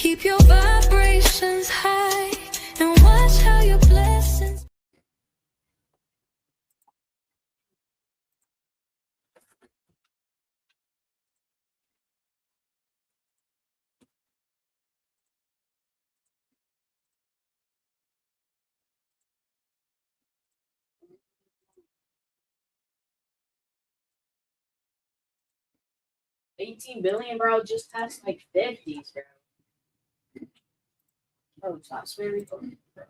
Keep your vibrations high and watch how your blessings. $18 billion, bro, just passed like 50s, bro. Bro, it's not very funny, bro.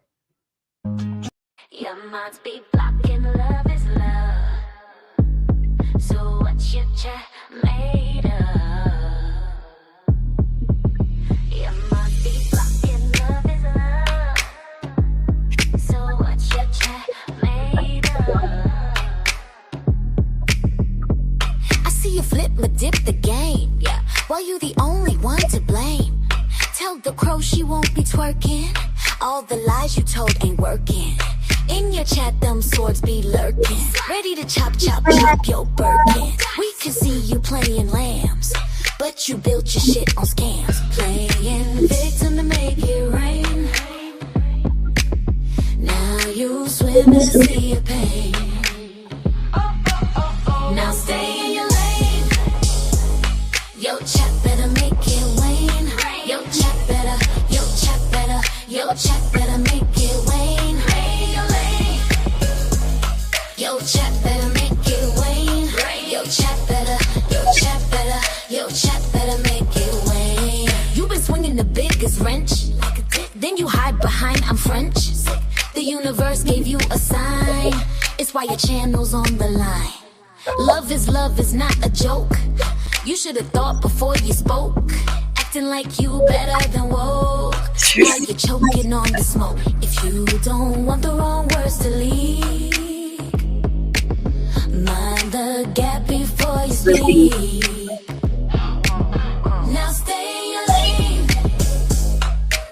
You must be blocking love is love. So what's your chat made of? You must be blocking love is love. So what's your chat made of? I see you flip but dip the game, yeah. Well, you the only one to blame. Tell the crow she won't be twerking. All the lies you told ain't working. In your chat, them swords be lurking. Ready to chop, chop, chop your Birkin. We can see you playing lambs, but you built your shit on scams. Playing victim to make it rain. Now you swim in the sea of pain. Now stay in your lane. Yo, chat better make it wane. Yo, chat better, yo, chat better, yo, chat better make it wane. Yo, chat better make it wane. Yo, chat better, yo, chat better, yo, chat better make it wane. You been swinging the biggest wrench, like a dick, then you hide behind I'm French. The universe gave you a sign. It's why your channel's on the line. Love is not a joke. You should have thought before you spoke. Acting like you better than woke. Now you're choking on the smoke. If you don't want the wrong words to leak, mind the gap before you speak. Now stay in your lane.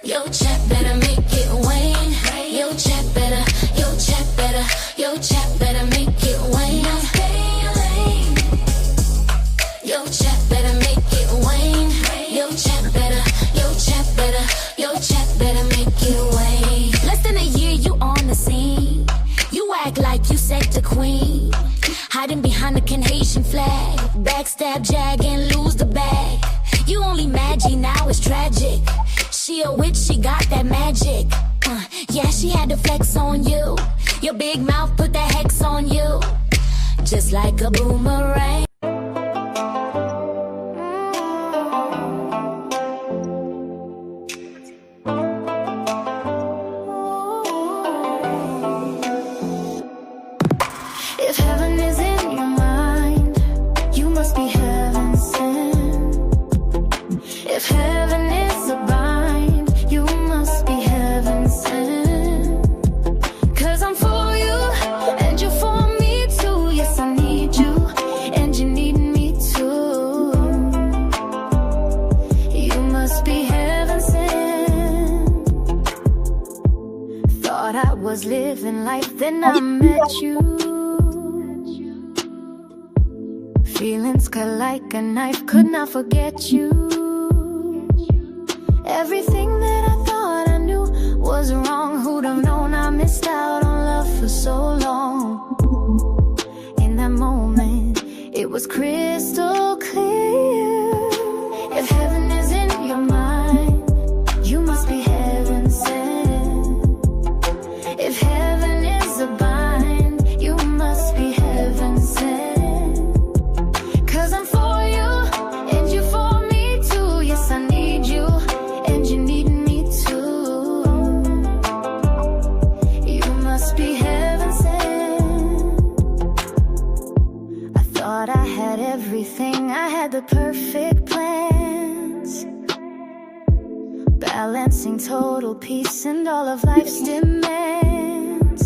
Yo, chat better make it wane. Yo, chat better, yo, chat better, yo, chat better make it wane. Now stay in your lane. Yo, chat better make it wane. Yo, chat better, yo, chat better, yo, chat better make it wane. Less than a year you on the scene. You act like you set the queen. Hiding behind the Haitian flag. Backstab, jag, and lose the bag. You only magi now, it's tragic. She a witch, she got that magic. Yeah, she had to flex on you. Your big mouth put that hex on you. Just like a boomerang. If heaven is in your mind, you must be heaven sent. If heaven is a bind, you must be heaven sent. 'Cause I'm for you, and you're for me too. Yes, I need you, and you need me too. You must be heaven sent. Thought I was living life, then I met you. Feelings cut like a knife, could not forget you. Everything that I thought I knew was wrong. Who'd have known I missed out on love for so long. In that moment, it was crystal clear. If heaven is in your mind, you must be heaven sent. If heaven is a bind, you must be heaven sent. Everything, I had the perfect plans, balancing total peace and all of life's demands.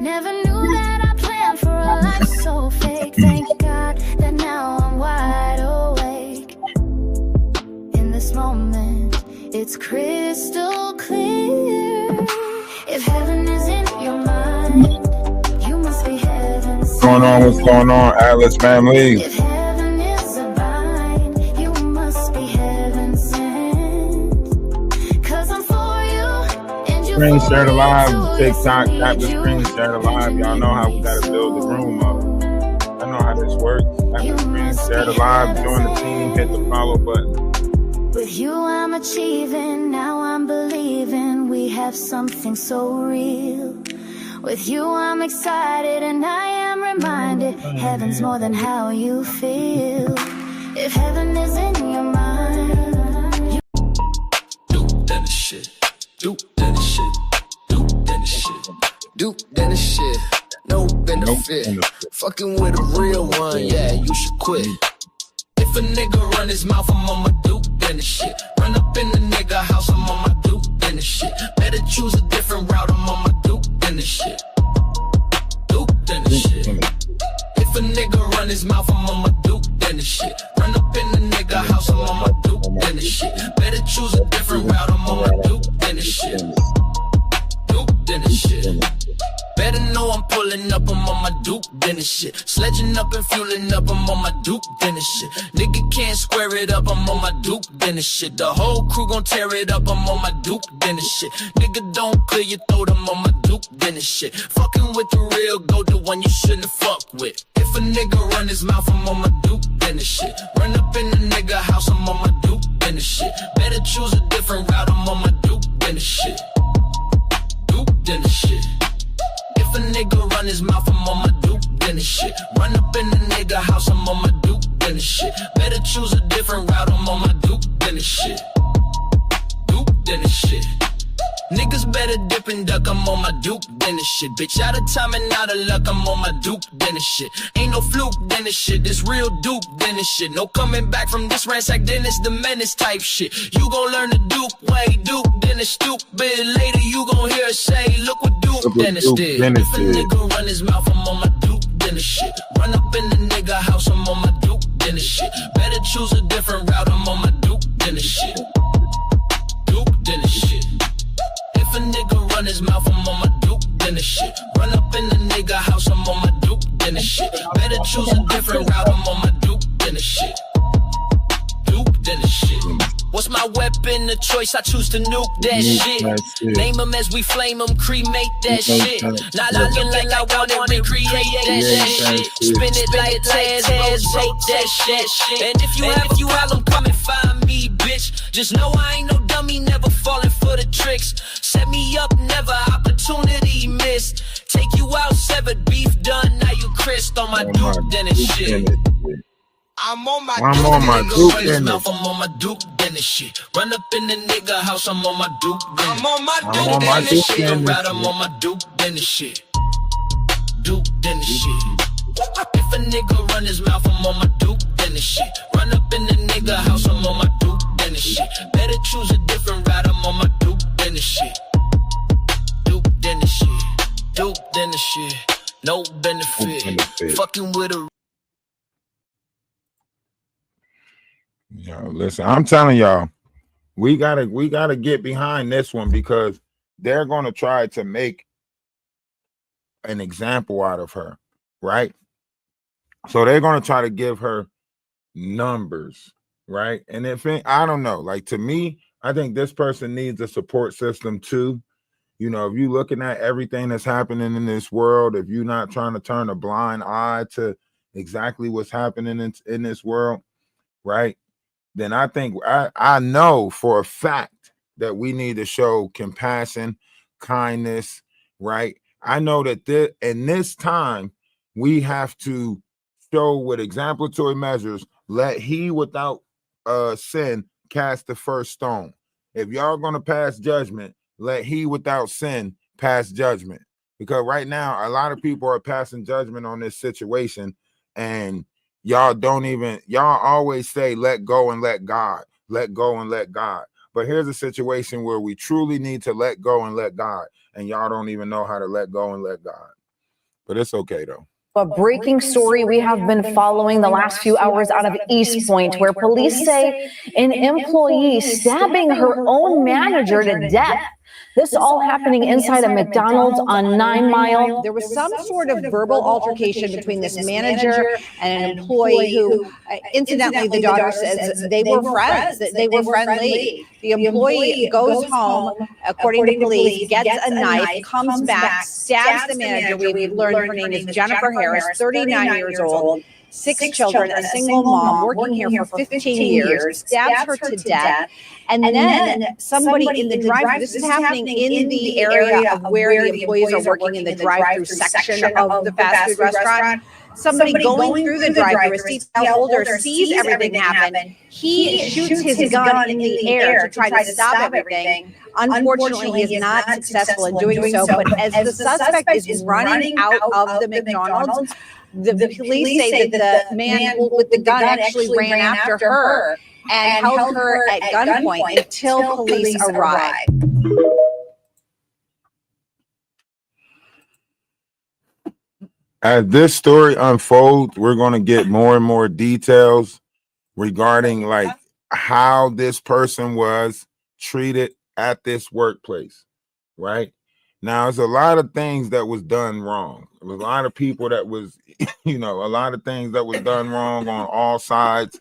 Never knew that I planned for a life so fake. Thank God that now I'm wide awake. In this moment, it's crystal clear. If heaven is in your mind, you must be heaven sent. What's going on, Atlas family? If heaven is a bind, you must be heaven sent. screen, share the live. TikTok, tap the screen, share the live. Y'all know how we gotta build the room up. I know how this works. Tap the screen, share the live, join the team, hit the follow button. With you I'm achieving, now I'm believing we have something so real. With you I'm excited and I am reminded heaven's more than how you feel. If heaven is in your mind, Duke, then the shit. Duke, then the shit. Duke, then the shit. Duke, then the shit. No benefit. Fucking with a real one, yeah, you should quit. If a nigga run his mouth, I'm on my Duke, then the shit. Run up in the nigga house, I'm on my Duke, then the shit. Better choose a different route, I'm on my Duke, then the shit. Duke, then the shit. If a nigga run his mouth, I'm on my Duke, then the shit. Run up in the nigga house, I'm on my Duke, then the shit. Better choose a different route, I'm on my Duke, then the shit. Duke, then the shit. Better know I'm pulling up, I'm on my Duke, then the shit. Sledging up and fueling up, I'm on my Duke, then the shit. Nigga can't square it up, I'm on my Duke, then the shit. The whole crew gon' tear it up, I'm on my Duke, then the shit. Nigga don't clear your throat, I'm on my Duke, then the shit. Fucking with the real goat, the one you shouldn't fuck with. If a nigga run his mouth, I'm on my Duke, then the shit. Run up in the nigga house, I'm on my Duke, then the shit. Better choose a different route, I'm on my Duke, then the shit. Duke, then the shit. If a nigga run his mouth, I'm on my Duke, then the shit. Run up in the nigga house, I'm on my Duke, then the shit. Better choose a different route, I'm on my Duke, then the shit. Duke, then the shit. Niggas better dip and duck, I'm on my Duke, then the shit. Bitch, out of time and out of luck, I'm on my Duke, then the shit. Ain't no fluke, then the shit. This real Duke, then the shit. No coming back from this ransack, then it's the menace type shit. You gon' learn the Duke way, Duke, then the stupid. Later you gon' hear us say, look what Duke, then it's did. If a nigga run his mouth, I'm on my Duke, then the shit. Run up in the nigga house, I'm on my Duke, then the shit. Better choose a different route, I'm on my Duke, then the shit. Duke, then the shit. If a nigga run his mouth, I'm on my Duke, then the shit. Run up in the nigga house, I'm on my Duke, then the shit. Better choose a different route, I'm on my Duke, then the shit. Duke, then the shit. What's my weapon of choice? I choose to nuke that shit. Name them as we flame them, cremate that shit. Not looking like I wanna recreate that shit. Spin it like Taz, rotate that shit. And if you have a problem, come and find me, bitch. Just know I ain't no dummy, never falling for the tricks. Set me up, never opportunity missed. Take you out, severed beef done, now you crisp on my Duke, then it's shit. I'm on my Duke, then I'm on my Duke, then the shit. Run up in the nigga house, I'm on my Duke, then I'm on my Duke, then the shit. I'm on my Duke, then the shit. Duke, then the shit. If a nigga run his mouth, I'm on my Duke, then the shit. Run up in the nigga house, I'm on my Duke, then the shit. Better choose a different route, I'm on my Duke, then the shit. Duke, then the shit. Duke, then the shit. No benefit. Fucking with a. Yo, listen, I'm telling y'all, we gotta get behind this one because they're gonna try to make an example out of her, right? So they're gonna try to give her numbers, right? And if I don't know, like to me, I think this person needs a support system too. You know, if you're looking at everything that's happening in this world, if you're not trying to turn a blind eye to exactly what's happening in this world, right? Then I think I know for a fact that we need to show compassion, kindness, right? I know that in this time, we have to show with exemplary measures, let he without sin cast the first stone. If y'all going to pass judgment, let he without sin pass judgment. Because right now, a lot of people are passing judgment on this situation, and y'all always say, let go and let God, let go and let God. But here's a situation where we truly need to let go and let God, and y'all don't even know how to let go and let God. But it's okay, though. A breaking story we have been following the last few hours out of East Point, where police say an employee stabbing her own manager to death This all happening inside a McDonald's on 9 Mile. There was some sort of verbal altercation between this manager and an employee who, incidentally, the daughter says they were friends, that they were friendly. The employee goes home, according to police, gets a knife, comes back, stabs the manager. We've learned her name is Jennifer Harris, 39 years old, 6 children, a single mom, working here for 15 years, stabs her to death. And then somebody in the drive, this is happening in the area of where the employees are working in the drive-through section of the fast food restaurant. Somebody going through the drive-through, a CPL holder, sees everything happen. He shoots his gun in the air to try to stop everything. Unfortunately, he is not successful in doing so. But as the suspect is running out of the McDonald's, the police say that the man with the gun actually ran after her and held her at gunpoint until police arrived. As this story unfolds, we're going to get more and more details regarding like how this person was treated at this workplace, right? Now, there's a lot of things that was done wrong. There was a lot of people that was, a lot of things that was done wrong on all sides.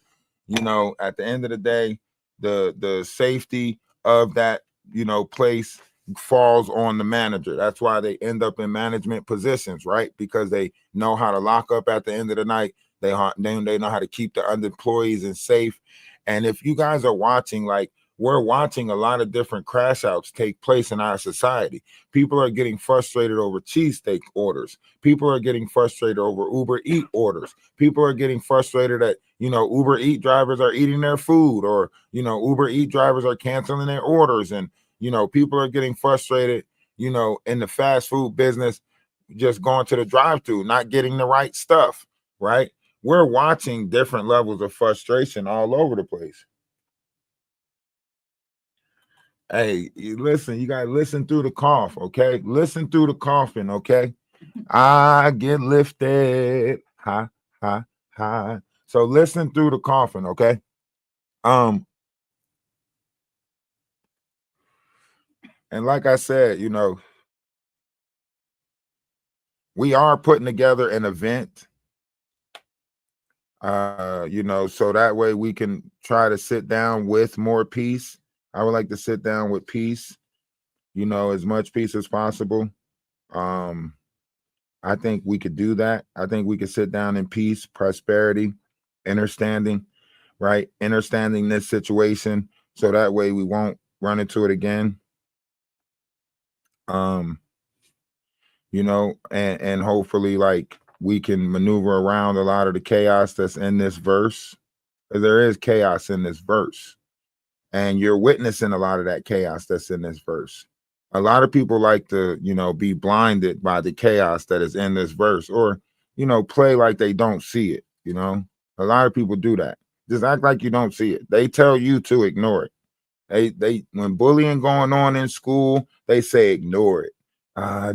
At the end of the day, the safety of that, place falls on the manager. That's why they end up in management positions, right? Because they know how to lock up at the end of the night. They know how to keep the employees in safe. And if you guys are watching, like, we're watching a lot of different crash outs take place in our society. People are getting frustrated over cheesesteak orders. People are getting frustrated over Uber Eat orders. People are getting frustrated that, Uber Eat drivers are eating their food, or, Uber Eat drivers are canceling their orders. And, people are getting frustrated, in the fast food business, just going to the drive-thru, not getting the right stuff, right? We're watching different levels of frustration all over the place. Hey, listen, you gotta listen through the cough, okay? Listen through the coughing, okay? I get lifted, ha, ha, ha. So listen through the coughing, okay? And like I said, we are putting together an event, so that way we can try to sit down with more peace. I would like to sit down with peace, as much peace as possible. I think we could do that. I think we could sit down in peace, prosperity, understanding, right? Understanding this situation, so that way we won't run into it again. And hopefully, like, we can maneuver around a lot of the chaos that's in this verse, because there is chaos in this verse. And you're witnessing a lot of that chaos that's in this verse. A lot of people like to, be blinded by the chaos that is in this verse, or, play like they don't see it. A lot of people do that. Just act like you don't see it. They tell you to ignore it. They when bullying going on in school, they say ignore it.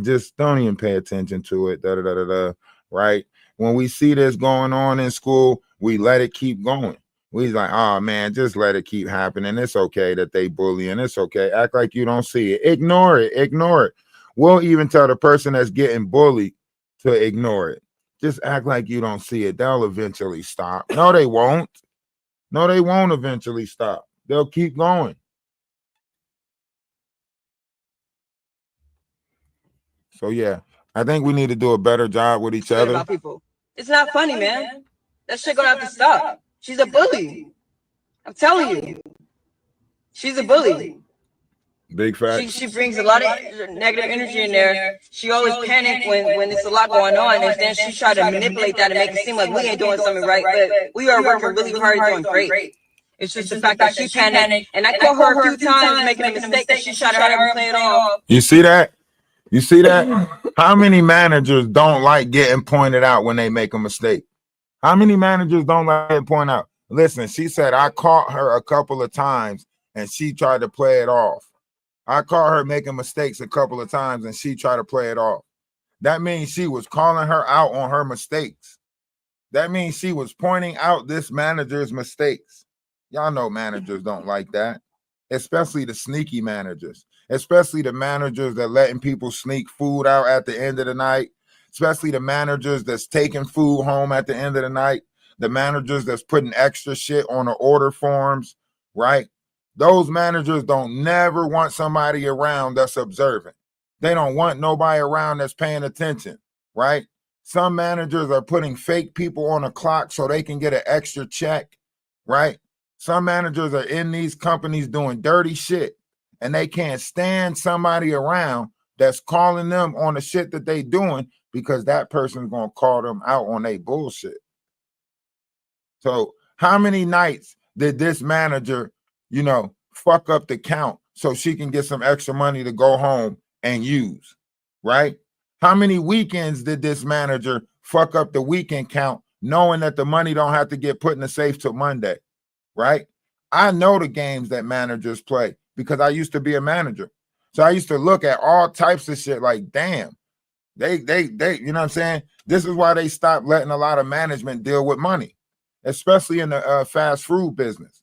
Just don't even pay attention to it. Right? When we see this going on in school, we let it keep going. We like, oh man, just let it keep happening. It's okay that they bullying. It's okay. Act like you don't see it. Ignore it. Ignore it. We'll even tell the person that's getting bullied to ignore it. Just act like you don't see it. They'll eventually stop. No, they won't. No, they won't eventually stop. They'll keep going. So yeah, I think we need to do a better job with each other. People. It's not funny, man. That shit gonna have to stop. She's a bully. I'm telling you. She's a bully. Big fact. She brings a lot of negative energy in there. She always panic when it's a lot going on, and then she try to manipulate that and make it seem like we ain't doing something right, but we are working really hard and doing great. It's just the fact that she panicked, and I caught her a few times making a mistake, and she tried to hurry up and play it off. You see that? You see that? How many managers don't like getting pointed out when they make a mistake? How many managers don't like it point out? Listen, she said, I caught her a couple of times and she tried to play it off. I caught her making mistakes a couple of times and she tried to play it off. That means she was calling her out on her mistakes. That means she was pointing out this manager's mistakes. Y'all know managers don't like that. especially the sneaky managers, especially the managers that letting people sneak food out at the end of the night, especially the managers that's taking food home at the end of the night, the managers that's putting extra shit on the order forms, right? Those managers don't never want somebody around that's observant. They don't want nobody around that's paying attention, right? Some managers are putting fake people on a clock so they can get an extra check, right? Some managers are in these companies doing dirty shit and they can't stand somebody around that's calling them on the shit that they doing because that person's going to call them out on their bullshit. So how many nights did this manager, fuck up the count so she can get some extra money to go home and use, right? How many weekends did this manager fuck up the weekend count knowing that the money don't have to get put in the safe till Monday, right? I know the games that managers play because I used to be a manager. So I used to look at all types of shit like, damn, they, you know what I'm saying? This is why they stopped letting a lot of management deal with money, especially in the fast food business.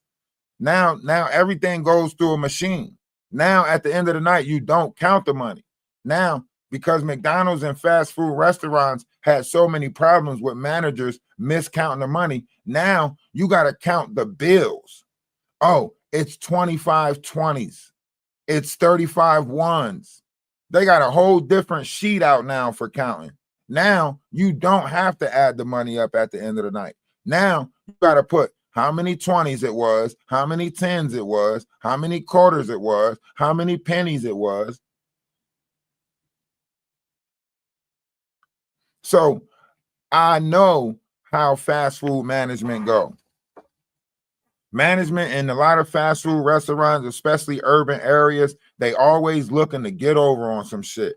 Now everything goes through a machine. Now at the end of the night, you don't count the money. Now, because McDonald's and fast food restaurants had so many problems with managers miscounting the money, now you got to count the bills. Oh, it's 25 20s. It's 35 ones. They got a whole different sheet out now for counting. Now you don't have to add the money up at the end of the night. Now you got to put how many 20s it was, how many 10s it was, how many quarters it was, how many pennies it was. So I know how fast food management go. Management in a lot of fast food restaurants, especially urban areas, they always looking to get over on some shit.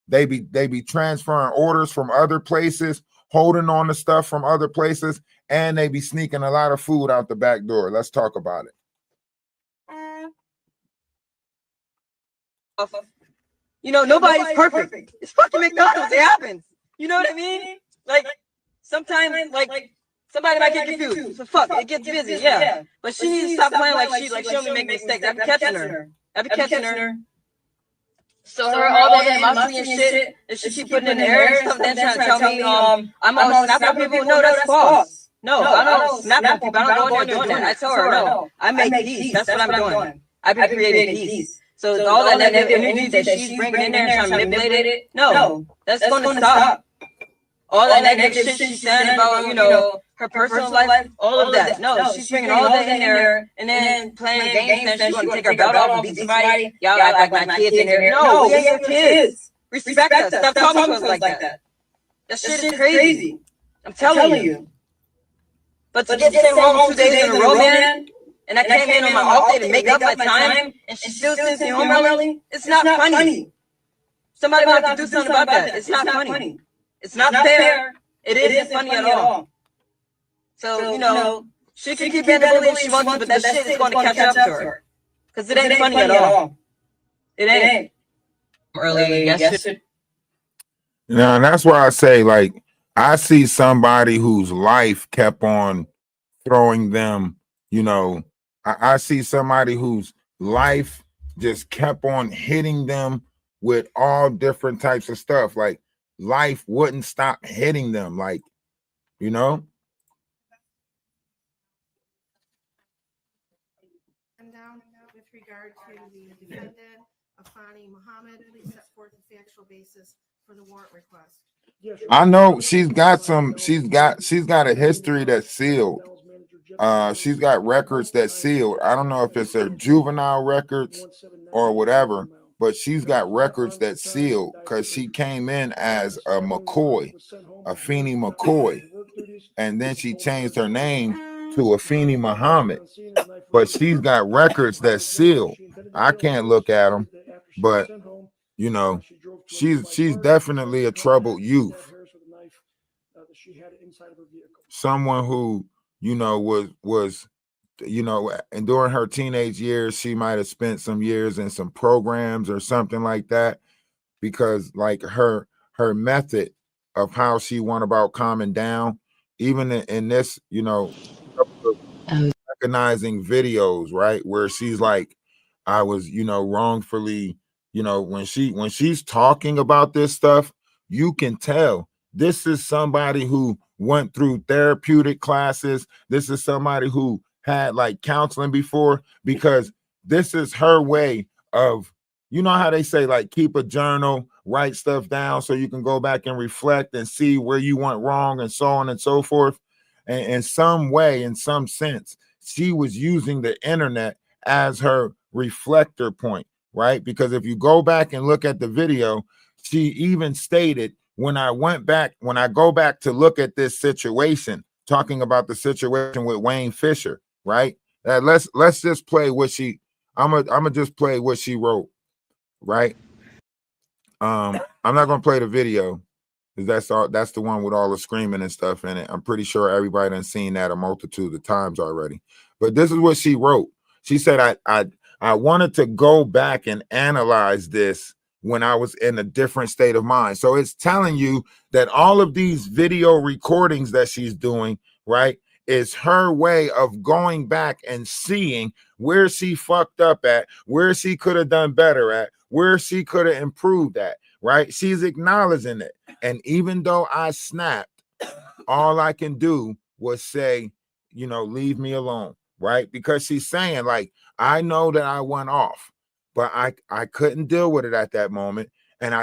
They be transferring orders from other places, holding on to stuff from other places, and they be sneaking a lot of food out the back door. Let's talk about it. Nobody's perfect. It's fucking McDonald's. It happens. You know what I mean? Like, sometimes, somebody might get confused. So fuck, it gets busy, yeah. But she needs to stop playing like she only make mistakes. I be catching her. So her all that animosity and shit, and she keep putting in the air and stuff, then trying to tell me, I'm always snapping people. No, that's false. No, I don't snap at people. I don't go in there doing that. I tell her, no, I make peace. That's what I'm doing. I've been creating peace. So all that negative energy that she's bringing in there and trying to manipulate it, no, that's going to stop. All that negative shit she's saying about, her personal life, all of that. No, she's bringing all that in there and then playing games and she's going to take her belt off and beat somebody. Y'all act like my kids in here. No, we ain't your kids. Respect us. Stop talking to us like that. That shit is crazy. I'm telling you. But to get sent home 2 days in a row, man, and I came in on my off day to make up my time, and she still sends me home early, it's not funny. Somebody might have to do something about that. It's not funny. It's not fair. It isn't funny at all. So, she can keep being the bully if she wants to, but that shit is going to catch up to her. Because it ain't funny at all. It ain't. Early yesterday. Now, and that's why I say, like, I see somebody whose life kept on throwing them, I see somebody whose life just kept on hitting them with all different types of stuff. Like, life wouldn't stop hitting them, like, Down with regard to the defendant, Afani Muhammad, please set forth the factual basis for the warrant request. I know she's got a history that's sealed. She's got records that's sealed. I don't know if it's her juvenile records or whatever, but she's got records that's sealed because she came in as a McCoy, Afeni McCoy, and then she changed her name to Afeni Muhammad. But she's got records that's sealed. I can't look at them, but she's definitely a troubled youth. Someone who was and during her teenage years, she might have spent some years in some programs or something like that, because like her method of how she went about calming down, even in this, recognizing videos, right, where she's like I was, wrongfully, when she's talking about this stuff, you can tell this is somebody who went through therapeutic classes. This is somebody who had like counseling before, because this is her way of, how they say, like, keep a journal, write stuff down so you can go back and reflect and see where you went wrong and so on and so forth. And in some way, in some sense, she was using the internet as her reflector point, right? Because if you go back and look at the video, she even stated, when I go back to look at this situation, talking about the situation with Wayne Fisher, right? Let's just play what I'm gonna just play what she wrote, right? I'm not gonna play the video because that's the one with all the screaming and stuff in it. I'm pretty sure everybody done seen that a multitude of times already. But this is what she wrote. She said, I wanted to go back and analyze this when I was in a different state of mind. So it's telling you that all of these video recordings that she's doing, right, is her way of going back and seeing where she fucked up at, where she could have done better at, where she could have improved at, right? She's acknowledging it. And even though I snapped, all I can do was say, leave me alone, right? Because she's saying, like, I know that I went off, but I couldn't deal with it at that moment. And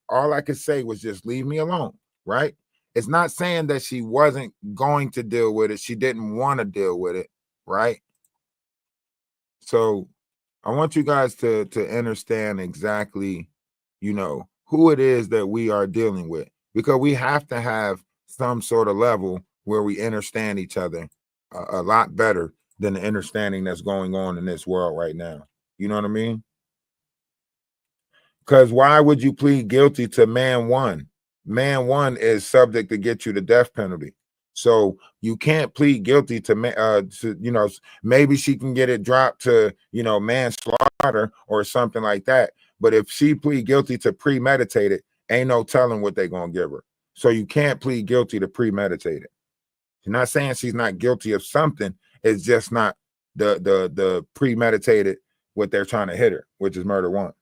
all I could say was just leave me alone, right? It's not saying that she wasn't going to deal with it. She didn't want to deal with it, right? So I want you guys to understand exactly, who it is that we are dealing with, because we have to have some sort of level where we understand each other a lot better than the understanding that's going on in this world right now. You know what I mean? Because why would you plead guilty to man one? Man one is subject to get you the death penalty. So you can't plead guilty to maybe she can get it dropped to, manslaughter or something like that. But if she plead guilty to premeditated, ain't no telling what they're going to give her. So you can't plead guilty to premeditated. You're not saying she's not guilty of something. It's just not the premeditated what they're trying to hit her, which is murder one.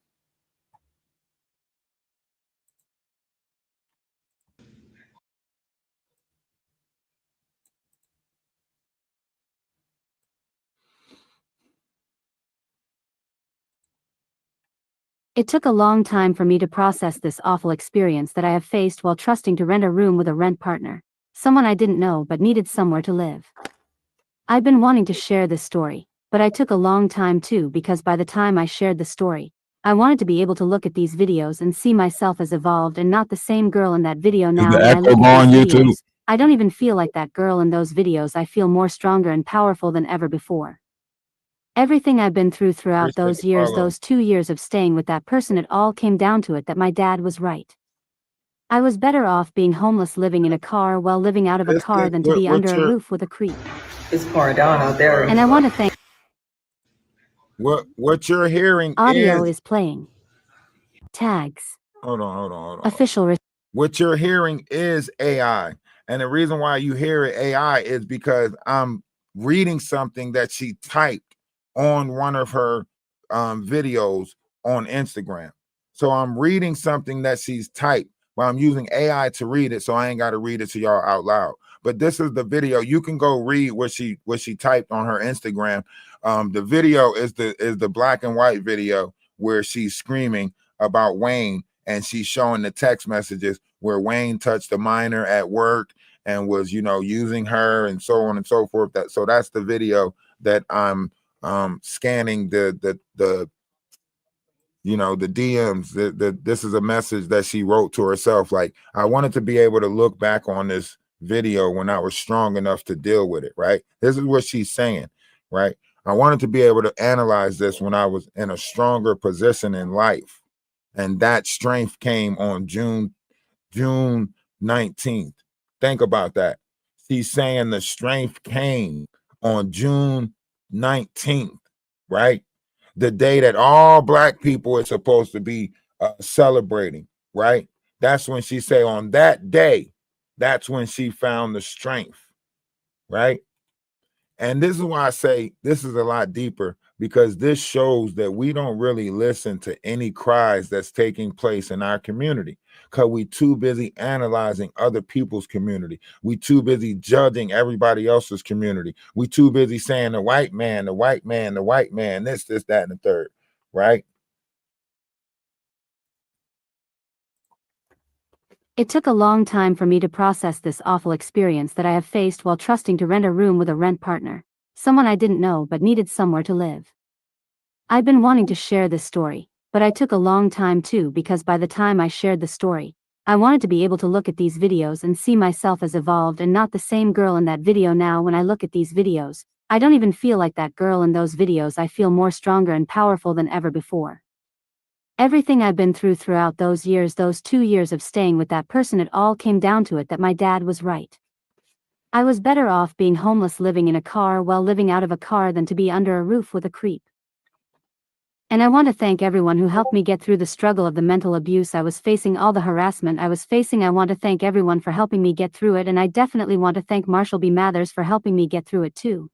It took a long time for me to process this awful experience that I have faced while trusting to rent a room with a rent partner, someone I didn't know but needed somewhere to live. I've been wanting to share this story, but I took a long time too, because by the time I shared the story, I wanted to be able to look at these videos and see myself as evolved and not the same girl in that video. Now when I look at these videos, I don't even feel like that girl in those videos. I feel more stronger and powerful than ever before. Everything I've been through throughout those years, those 2 years of staying with that person, it all came down to it that my dad was right. I was better off being homeless, living in a car while living out of a car than to be under a roof with a creep. It's pouring down out there. And I want to thank. What you're hearing Audio is playing. Tags. Hold on. Official. What you're hearing is AI. And the reason why you hear it AI is because I'm reading something that she typed on one of her videos on Instagram. So I'm reading something that she's typed, but I'm using AI to read it, so I ain't got to read it to y'all out loud. But this is the video. You can go read what she typed on her Instagram. The video is the black and white video where she's screaming about Wayne, and she's showing the text messages where Wayne touched a minor at work and was, using her and so on and so forth. So that's the video that I'm scanning the DMs. This is a message that she wrote to herself. Like, I wanted to be able to look back on this video when I was strong enough to deal with it, right? This is what she's saying, right? I wanted to be able to analyze this when I was in a stronger position in life. And that strength came on June 19th. Think about that. She's saying the strength came on June 19th, right? The day that all black people are supposed to be celebrating, right? That's when she say on that day, that's when she found the strength, right? And this is why I say this is a lot deeper because this shows that we don't really listen to any cries that's taking place in our community, because we too busy analyzing other people's community. We too busy judging everybody else's community. We too busy saying the white man, the white man, the white man, this, that, and the third, right? It took a long time for me to process this awful experience that I have faced while trusting to rent a room with a rent partner, someone I didn't know but needed somewhere to live. I've been wanting to share this story, but I took a long time too, because by the time I shared the story, I wanted to be able to look at these videos and see myself as evolved and not the same girl in that video. Now when I look at these videos, I don't even feel like that girl in those videos. I feel more stronger and powerful than ever before. Everything I've been through throughout those years, those 2 years of staying with that person, it all came down to it that my dad was right. I was better off being homeless, living in a car while living out of a car, than to be under a roof with a creep. And I want to thank everyone who helped me get through the struggle of the mental abuse I was facing, all the harassment I was facing. I want to thank everyone for helping me get through it, and I definitely want to thank Marshall B. Mathers for helping me get through it too.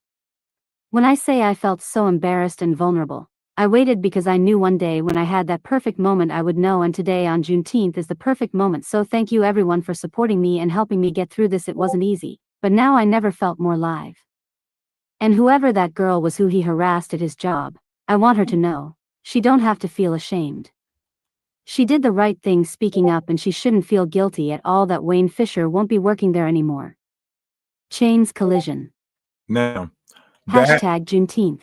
When I say I felt so embarrassed and vulnerable, I waited because I knew one day when I had that perfect moment I would know, and today on Juneteenth is the perfect moment. So thank you everyone for supporting me and helping me get through this. It wasn't easy, but now I never felt more alive. And whoever that girl was who he harassed at his job, I want her to know, she don't have to feel ashamed. She did the right thing speaking up, and she shouldn't feel guilty at all that Wayne Fisher won't be working there anymore. Chains collision. Now, Hashtag Juneteenth.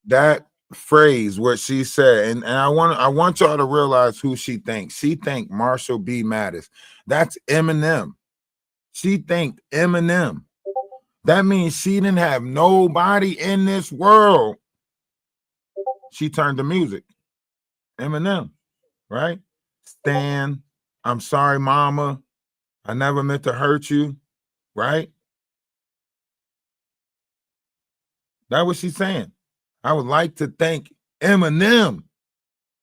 That phrase, what she said, and I want y'all to realize who she thinks. She thanked Marshall B. Mathers. That's Eminem. She thanked Eminem. That means she didn't have nobody in this world. She turned to music. Eminem, right? Stan, I'm sorry, mama. I never meant to hurt you, right? That's what she's saying. I would like to thank Eminem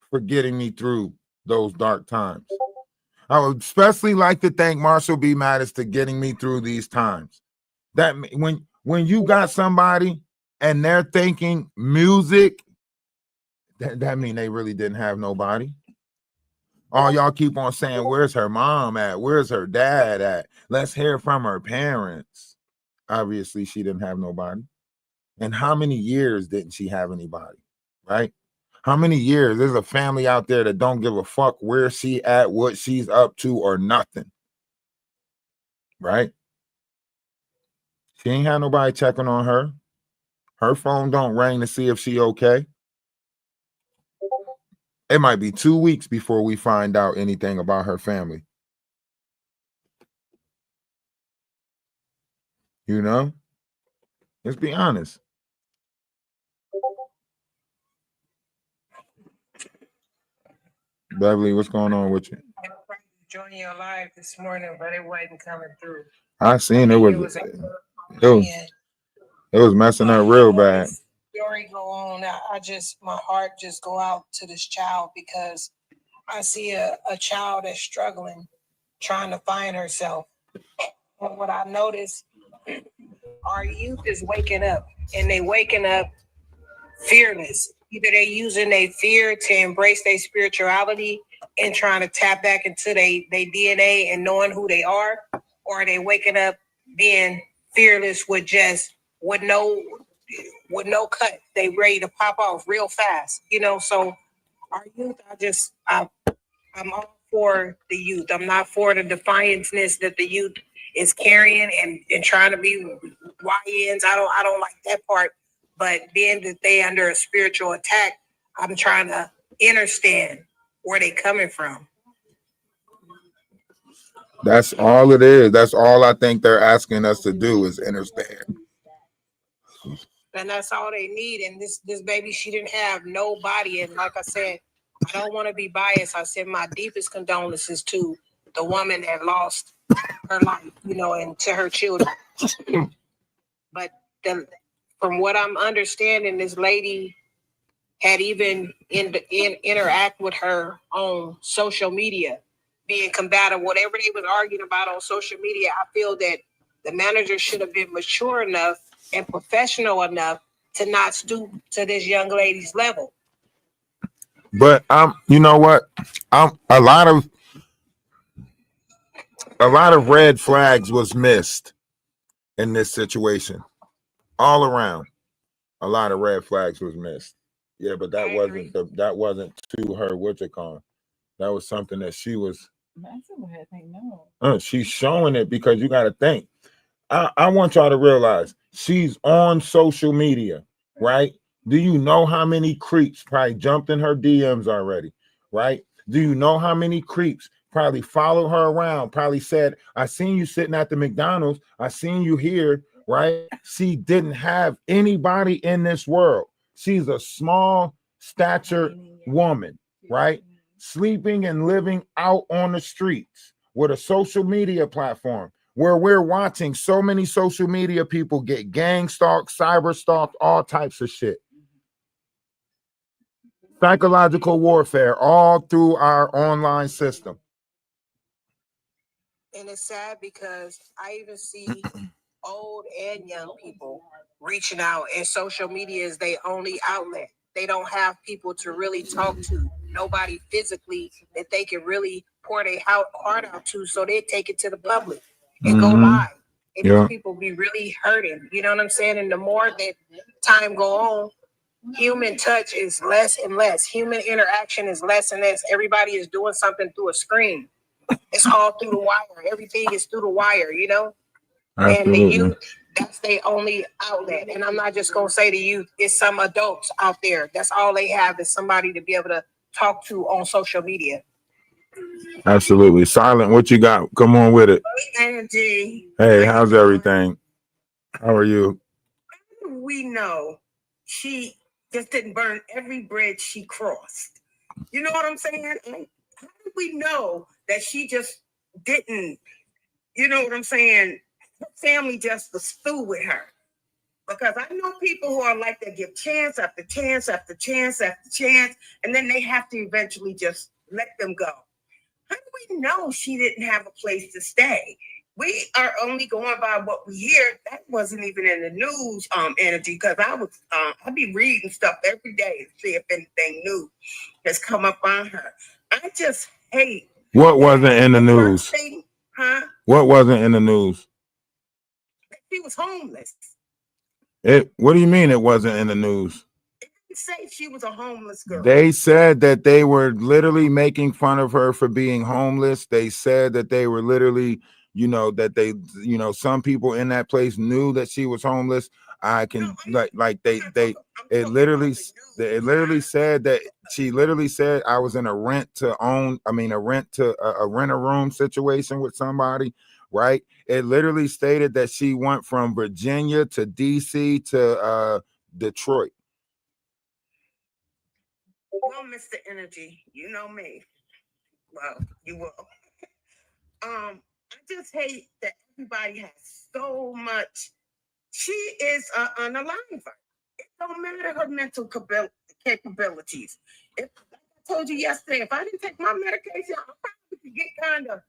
for getting me through those dark times. I would especially like to thank Marshall B. Mathers for getting me through these times. That when you got somebody and they're thinking music, that mean they really didn't have nobody. All y'all keep on saying, where's her mom at? Where's her dad at? Let's hear from her parents. Obviously, she didn't have nobody. And how many years didn't she have anybody, right? How many years? There's a family out there that don't give a fuck where she at, what she's up to, or nothing, right? She ain't had nobody checking on her. Her phone don't ring to see if she okay. It might be 2 weeks before we find out anything about her family. You know? Let's be honest. Beverly, what's going on with you? I tried to join you live this morning, but it wasn't coming through. I seen it was messing up real bad. Story go on. My heart just go out to this child, because I see a child that's struggling, trying to find herself. And what I notice, our youth is waking up, and they waking up fearless. Either they using their fear to embrace their spirituality and trying to tap back into their DNA and knowing who they are, or they waking up being fearless with no cut. They ready to pop off real fast, So our youth, I'm all for the youth. I'm not for the defiantness that the youth is carrying and trying to be YNs. I don't like that part. But being that they under a spiritual attack, I'm trying to understand where they coming from. That's all it is. That's all I think they're asking us to do is understand. And that's all they need. And this baby, she didn't have nobody. And like I said, I don't want to be biased. I said my deepest condolences to the woman that lost her life, and to her children. But from what I'm understanding, this lady had even interact with her on social media, being combative, whatever they was arguing about on social media. I feel that the manager should have been mature enough and professional enough to not stoop to this young lady's level. But you know what? A lot of red flags was missed in this situation. All around, a lot of red flags was missed. Yeah, but that wasn't to her WitcherCon. That was something that she was. She's showing it because you got to think. I want y'all to realize she's on social media, right? Do you know how many creeps probably jumped in her DMs already, right? Do you know how many creeps probably followed her around, probably said, I seen you sitting at the McDonald's, I seen you here, right? She didn't have anybody in this world. She's a small statured woman, right? Sleeping and living out on the streets with a social media platform where we're watching so many social media people get gang stalked, cyber stalked, all types of shit. Psychological warfare all through our online system. And it's sad because I even see old and young people reaching out, and social media is their only outlet. They don't have people to really talk to, nobody physically that they can really pour their heart out to, so they take it to the public and go live. And these people be really hurting, you know what I'm saying? And the more that time go on, human touch is less and less. Human interaction is less and less. Everybody is doing something through a screen. It's all through the wire. Everything is through the wire, you know? Absolutely. And the youth, that's their only outlet. And I'm not just going to say the youth, it's some adults out there. That's all they have is somebody to be able to talk to on social media. Absolutely. Silent, what you got? Come on with it. Energy. Hey, how's everything? How are you? We know she just didn't burn every bridge she crossed. You know what I'm saying? How do we know that she just didn't, you know what I'm saying? Her family just was through with her. Because I know people who are like that, give chance after chance after chance after chance, and then they have to eventually just let them go. How do we know she didn't have a place to stay? We are only going by what we hear. That wasn't even in the news, Energy, because I be reading stuff every day to see if anything new has come up on her. I just hate. What wasn't in the news? What wasn't in the news? She was homeless. What do you mean it wasn't in the news? It didn't say she was a homeless girl. They said that they were literally making fun of her for being homeless. They said that they were literally, some people in that place knew that she was homeless. It literally said that she literally said I was in a rent a rent-a-room situation with somebody, right? It literally stated that she went from Virginia to DC to Detroit. Well, Mr. Energy, you know me. Well, you will. I just hate that everybody has so much. She is an aliver. It don't matter her mental capabilities. Like I told you yesterday, if I didn't take my medication, I probably could get kind of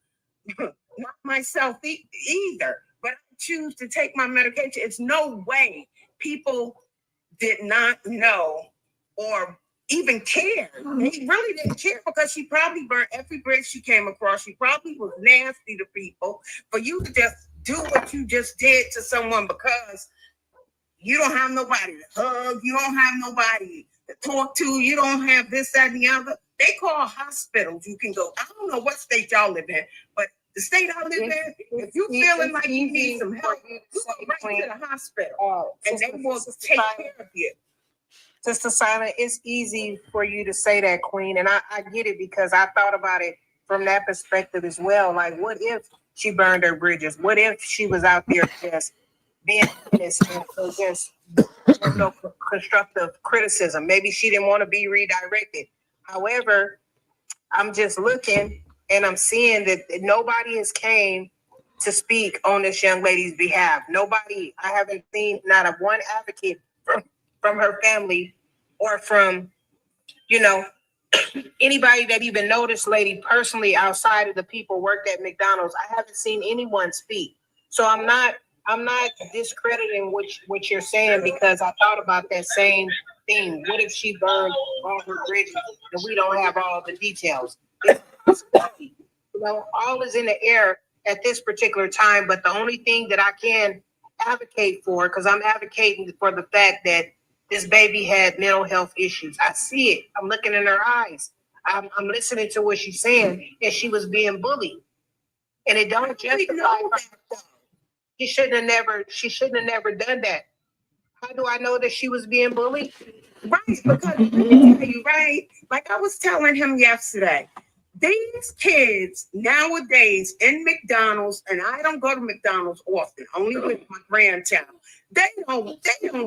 not myself either. But I choose to take my medication. It's no way people did not know or even care. They really didn't care because she probably burnt every bridge she came across. She probably was nasty to people. For you to just do what you just did to someone because you don't have nobody to hug, you don't have nobody to talk to, you don't have this, that, and the other. They call hospitals. You can go. I don't know what state y'all live in, but the state I live in, if you feeling like you need some help, you go right to the hospital, and they will take care of you. Sister Silent, it's easy for you to say that, Queen, and I get it because I thought about it from that perspective as well. Like, what if she burned her bridges? What if she was out there just being innocent and just no constructive criticism? Maybe she didn't want to be redirected. However, I'm just looking and I'm seeing that nobody has came to speak on this young lady's behalf. Nobody, I haven't seen not a one advocate from her family or from, anybody that even know this lady personally outside of the people worked at McDonald's. I haven't seen anyone speak. So I'm not I'm not discrediting what you're saying because I thought about that same thing. What if she burned all her bridges and we don't have all the details? It's a possibility. You know, all is in the air at this particular time. But the only thing that I can advocate for, because I'm advocating for the fact that this baby had mental health issues. I see it. I'm looking in her eyes. I'm listening to what she's saying, and she was being bullied. And it don't justify her. She shouldn't have never done that. How do I know that she was being bullied? Right, because let me tell you, right? Like I was telling him yesterday, these kids nowadays in McDonald's, and I don't go to McDonald's often, only with my grandchild. They don't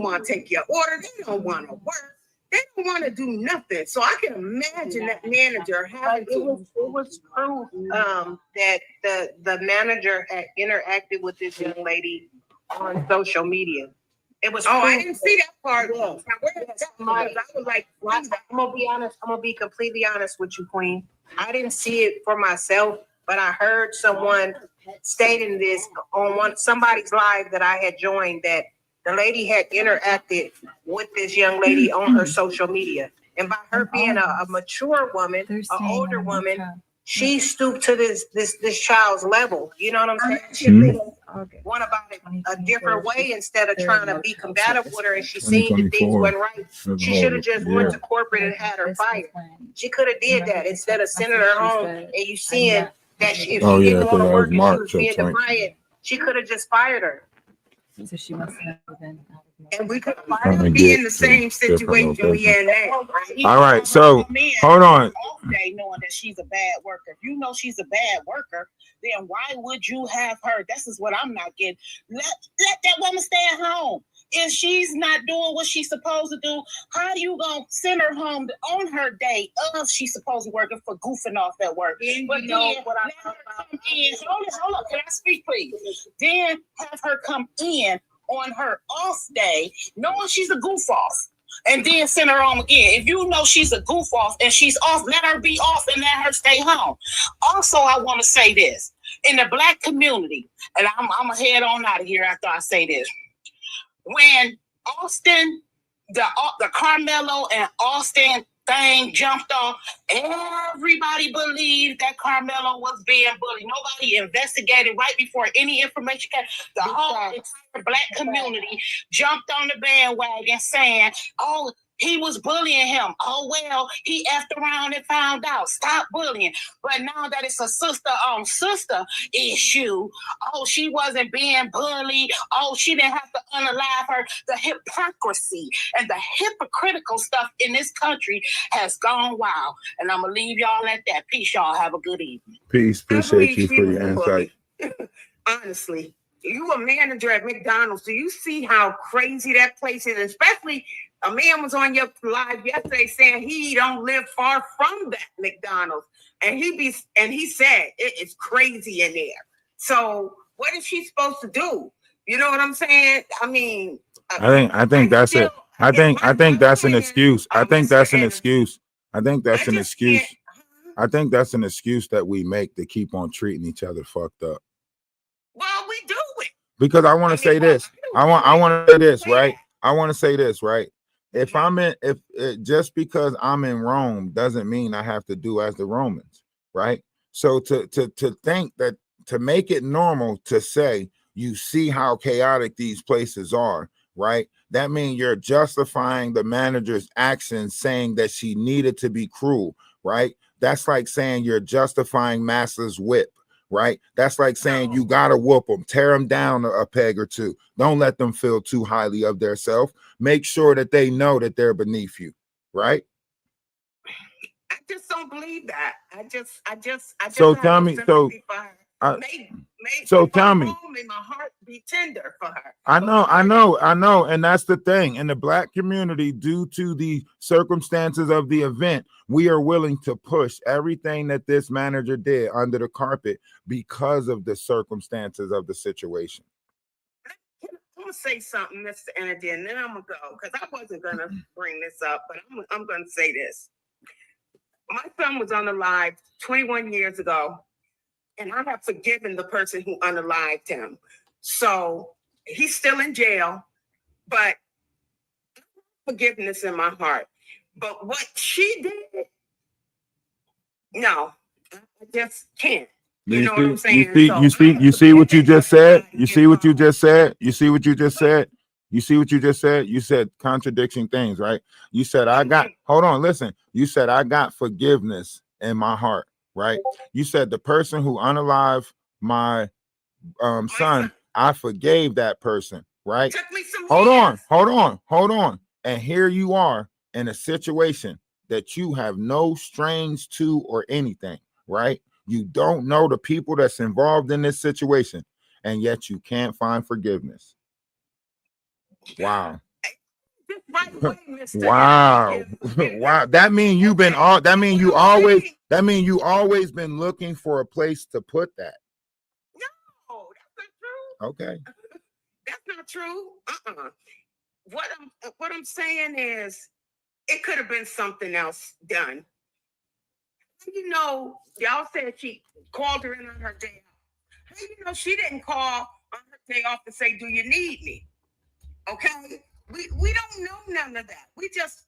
want to take your order. They don't want to work. They don't want to do nothing. So I can imagine that manager having to. It was proof that the manager had interacted with this young lady on social media. It was. Oh, I didn't see that part. Yeah. Now, where did that come? I was like, I'm gonna be honest. I'm gonna be completely honest with you, Queen. I didn't see it for myself, but I heard someone stating this on somebody's live that I had joined, that the lady had interacted with this young lady on her social media, and by her being a mature woman, an older woman, she stooped to this child's level. You know what I'm saying? She went about it a different way instead of trying to be combative with her, and she seen that things went right. She should have just went to corporate and had her fired. She could have did that instead of sending her home, and you seeing that if she didn't want to work and she was being defiant, she could have just fired her. So she must have been out of and we could be in the same situation we in now. All right, so hold on. Day knowing that she's a bad worker. If you know she's a bad worker, then why would you have her? This is what I'm not getting. Let that woman stay at home. If she's not doing what she's supposed to do, how you gonna send her home on her day of she's supposed to working for goofing off at work? But then what I come in. Hold on. Can I speak, please? Then have her come in on her off day, knowing she's a goof off, and then send her home again. If you know she's a goof off and she's off, let her be off and let her stay home. Also, I want to say this. In the Black community, and I'm going to head on out of here after I say this. When Austin, the Carmelo and Austin thing jumped off, everybody believed that Carmelo was being bullied. Nobody investigated right before any information came. The whole entire Black community jumped on the bandwagon saying, oh, he was bullying him. Oh, well, he effed around and found out. Stop bullying. But now that it's a sister issue, oh, she wasn't being bullied. Oh, she didn't have to unalive her. The hypocrisy and the hypocritical stuff in this country has gone wild. And I'm going to leave y'all at that. Peace, y'all. Have a good evening. Peace. Appreciate you for your insight. Honestly, you a manager at McDonald's. Do you see how crazy that place is? Especially a man was on your live yesterday saying he don't live far from that McDonald's, and he said it's crazy in there. So what is she supposed to do? You know what I'm saying? I mean, I think that's it. I think that's an excuse. I think that's an excuse. I think that's an excuse. I think that's an excuse that we make to keep on treating each other fucked up. Well, we do it. Because I want to say this. I want to say this, right? I want to say this, right? If just because I'm in Rome doesn't mean I have to do as the Romans, right? So to think that, to make it normal to say, you see how chaotic these places are, right? That means you're justifying the manager's actions, saying that she needed to be cruel, right? That's like saying you're justifying Master's whip, right? That's like saying you gotta whoop them, tear them down a peg or two. Don't let them feel too highly of their self. Make sure that they know that they're beneath you, right? I just don't believe that. I just so tell me, so tell me. May my heart be tender for her. I know, and that's the thing. In the Black community, due to the circumstances of the event, we are willing to push everything that this manager did under the carpet because of the circumstances of the situation. I'm gonna say something, Mr. Andy, and then I'm gonna go because I wasn't gonna bring this up, but I'm gonna say this. My son was on the live 21 years ago, and I have forgiven the person who unalived him. So He's still in jail, but forgiveness in my heart. But what she did, no, I just can't. You know what I'm saying? You see what you just said? You see what you just said? You see what you just said? You see what you just said? You said contradicting things, right? You said, hold on, listen. You said, I got forgiveness in my heart, right? You said the person who unalived my son, I forgave that person, right? Hold on. And here you are in a situation that you have no strings to or anything, right? You don't know the people that's involved in this situation, and yet you can't find forgiveness. Wow. Wow. Wow. That means you've been all that means you always been looking for a place to put that. No, that's not true. Okay. That's not true. What I'm saying is it could have been something else done. You know, y'all said she called her in on her day off. Hey, you know, she didn't call on her day off to say, do you need me? Okay? We don't know none of that. We just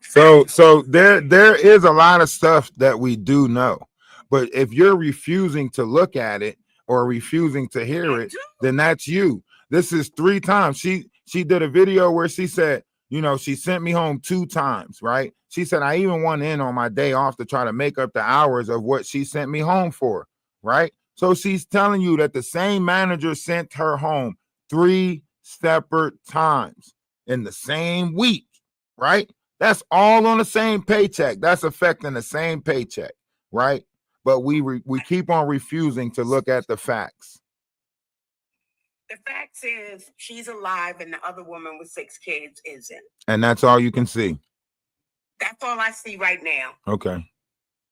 So there is a lot of stuff that we do know. But if you're refusing to look at it or refusing to hear it, then that's you. This is 3 times. She did a video where she said, you know, she sent me home 2 times, right? She said, I even went in on my day off to try to make up the hours of what she sent me home for, right? So she's telling you that the same manager sent her home 3 separate times in the same week, right? That's all on the same paycheck. That's affecting the same paycheck, right? But we keep on refusing to look at the facts. The facts is she's alive and the other woman with 6 kids isn't. And that's all you can see. That's all I see right now. Okay.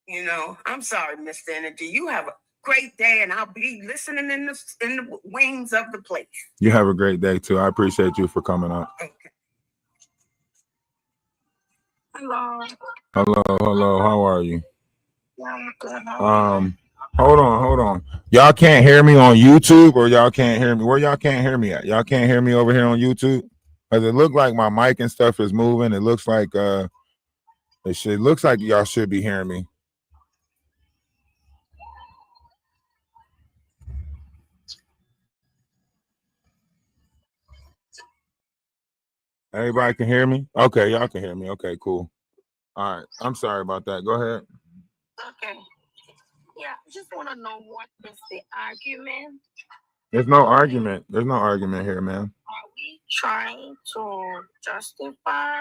You know, I'm sorry, Mr. Energy. You have a great day, and I'll be listening in the wings of the place. You have a great day too. I appreciate you for coming on. Okay. Hello. Hello. How are you? Yeah, I'm good. Hold on. Y'all can't hear me on YouTube, or y'all can't hear me? Where y'all can't hear me at? Y'all can't hear me over here on YouTube? Because it look like my mic and stuff is moving. It looks like looks like y'all should be hearing me. Everybody can hear me? Okay, y'all can hear me. Okay, cool. All right. I'm sorry about that. Go ahead. Okay. Yeah, I just want to know what is the argument. There's no argument. There's no argument here, man. Are we trying to justify?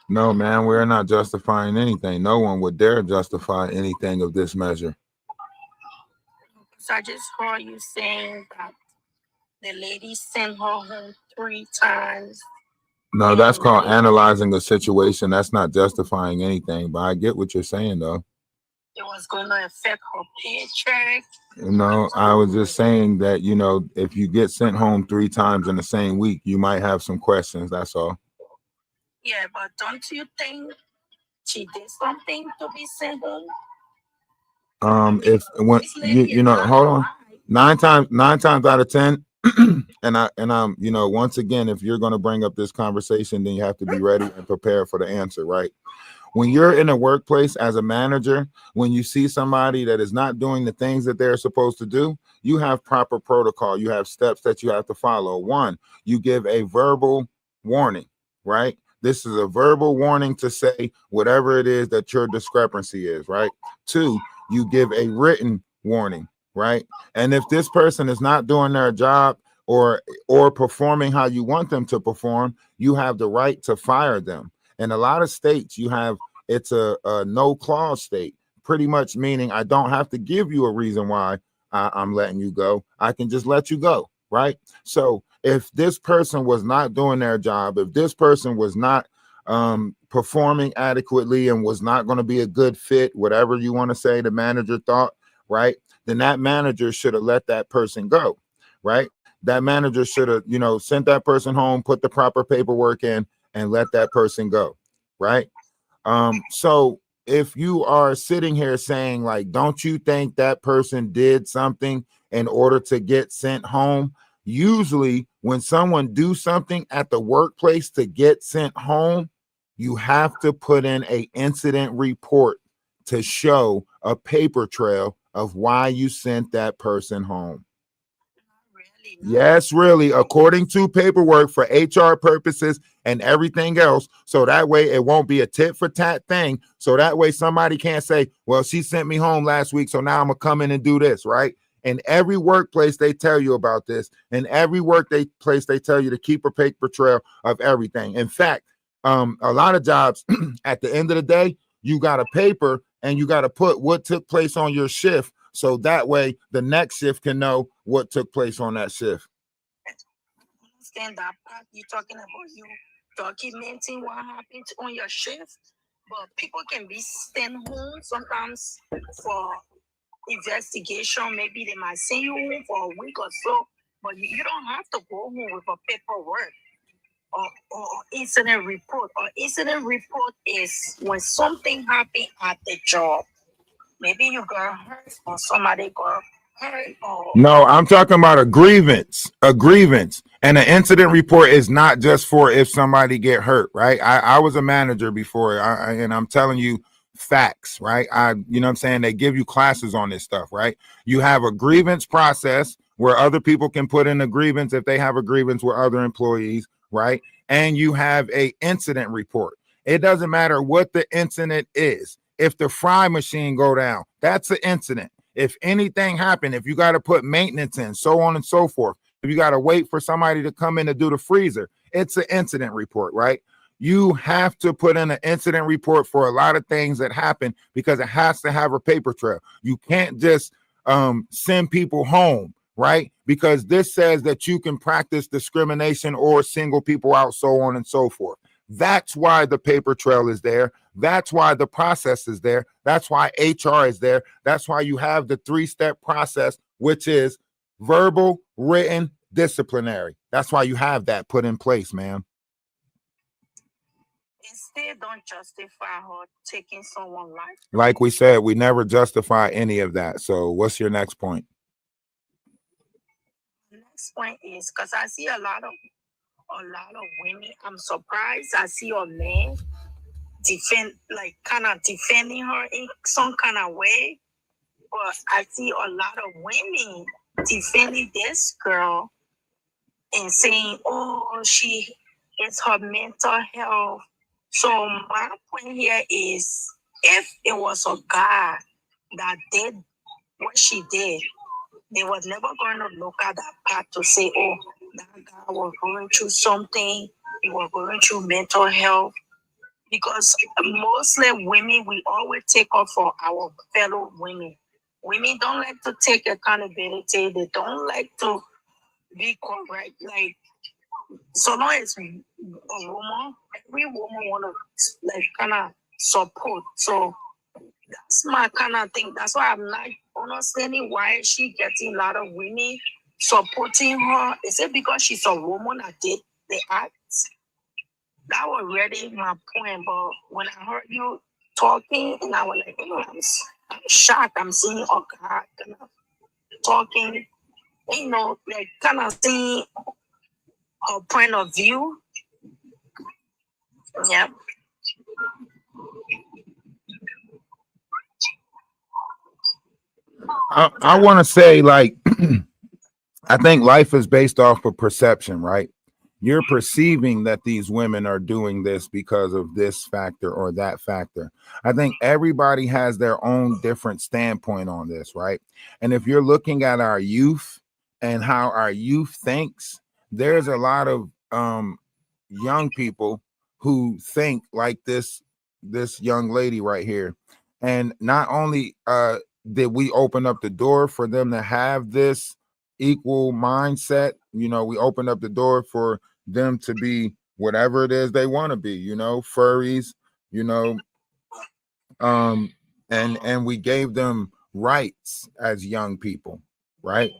No, man, we're not justifying anything. No one would dare justify anything of this measure. So I just heard you saying that the lady sent her home 3 times. No, that's called analyzing the situation. That's not justifying anything. But I get what you're saying, though. It was going to affect her paycheck. No, I was just saying that, you know, if you get sent home 3 times in the same week, you might have some questions. That's all. Yeah, but don't you think she did something to be sent home? You know, hold on. 9 times out of 10. and I'm, you know, once again, if you're going to bring up this conversation, then you have to be ready and prepared for the answer, right? When you're in a workplace as a manager, when you see somebody that is not doing the things that they're supposed to do, you have proper protocol. You have steps that you have to follow. 1, you give a verbal warning, right? This is a verbal warning to say whatever it is that your discrepancy is, right? 2, you give a written warning, right? And if this person is not doing their job or performing how you want them to perform, you have the right to fire them. In a lot of states, you have it's a no clause state, pretty much meaning I don't have to give you a reason why I'm letting you go. I can just let you go, right? So if this person was not doing their job, if this person was not performing adequately and was not going to be a good fit, whatever you want to say the manager thought, right? Then that manager should have let that person go, right? That manager should have, you know, sent that person home, put the proper paperwork in, and let that person go, right? So if you are sitting here saying, like, don't you think that person did something in order to get sent home. Usually when someone do something at the workplace to get sent home, you have to put in a incident report to show a paper trail of why you sent that person home. Yes, really, according to paperwork for HR purposes and everything else. So that way it won't be a tit for tat thing. So that way somebody can't say, well, she sent me home last week, so now I'm gonna come in and do this, right? In every workplace, they tell you about this. In every place, they tell you to keep a paper trail of everything. In fact, a lot of jobs, at the end of the day, you got a paper and you got to put what took place on your shift. So that way the next shift can know what took place on that shift. Understand that part you're talking about, you documenting what happened on your shift, but people can be sent home sometimes for investigation. Maybe they might send you home for a week or so, but you don't have to go home with a paperwork or incident report. Or incident report is when something happened at the job. Maybe you got hurt or somebody got hurt or no, I'm talking about a grievance. And an incident report is not just for if somebody get hurt, right? I was a manager before, and I'm telling you facts, right? You know what I'm saying? They give you classes on this stuff, right? You have a grievance process where other people can put in a grievance if they have a grievance with other employees, right? And you have a incident report. It doesn't matter what the incident is. If the fry machine go down, that's an incident. If anything happened, if you got to put maintenance in, so on and so forth, if you got to wait for somebody to come in to do the freezer, it's an incident report, right? You have to put in an incident report for a lot of things that happen because it has to have a paper trail. You can't just send people home, right? Because this says that you can practice discrimination or single people out, so on and so forth. That's why the paper trail is there. That's why the process is there. That's why HR is there. That's why you have the 3-step process, which is verbal, written, disciplinary. That's why you have that put in place, ma'am. it still don't justify her taking someone's life. Like we said, we never justify any of that. So what's your next point? The next point is because I see a lot of women. I'm surprised I see a man defending her in some kind of way. But I see a lot of women defending this girl and saying, oh, she is her mental health. So my point here is, if it was a guy that did what she did, they was never going to look at that part to say, oh, that guy was going through something, he was going through mental health. Because mostly women, we always take up for our fellow women. Women don't like to take accountability. They don't like to be correct. Like, so long as a woman, every woman want to kind of support. So that's my kind of thing. That's why I'm not understanding why she getting a lot of women supporting her. Is it because she's a woman that did the act? That was really my point. But when I heard you talking, and I was like, I'm shocked. I'm seeing a guy kind of talking, kind of seeing her point of view. Yeah. I want to say, like, I think life is based off of perception, right? You're perceiving that these women are doing this because of this factor or that factor. I think everybody has their own different standpoint on this, right? And if you're looking at our youth and how our youth thinks, there's a lot of young people who think like this young lady right here. And not only did we open up the door for them to have this equal mindset, we opened up the door for them to be whatever it is they want to be, furries, and we gave them rights as young people, right?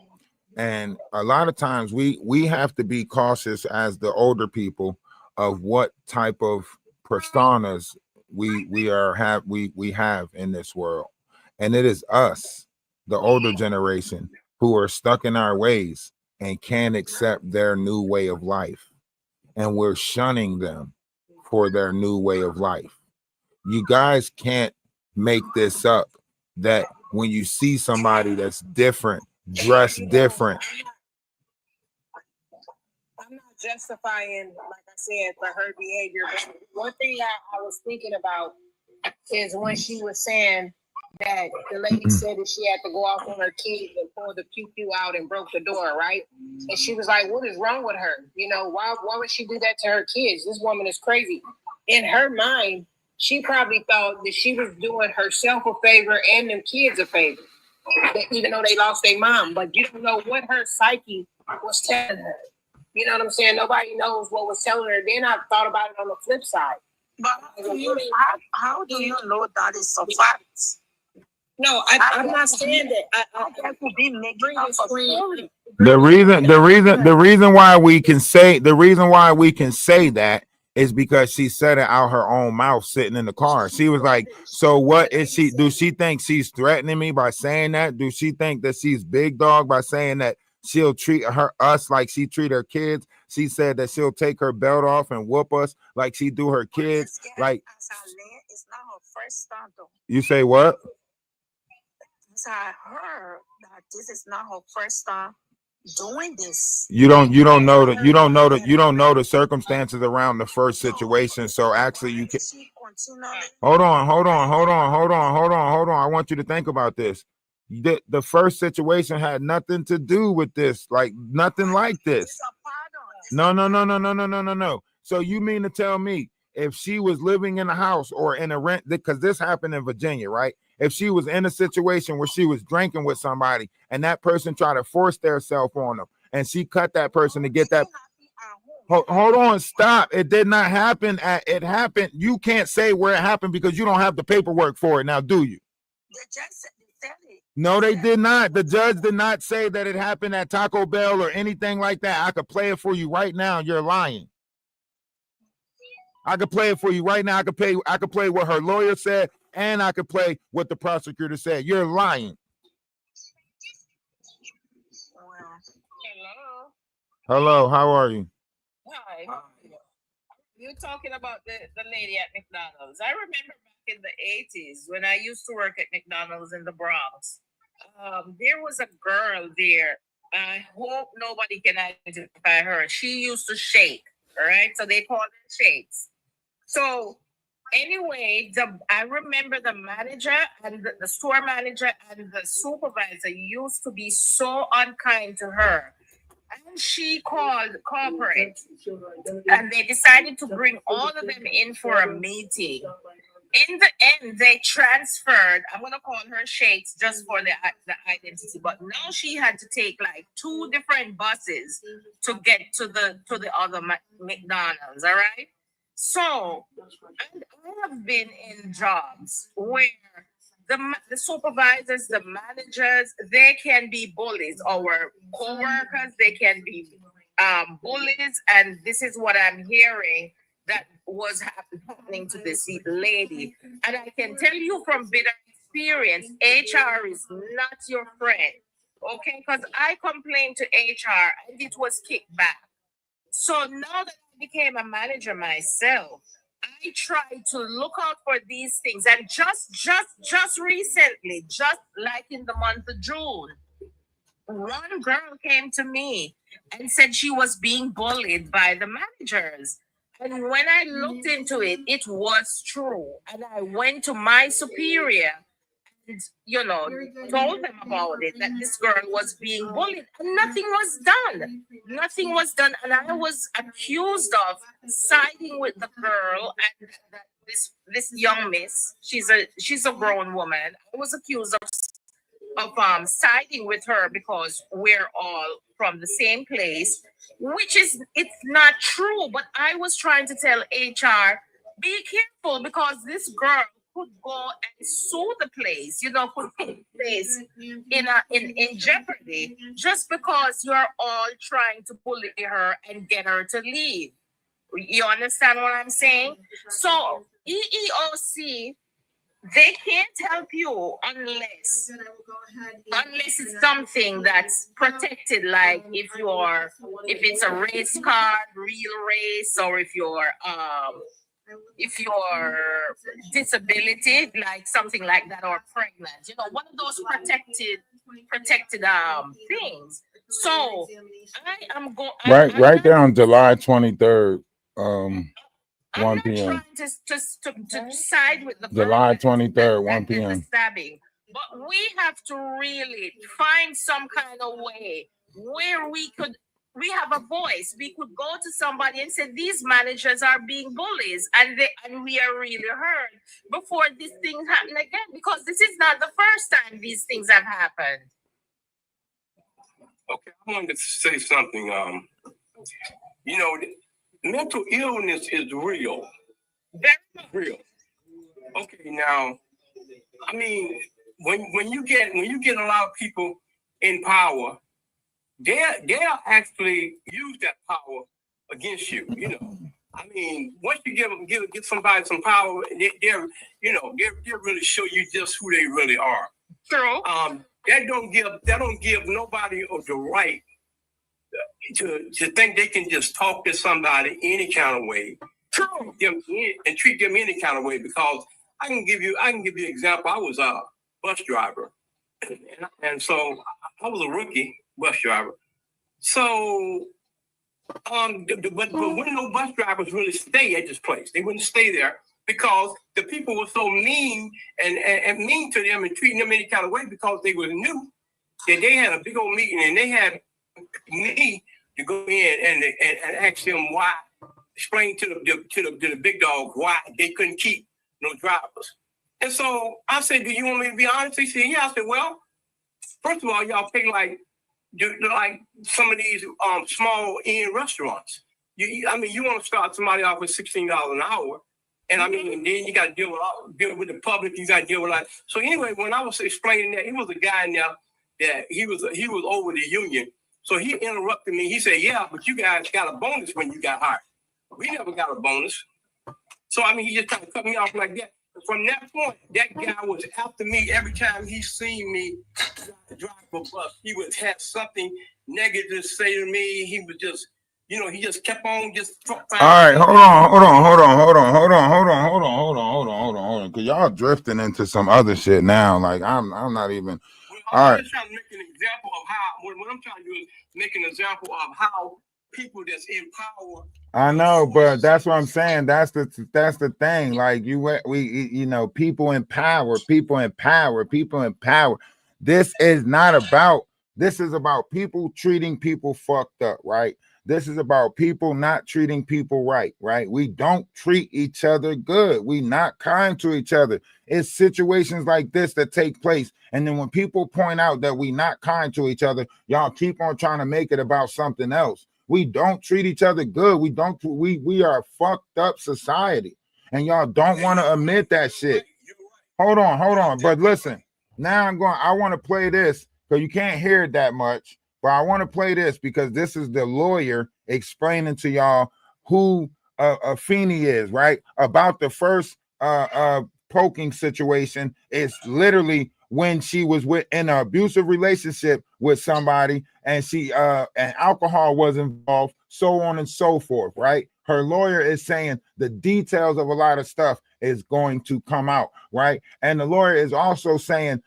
And a lot of times we have to be cautious as the older people of what type of personas we have in this world. And it is us, the older generation, who are stuck in our ways and can't accept their new way of life. And we're shunning them for their new way of life. You guys can't make this up, that when you see somebody that's different, dressed different. I'm not justifying, like I said, for her behavior. But one thing I was thinking about is when she was saying that the lady said that she had to go off on her kids and pull the pew out and broke the door, right? And she was like, what is wrong with her? You know, why would she do that to her kids? This woman is crazy. In her mind, she probably thought that she was doing herself a favor and them kids a favor, even though they lost their mom. But you don't know what her psyche was telling her. You know what I'm saying? Nobody knows what was telling her. Then I thought about it on the flip side. But how do you know that is a fact? No, I'm not saying that. I have to be making up a story. The reason why we can say that is because she said it out her own mouth sitting in the car. She was like, so what is she? Do she think she's threatening me by saying that? Do she think that she's big dog by saying that she'll treat us like she treat her kids? She said that she'll take her belt off and whoop us like she do her kids. Like, it's not her first time though. you say what? I heard that this is not her first time doing this. You don't know the circumstances around the first situation. So actually you can hold on. I want you to think about this. The first situation had nothing to do with this, like nothing like this. No. So you mean to tell me if she was living in a house or in a rent, because this happened in Virginia, right? If she was in a situation where she was drinking with somebody and that person tried to force themselves on them and she cut that person to get that. Hold on, stop. It did not happen. It happened. You can't say where it happened because you don't have the paperwork for it now, do you? No, they did not. The judge did not say that it happened at Taco Bell or anything like that. I could play it for you right now. You're lying. I could play it for you right now. I could play what her lawyer said, and I could play what the prosecutor said. You're lying. Hello, how are you? Hi. You're talking about the lady at McDonald's. I remember back in the 80s when I used to work at McDonald's in the Bronx. There was a girl there. I hope nobody can identify her. She used to shake, all right? So they called her Shakes. So anyway, I remember the manager and the store manager and the supervisor used to be so unkind to her. And she called corporate and they decided to bring all of them in for a meeting. In the end, they transferred, I'm going to call her Shakes just for the identity, but now she had to take like 2 different buses to get to the other McDonald's, all right? So, and I have been in jobs where the supervisors, the managers, they can be bullies. Our co-workers, they can be bullies. And this is what I'm hearing that was happening to this lady. And I can tell you from bitter experience, HR is not your friend. Okay? Because I complained to HR and it was kicked back. So now that I became a manager myself, I try to look out for these things. And just recently, just like in the month of June, one girl came to me and said she was being bullied by the managers. And when I looked into it, it was true. And I went to my superior and, told them about it, that this girl was being bullied. And nothing was done. Nothing was done. And I was accused of siding with the girl and this young miss. She's a grown woman. I was accused of siding with her because we're all from the same place, which it's not true. But I was trying to tell HR, be careful because this girl could go and sue the place, could put the place in jeopardy just because you're all trying to bully her and get her to leave. You understand what I'm saying? So EEOC they can't help you unless it's something that's protected, like if it's a race card, real race, or if you're disability, like something like that, or pregnant, one of those protected things. So I am going Right there on July 23rd, 1 p.m. to side with the July person 23rd, 1 and the p.m. stabbing, but we have to really find some kind of way where we have a voice. We could go to somebody and say these managers are being bullies, and we are really heard before these things happen again, because this is not the first time these things have happened. Okay, I wanted to say something. Mental illness is real. That's real. Okay, now, I mean, when you get a lot of people in power, they'll actually use that power against you. I mean, once you give somebody some power, they'll really show you just who they really are. True. That don't give nobody the right to think they can just talk to somebody any kind of way, treat them any kind of way. Because I can give you an example. I was a bus driver, and so I was a rookie bus driver. So, but when no bus drivers really stay at this place, they wouldn't stay there because the people were so mean and mean to them and treating them any kind of way because they were new. That they had a big old meeting and they had me to go in and ask them why, explain to the big dog why they couldn't keep no drivers. And so I said, "Do you want me to be honest?" He said, "Yeah." I said, "Well, first of all, y'all pay like some of these small end restaurants. You want to start somebody off with $16 an hour, and I mean, and then you got to deal with the public. You got to deal with that. So anyway, when I was explaining that, he was a guy in there that he was over the union. So he interrupted me. He said, "Yeah, but you guys got a bonus when you got hired. We never got a bonus." So I mean, he just kind of cut me off like that. From that point, that guy was after me every time he seen me drive a bus. He would have something negative to say to me. He would just, he just kept on just. All right, hold on, cause y'all drifting into some other shit now. Like I'm not even. All right. I'm just trying to make an example of how. What I'm trying to do is make an example of how people that's in power. I know, but that's what I'm saying. That's the thing. Like people in power. This is about people treating people fucked up, right? This is about people not treating people right? We don't treat each other good. We not kind to each other. It's situations like this that take place. And then when people point out that we not kind to each other, y'all keep on trying to make it about something else. We don't treat each other good. We are a fucked up society. And y'all don't want to admit that shit. Hold on. But listen, now I want to play this because you can't hear it that much. But I want to play this because this is the lawyer explaining to y'all who Feeney is, right? About the first poking situation. It's literally when she was in an abusive relationship with somebody and she and alcohol was involved, so on and so forth, right? Her lawyer is saying the details of a lot of stuff is going to come out, right? And the lawyer is also saying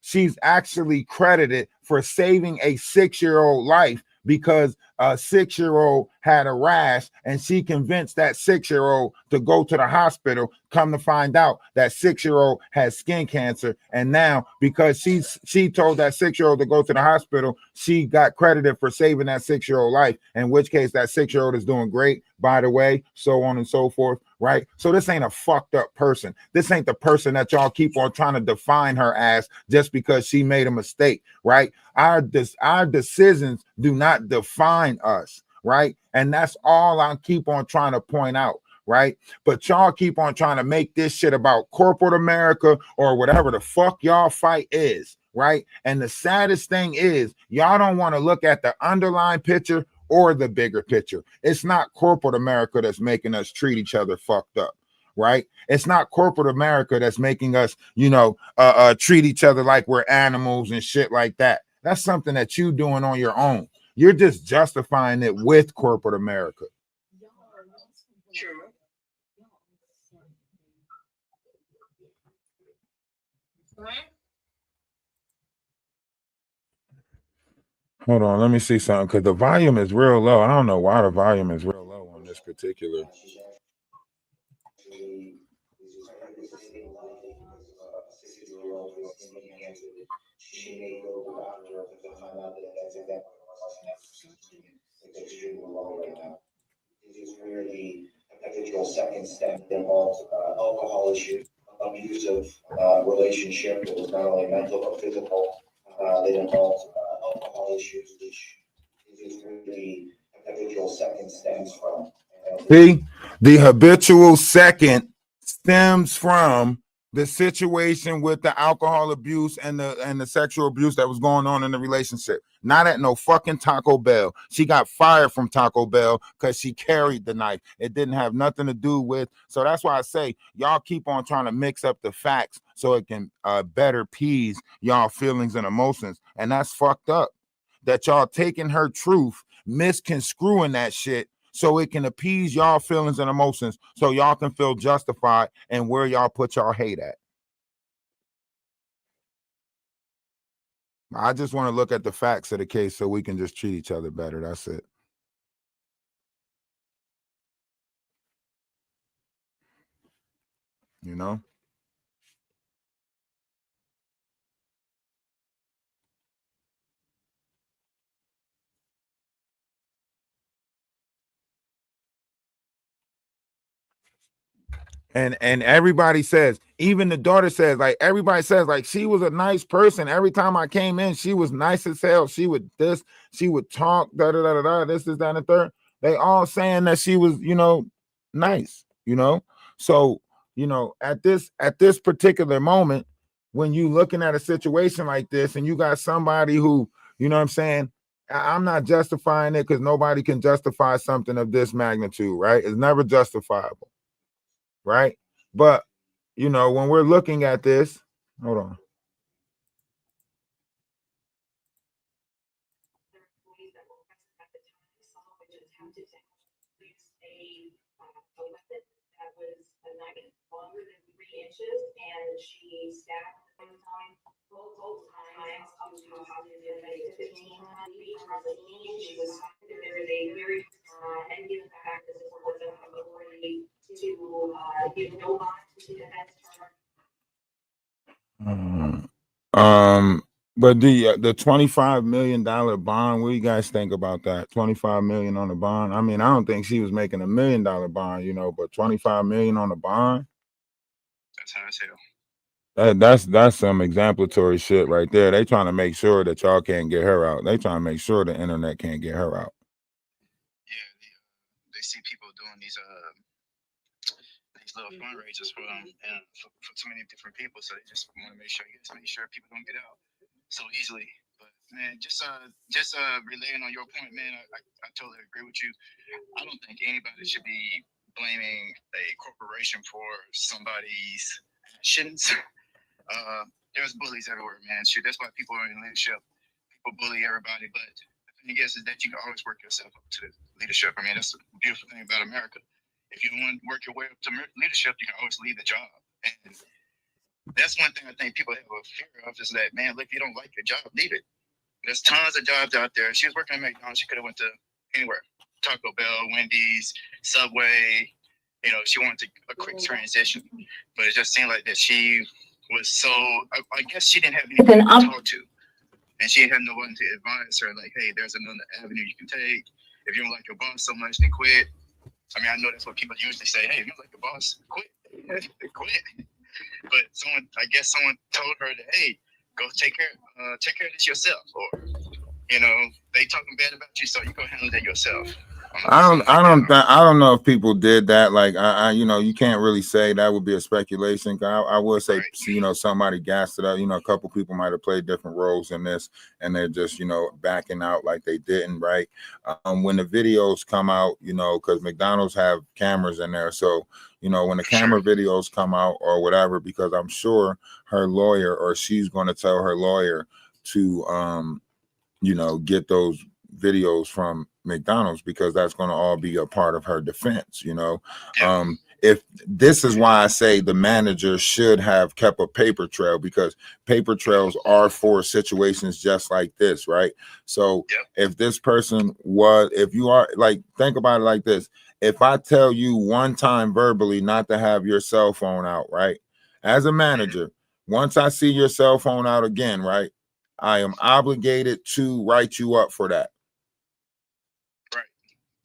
she's actually credited for saving a 6-year-old life because a 6-year-old had a rash and she convinced that 6-year-old to go to the hospital. Come to find out that 6-year-old has skin cancer. And now because she told that 6-year-old to go to the hospital, she got credited for saving that 6-year-old life, in which case that 6-year-old is doing great, by the way, so on and so forth, right? So this ain't a fucked up person. This ain't the person that y'all keep on trying to define her as just because she made a mistake, right? Our decisions do not define us, right? And that's all I keep on trying to point out, right? But y'all keep on trying to make this shit about corporate America or whatever the fuck y'all fight is, right? And the saddest thing is y'all don't want to look at the underlying picture or the bigger picture. It's not corporate America that's making us treat each other fucked up, right? It's not corporate America that's making us, treat each other like we're animals and shit like that. That's something that you doing on your own. You're just justifying it with corporate America. True. Hold on, let me see something because the volume is real low. I don't know why the volume is real low on this particular. Individual second step involves alcohol issue, abusive relationship. It was not only mental but physical. That involves alcohol issues, which is where the habitual second stems from. See, the habitual second stems from the situation with the alcohol abuse and the sexual abuse that was going on in the relationship. Not at no fucking Taco Bell. She got fired from Taco Bell because she carried the knife. It didn't have nothing to do with. So that's why I say y'all keep on trying to mix up the facts so it can better appease y'all feelings and emotions. And that's fucked up. That y'all taking her truth, misconstruing that shit so it can appease y'all feelings and emotions so y'all can feel justified and where y'all put y'all hate at. I just want to look at the facts of the case so we can just treat each other better. That's it. You know? And everybody says, even the daughter says, like everybody says, like she was a nice person. Every time I came in, she was nice as hell. She would talk, this, that, and the third. They all saying that she was, nice, So, at this particular moment, when you looking at a situation like this and you got somebody who, you know what I'm saying, I'm not justifying it because nobody can justify something of this magnitude, right? It's never justifiable. Right. But, when we're looking at this, hold on. And she stabbed both times up to 15 she was there is a very and given the fact that this court doesn't have authority to give no bond to defense charge. But the $25 million bond, what do you guys think about that? 25 million on the bond. I mean, I don't think she was making $1 million bond, but 25 million on the bond. That's how I tell. That's some exemplary shit right there. They trying to make sure that y'all can't get her out. They trying to make sure the internet can't get her out. Yeah, they see people doing these little fundraisers for them and for too many different people, so they just want to make sure people don't get out so easily. But man, just relaying on your point, man, I totally agree with you. I don't think anybody should be blaming a corporation for somebody's actions. There's bullies everywhere, man. Shoot, that's why people are in leadership. People bully everybody, but the thing is that you can always work yourself up to leadership. I mean, that's the beautiful thing about America. If you want to work your way up to leadership, you can always leave the job. And that's one thing I think people have a fear of is that, man, if you don't like your job, leave it. There's tons of jobs out there. She was working at McDonald's. She could have went to anywhere. Taco Bell, Wendy's, Subway. She wanted a quick transition. But it just seemed like that she was so, I guess she didn't have anyone to talk to. And she had no one to advise her, like, hey, there's another avenue you can take. If you don't like your boss so much, then quit. I mean, I know that's what people usually say. Hey, if you don't like your boss, quit. Quit. But I guess someone told her that, hey, go take care of this yourself. Or, they talking bad about you, so you go handle that yourself. I don't know if people did that. Like, you can't really say. That would be a speculation. I would say, somebody gassed it up. A couple people might have played different roles in this, and they're just, backing out like they didn't, right? When the videos come out, because McDonald's have cameras in there, so you know, when the camera videos come out or whatever, because I'm sure her lawyer or she's going to tell her lawyer to, you know, get those videos from McDonald's, because that's going to all be a part of her defense, you know. If this is why I say the manager should have kept a paper trail, because paper trails are for situations just like this, right? So if this person was, if you are like, think about it like this. If I tell you one time verbally not to have your cell phone out, right? As a manager, once I see your cell phone out again, right, I am obligated to write you up for that. Right.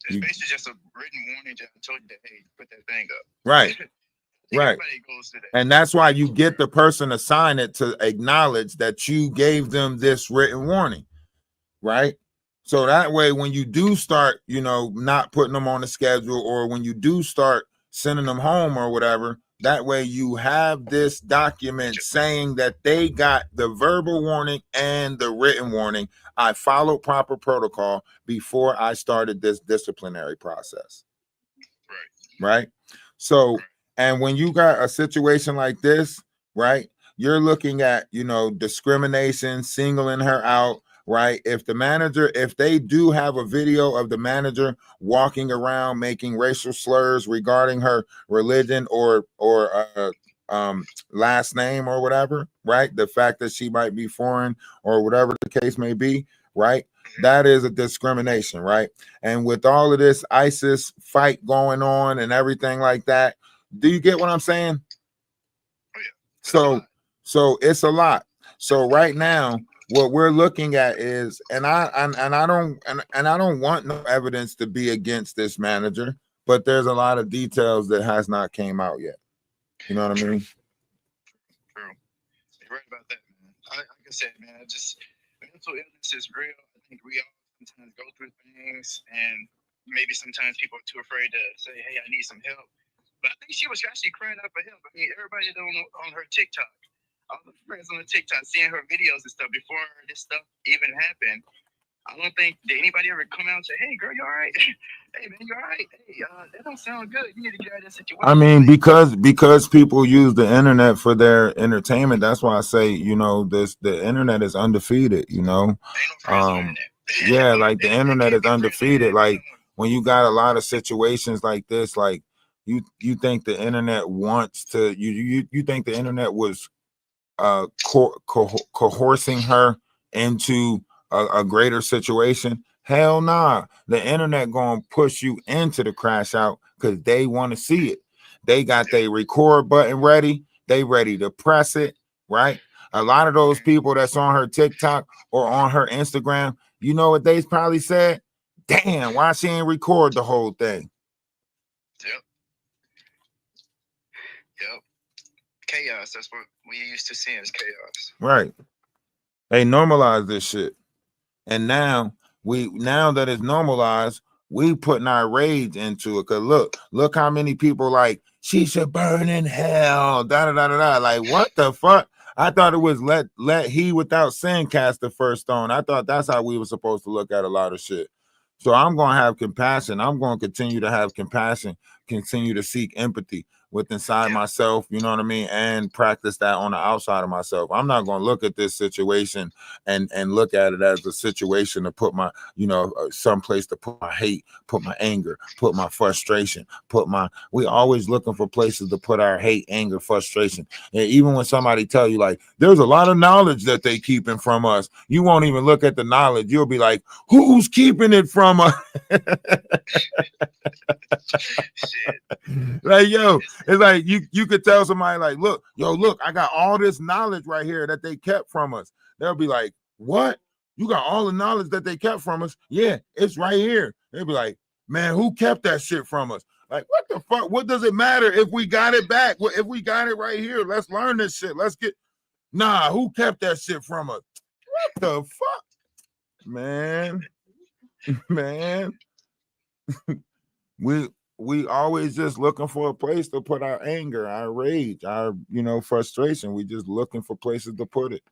It's basically just a written warning that told you that, hey, put that thing up. Right. Right. Everybody goes through that. And that's why you get the person to sign it to acknowledge that you gave them this written warning. Right. So that way, when you do start, you know, not putting them on the schedule, or when you do start sending them home or whatever, that way you have this document saying that they got the verbal warning and the written warning. I followed proper protocol before I started this disciplinary process. Right. So, and when you got a situation like this, right, you're looking at, you know, discrimination, singling her out. Right. If the manager, if they do have a video of the manager walking around making racial slurs regarding her religion or last name or whatever, right? The fact that she might be foreign or whatever the case may be, right? That is a discrimination, right? And with all of this ISIS fight going on and everything like that, do you get what I'm saying? So it's a lot. So right now, what we're looking at is, and I don't want no evidence to be against this manager, but there's a lot of details that has not came out yet. You know what I mean? True. You're right about that, man. Like I said, man, mental illness is real. I think we all sometimes go through things, and maybe sometimes people are too afraid to say, hey, I need some help. But I think she was actually crying out for help. I mean, everybody on her TikTok, all the friends on the TikTok, seeing her videos and stuff before this stuff even happened. I don't think, did anybody ever come out and say, hey, girl, you all right? Hey, man, you all right? Hey, that don't sound good. You need to get out of that situation. I mean, because people use the internet for their entertainment, that's why I say, you know, the internet is undefeated, you know. Yeah, like the internet is undefeated. Like when you got a lot of situations like this, like you think the internet wants to, you think the internet was coercing her into a greater situation? Hell nah. The internet gonna push you into the crash out because they want to see it. They got their record button ready. They ready to press it, right? A lot of those people that's on her TikTok or on her Instagram, you know what they probably said? Damn, why she ain't record the whole thing? Yep. Chaos. That's what we used to see as chaos. Right. They normalize this shit. And now that it's normalized, we putting our rage into it. Cause look how many people like, she should burn in hell. Da da da da da. Like, what the fuck? I thought it was let he without sin cast the first stone. I thought that's how we were supposed to look at a lot of shit. So I'm gonna have compassion. I'm gonna continue to have compassion, continue to seek empathy with inside myself, you know what I mean, and practice that on the outside of myself. I'm not gonna look at this situation and look at it as a situation to put my, you know, someplace to put my hate, put my anger, put my frustration, we always looking for places to put our hate, anger, frustration. And even when somebody tell you like, there's a lot of knowledge that they keeping from us, you won't even look at the knowledge. You'll be like, who's keeping it from us? Like, yo, it's like you could tell somebody like, look, I got all this knowledge right here that they kept from us. They'll be like, what? You got all the knowledge that they kept from us? Yeah, it's right here. They'll be like, man, who kept that shit from us? Like, what the fuck? What does it matter if we got it back? If we got it right here, let's learn this shit. Let's get, nah, who kept that shit from us? What the fuck? Man. We always just looking for a place to put our anger, our rage, our, you know, frustration. We just looking for places to put it.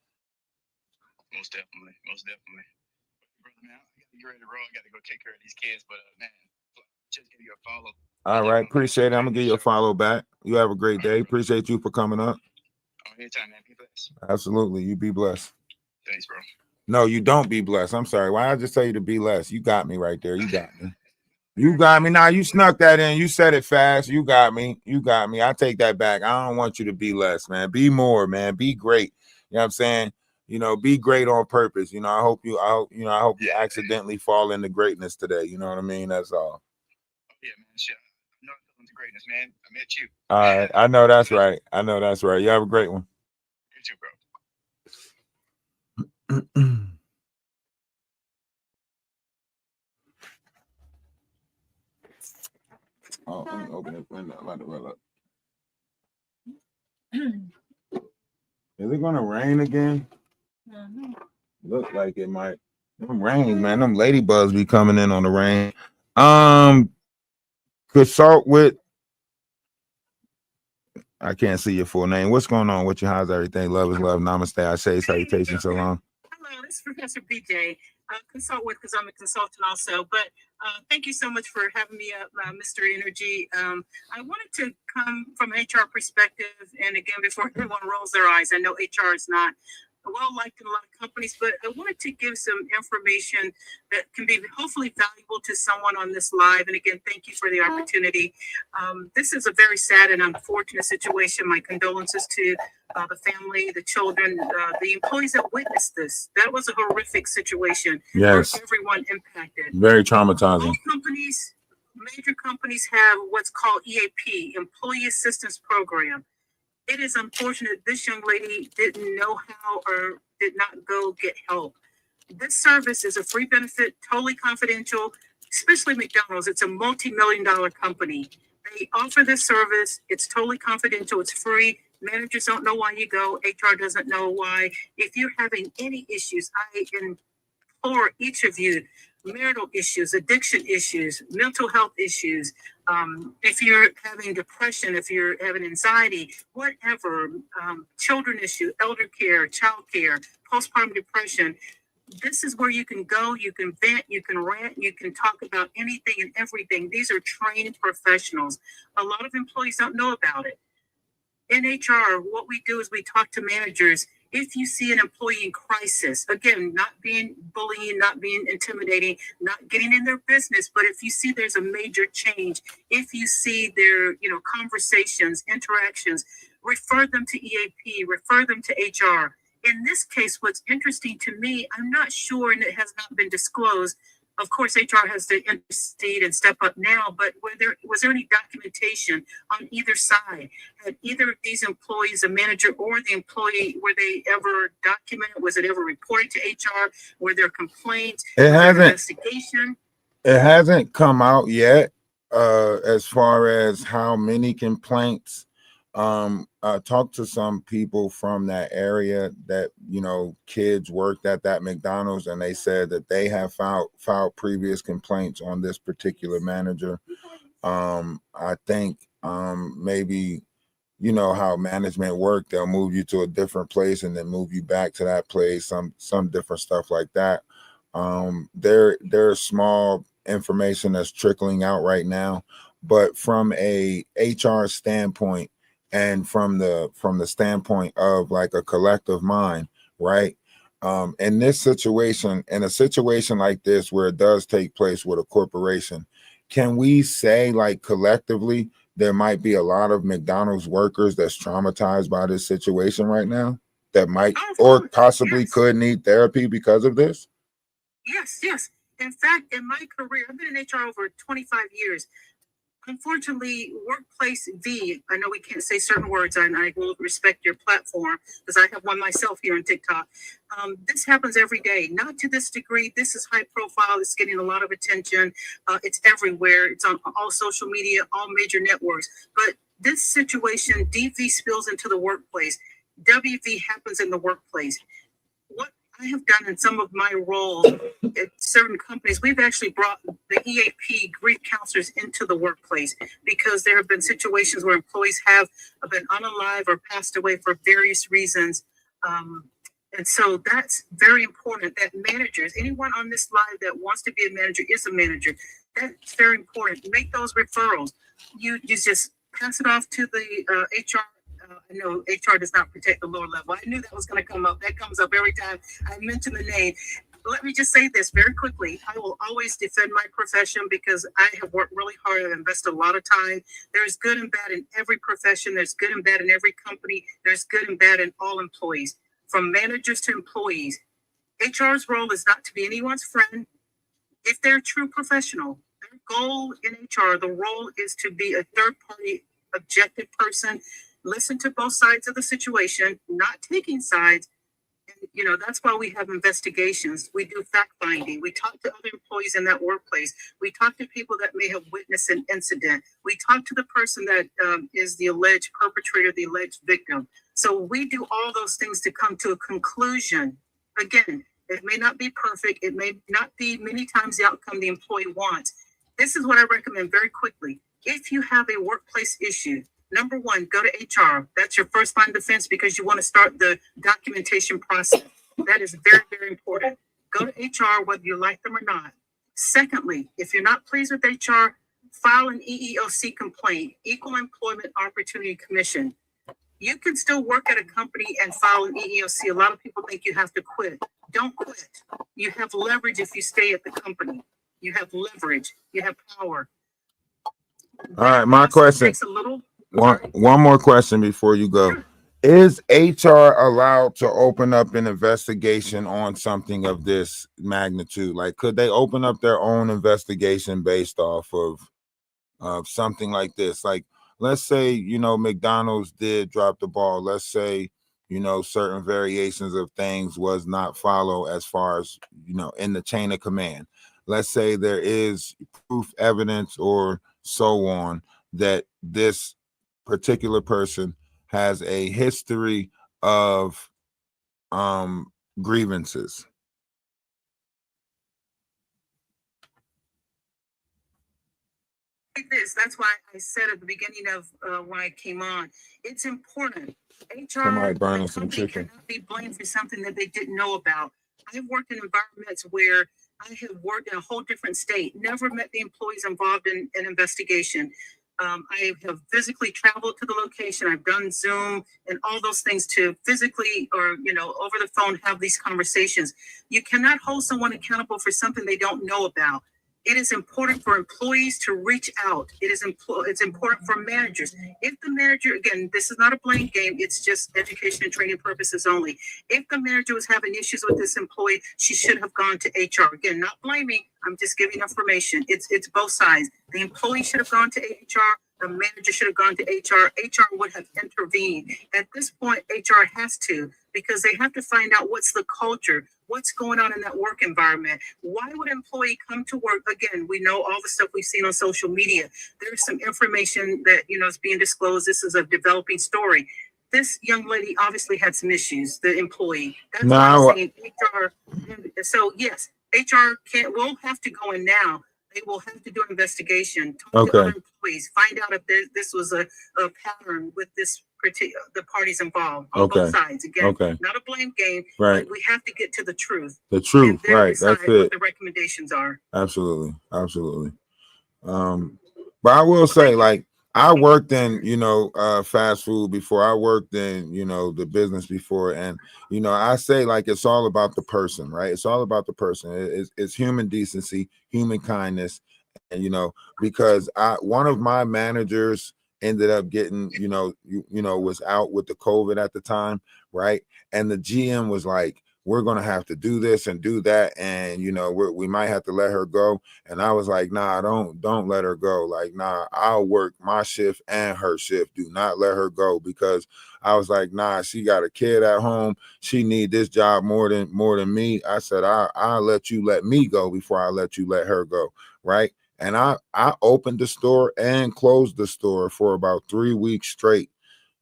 Most definitely. Brother, man, I gotta get ready to roll. I gotta go take care of these kids, but man, just give you a follow. All right, appreciate it. I'm gonna give you a follow back. You have a great day. Appreciate you for coming up. Anytime, man. Be blessed. Absolutely, you be blessed. Thanks, bro. No, you don't be blessed. I'm sorry. Why I just tell you to be less? You got me right there. You got me. You got me. Now you snuck that in. You said it fast. You got me. You got me. I take that back. I don't want you to be less, man. Be more, man. Be great. You know what I'm saying? You know, be great on purpose. You know, I hope you accidentally fall into greatness today. You know what I mean? That's all. Yeah, man. Shit. I'm not feeling the greatness, man. I met you. All right. I know that's right. I know that's right. You have a great one. You too, bro. Oh, let me open this window. Let it roll up. Is it gonna rain again? Look like it might. Them rains, man. Them ladybugs be coming in on the rain. Consult with. I can't see your full name. What's going on with you? How's everything? Love is love. Namaste. I say salutations. So long. Hello, this is Professor BJ. Consult with because I'm a consultant also. But thank you so much for having me up, Mr. Energy. I wanted to come from an HR perspective, and again, before everyone rolls their eyes, I know HR is not well liked in a lot of companies, but I wanted to give some information that can be hopefully valuable to someone on this live. And again, thank you for the opportunity. This is a very sad and unfortunate situation. My condolences to the family, the children, the employees that witnessed this. That was a horrific situation. Yes. For everyone impacted. Very traumatizing. All companies, major companies have what's called EAP, Employee Assistance Program. It is unfortunate this young lady didn't know how or did not go get help. This service is a free benefit, totally confidential, especially McDonald's. It's a multi-million-dollar company. They offer this service. It's totally confidential. It's free. Managers don't know why you go. HR doesn't know why. If you're having any issues, I implore each of you, marital issues, addiction issues, mental health issues, if you're having depression, if you're having anxiety, whatever, children issue, elder care, child care, postpartum depression, this is where you can go, you can vent, you can rant, you can talk about anything and everything. These are trained professionals. A lot of employees don't know about it. In HR, what we do is we talk to managers. If you see an employee in crisis, again, not being bullying, not being intimidating, not getting in their business, but if you see there's a major change, if you see their, conversations, interactions, refer them to EAP, refer them to HR. In this case, what's interesting to me, I'm not sure, and it has not been disclosed. Of course, HR has to intercede and step up now, but was there any documentation on either side? Had either of these employees, the manager or the employee, were they ever documented? Was it ever reported to HR? Were there complaints? It hasn't. Investigation? It hasn't come out yet as far as how many complaints. Talked to some people from that area that kids worked at that McDonald's, and they said that they have filed previous complaints on this particular manager. I think maybe how management work, they'll move you to a different place and then move you back to that place, some different stuff like that. There's small information that's trickling out right now, but from a HR standpoint and from the standpoint of like a collective mind, right? In this situation, in a situation like this where it does take place with a corporation, can we say like collectively there might be a lot of McDonald's workers that's traumatized by this situation right now that might or possibly could need therapy because of this? Yes. In fact, in my career, I've been in HR over 25 years. Unfortunately, workplace V, I know we can't say certain words, and I will respect your platform because I have one myself here on TikTok. This happens every day, not to this degree. This is high profile. It's getting a lot of attention. It's everywhere. It's on all social media, all major networks. But this situation, DV spills into the workplace. WV happens in the workplace. What I have done in some of my roles at certain companies, we've actually brought the EAP grief counselors into the workplace because there have been situations where employees have been unalive or passed away for various reasons. And so that's very important that managers, anyone on this live that wants to be a manager is a manager. That's very important. Make those referrals. You just pass it off to the HR. I know HR does not protect the lower level. I knew that was going to come up. That comes up every time I mention the name. Let me just say this very quickly. I will always defend my profession because I have worked really hard and invested a lot of time. There's good and bad in every profession. There's good and bad in every company. There's good and bad in all employees, from managers to employees. HR's role is not to be anyone's friend. If they're a true professional, their goal in HR, the role is to be a third-party objective person, listen to both sides of the situation, not taking sides. And, that's why we have investigations. We do fact-finding. We talk to other employees in that workplace. We talk to people that may have witnessed an incident. We talk to the person that is the alleged perpetrator, the alleged victim. So we do all those things to come to a conclusion. Again, it may not be perfect. It may not be many times the outcome the employee wants. This is what I recommend very quickly. If you have a workplace issue, number one, go to HR. That's your first line of defense because you want to start the documentation process. That is very, very important. Go to HR whether you like them or not. Secondly, if you're not pleased with HR, file an EEOC complaint, Equal Employment Opportunity Commission. You can still work at a company and file an EEOC. A lot of people think you have to quit. Don't quit. You have leverage if you stay at the company. You have leverage. You have power. All right, my question. Takes a little. One more question before you go. Sure. Is HR allowed to open up an investigation on something of this magnitude? Like, could they open up their own investigation based off of something like this? Like, let's say, McDonald's did drop the ball. Let's say, certain variations of things was not followed as far as, in the chain of command. Let's say there is proof, evidence, or so on that this particular person has a history of grievances. Like this. That's why I said at the beginning of when I came on, it's important. HR Somebody burning some chicken. cannot be blamed for something that they didn't know about. I've worked in environments where I have worked in a whole different state, never met the employees involved in an investigation. I have physically traveled to the location. I've done Zoom and all those things to physically or, over the phone, have these conversations. You cannot hold someone accountable for something they don't know about. It is important for employees to reach out. It's important for managers. If the manager, again, this is not a blame game. It's just education and training purposes only. If the manager was having issues with this employee, she should have gone to HR. Again, not blaming. I'm just giving information. It's both sides. The employee should have gone to HR. The manager should have gone to HR. HR would have intervened. At this point, HR has to, because they have to find out what's the culture, what's going on in that work environment. Why would an employee come to work? Again, we know all the stuff we've seen on social media. There's some information that, is being disclosed. This is a developing story. This young lady obviously had some issues, the employee. That's why I'm saying HR. So yes, HR will have to go in now. They will have to do an investigation, talk to other employees, find out if this was a pattern with this particular, the parties involved on both sides. Again, not a blame game, right? But we have to get to the truth. The truth, right? That's it. What the recommendations are. Absolutely. But I will say, like, I worked in, fast food before. I worked in, the business before. And, I say, like, it's all about the person, right? It's all about the person. It's human decency, human kindness. And, because one of my managers ended up getting, was out with the COVID at the time, right? And the GM was like, we're going to have to do this and do that. And, we might have to let her go. And I was like, nah, don't let her go. Like, nah, I'll work my shift and her shift. Do not let her go, because I was like, nah, she got a kid at home. She need this job more than me. I said, I'll let you let me go before I let you let her go. Right. And I opened the store and closed the store for about 3 weeks straight,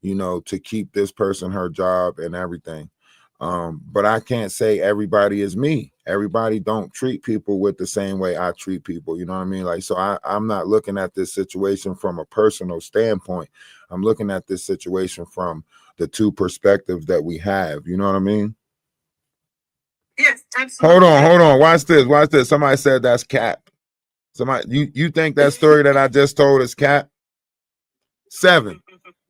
to keep this person her job and everything. But I can't say everybody is me. Everybody don't treat people with the same way I treat people. You know what I mean? Like, so I'm not looking at this situation from a personal standpoint. I'm looking at this situation from the two perspectives that we have. You know what I mean? Yes, absolutely. Hold on. Watch this. Somebody said that's cap. Somebody, you think that story that I just told is cap? 7.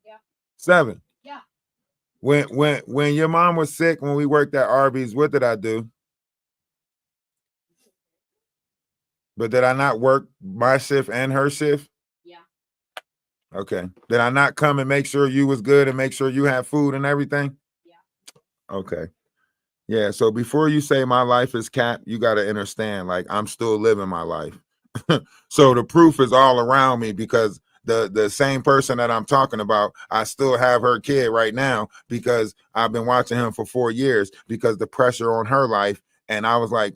Yeah. 7. Yeah. When your mom was sick, when we worked at Arby's, what did I do? But did I not work my shift and her shift? Yeah. Okay. Did I not come and make sure you was good and make sure you had food and everything? Yeah. Okay. Yeah. So before you say my life is cap, you got to understand, like, I'm still living my life. So the proof is all around me because the same person that I'm talking about, I still have her kid right now because I've been watching him for 4 years because the pressure on her life. And I was like,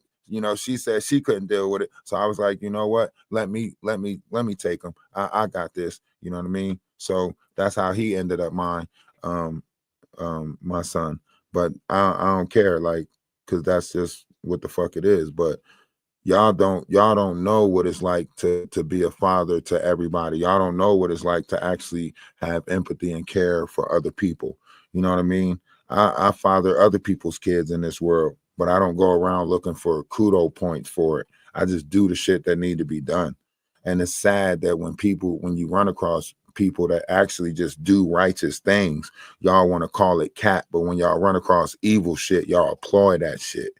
she said she couldn't deal with it. So I was like, you know what? Let me take him. I got this. You know what I mean? So that's how he ended up my son. But I don't care, like, because that's just what the fuck it is. But y'all don't know what it's like to be a father to everybody. Y'all don't know what it's like to actually have empathy and care for other people. You know what I mean? I father other people's kids in this world, but I don't go around looking for kudo points for it. I just do the shit that need to be done. And it's sad that when you run across people that actually just do righteous things, y'all want to call it cat, but when y'all run across evil shit, y'all applaud that shit.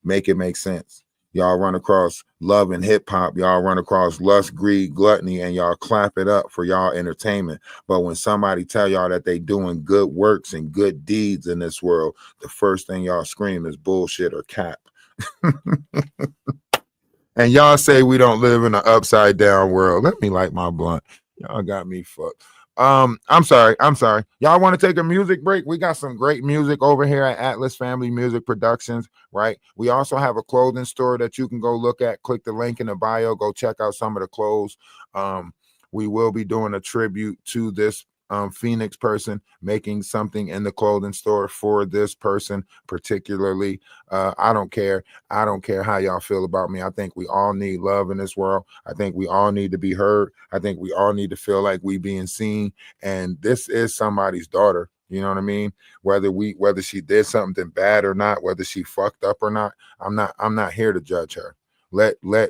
Make it make sense. Y'all run across love and hip hop, y'all run across lust, greed, gluttony, and y'all clap it up for y'all entertainment. But when somebody tell y'all that they doing good works and good deeds in this world, the first thing y'all scream is bullshit or cap. And y'all say we don't live in an upside down world. Let me light my blunt. Y'all got me fucked. I'm sorry. Y'all want to take a music break? We got some great music over here at Atlas Family Music Productions, right? We also have a clothing store that you can go look at. Click the link in the bio. Go check out some of the clothes. We will be doing a tribute to this Phoenix person, making something in the clothing store for this person particularly. I don't care how y'all feel about me. I think we all need love in this world. I think we all need to be heard. I think we all need to feel like we being seen. And this is somebody's daughter. You know what I mean? Whether she did something bad or not, whether she fucked up or not, I'm not here to judge her. Let the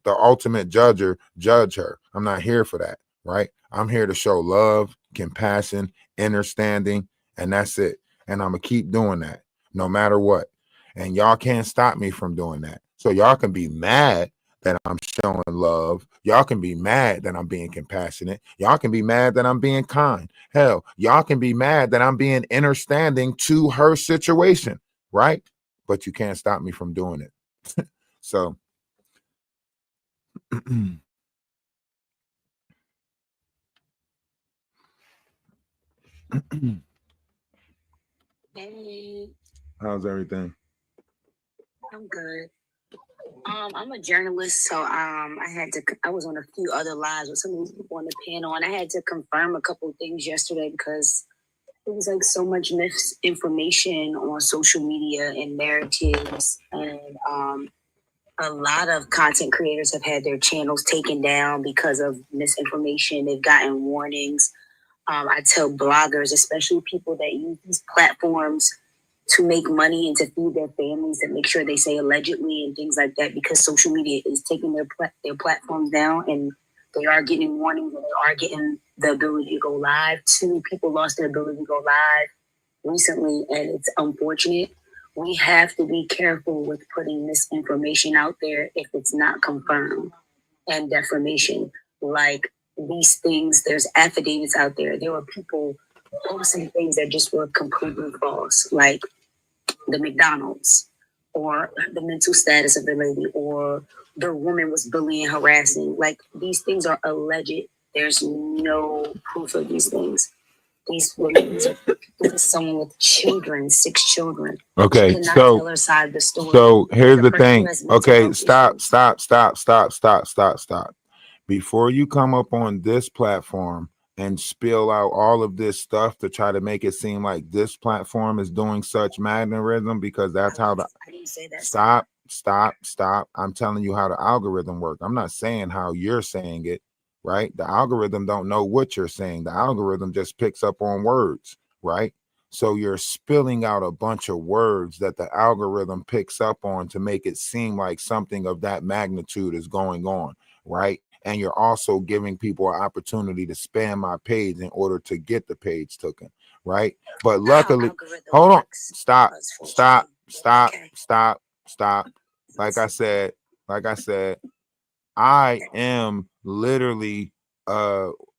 ultimate judger judge her. I'm not here for that, right? I'm here to show love, compassion, understanding, and that's it. And I'm gonna keep doing that no matter what. And y'all can't stop me from doing that. So y'all can be mad that I'm showing love. Y'all can be mad that I'm being compassionate. Y'all can be mad that I'm being kind. Hell, y'all can be mad that I'm being understanding to her situation, right? But you can't stop me from doing it. So Hey, how's everything? I'm good. I'm a journalist, so I was on a few other lives with some of these people on the panel, and I had to confirm a couple of things yesterday because there was like so much misinformation on social media and narratives, and a lot of content creators have had their channels taken down because of misinformation. They've gotten warnings. I tell bloggers, especially people that use these platforms to make money and to feed their families, and make sure they say allegedly and things like that, because social media is taking their platforms down, and they are getting warnings and they are getting the ability to go live. 2 people lost their ability to go live recently, and it's unfortunate. We have to be careful with putting misinformation out there if it's not confirmed, and defamation. Like these things, there's affidavits out there. There were people posting things that just were completely false, like the McDonald's, or the mental status of the lady, or the woman was bullying, harassing. Like these things are alleged. There's no proof of these things. These is someone with children, 6 children. Okay, She cannot tell her side of the story. so here's the person who thing. has mental Okay, health stop. issues. Before you come up on this platform and spill out all of this stuff to try to make it seem like this platform is doing such magnetism, because that's how the I didn't say that. stop. I'm telling you how the algorithm works. I'm not saying how you're saying it, right? The algorithm don't know what you're saying. The algorithm just picks up on words, right? So you're spilling out a bunch of words that the algorithm picks up on to make it seem like something of that magnitude is going on, right? And you're also giving people an opportunity to spam my page in order to get the page taken, right? But luckily, hold on, stop. Like I said, I am literally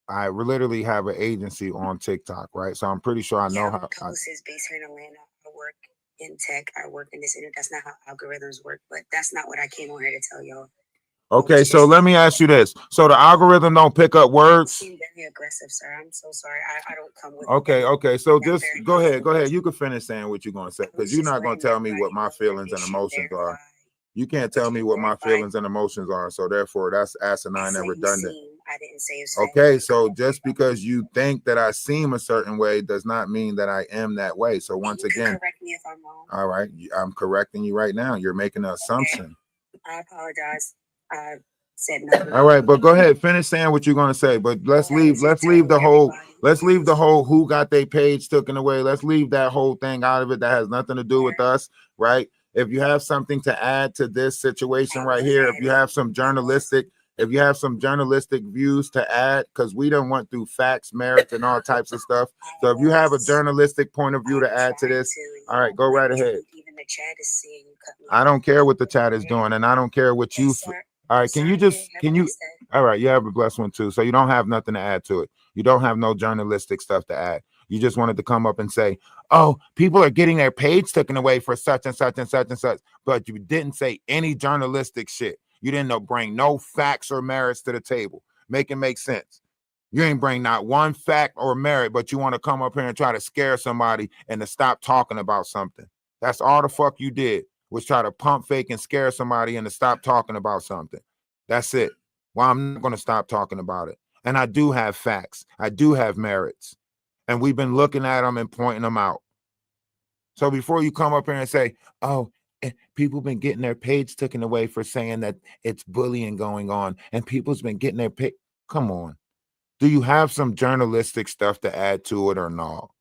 I literally have an agency on TikTok, right? So I'm pretty sure I know how. Post is based here in Atlanta. I work in tech. I work in this internet. That's not how algorithms work, but that's not what I came on here to tell y'all. Okay, so let me ask you this. So the algorithm don't pick up words? You seem very aggressive, sir. I'm so sorry. I don't come with Okay. So just go ahead. You can finish saying what you're gonna say, because you're not gonna tell me what my feelings and emotions are. You can't tell me what my feelings and emotions are. So therefore, that's asinine and redundant. I didn't say Okay, so just because you think that I seem a certain way does not mean that I am that way. So once again, correct me if I'm wrong. all right, I'm correcting you right now. You're making an assumption. I apologize. I said nothing. All right, but go ahead, finish saying what you're gonna say. But let's leave the whole who got their page taken away. Let's leave that whole thing out of it. That has nothing to do with us, right? If you have something to add to this situation right here, if you have some journalistic views to add, because we done went through facts, merits, and all types of stuff. So if you have a journalistic point of view to add to this, all right, go right ahead. Even the chat is seeing you cut me I don't care what the chat is doing, and I don't care what you. All right, can you? All right, you have a blessed one too. So you don't have nothing to add to it. You don't have no journalistic stuff to add. You just wanted to come up and say, "Oh, people are getting their page taken away for such and such and such and such," but you didn't say any journalistic shit. You didn't bring no facts or merits to the table. Make it make sense. You ain't bring not one fact or merit, but you want to come up here and try to scare somebody and to stop talking about something. That's all the fuck you did, was try to pump fake and scare somebody and to stop talking about something. That's it. Well, I'm not going to stop talking about it. And I do have facts. I do have merits. And we've been looking at them and pointing them out. So before you come up here and say, "Oh, people been getting their page taken away for saying that it's bullying going on, and people's been getting their page," come on. Do you have some journalistic stuff to add to it or not?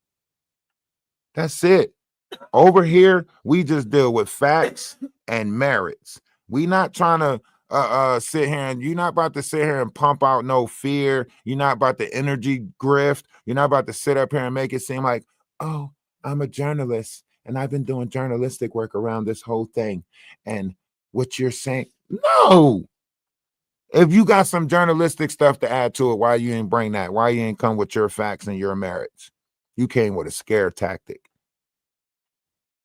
That's it. Over here, we just deal with facts and merits. We not trying to sit here, and you're not about to sit here and pump out no fear. You're not about to energy grift. You're not about to sit up here and make it seem like, "Oh, I'm a journalist and I've been doing journalistic work around this whole thing." And what you're saying, no. If you got some journalistic stuff to add to it, why you ain't bring that? Why you ain't come with your facts and your merits? You came with a scare tactic.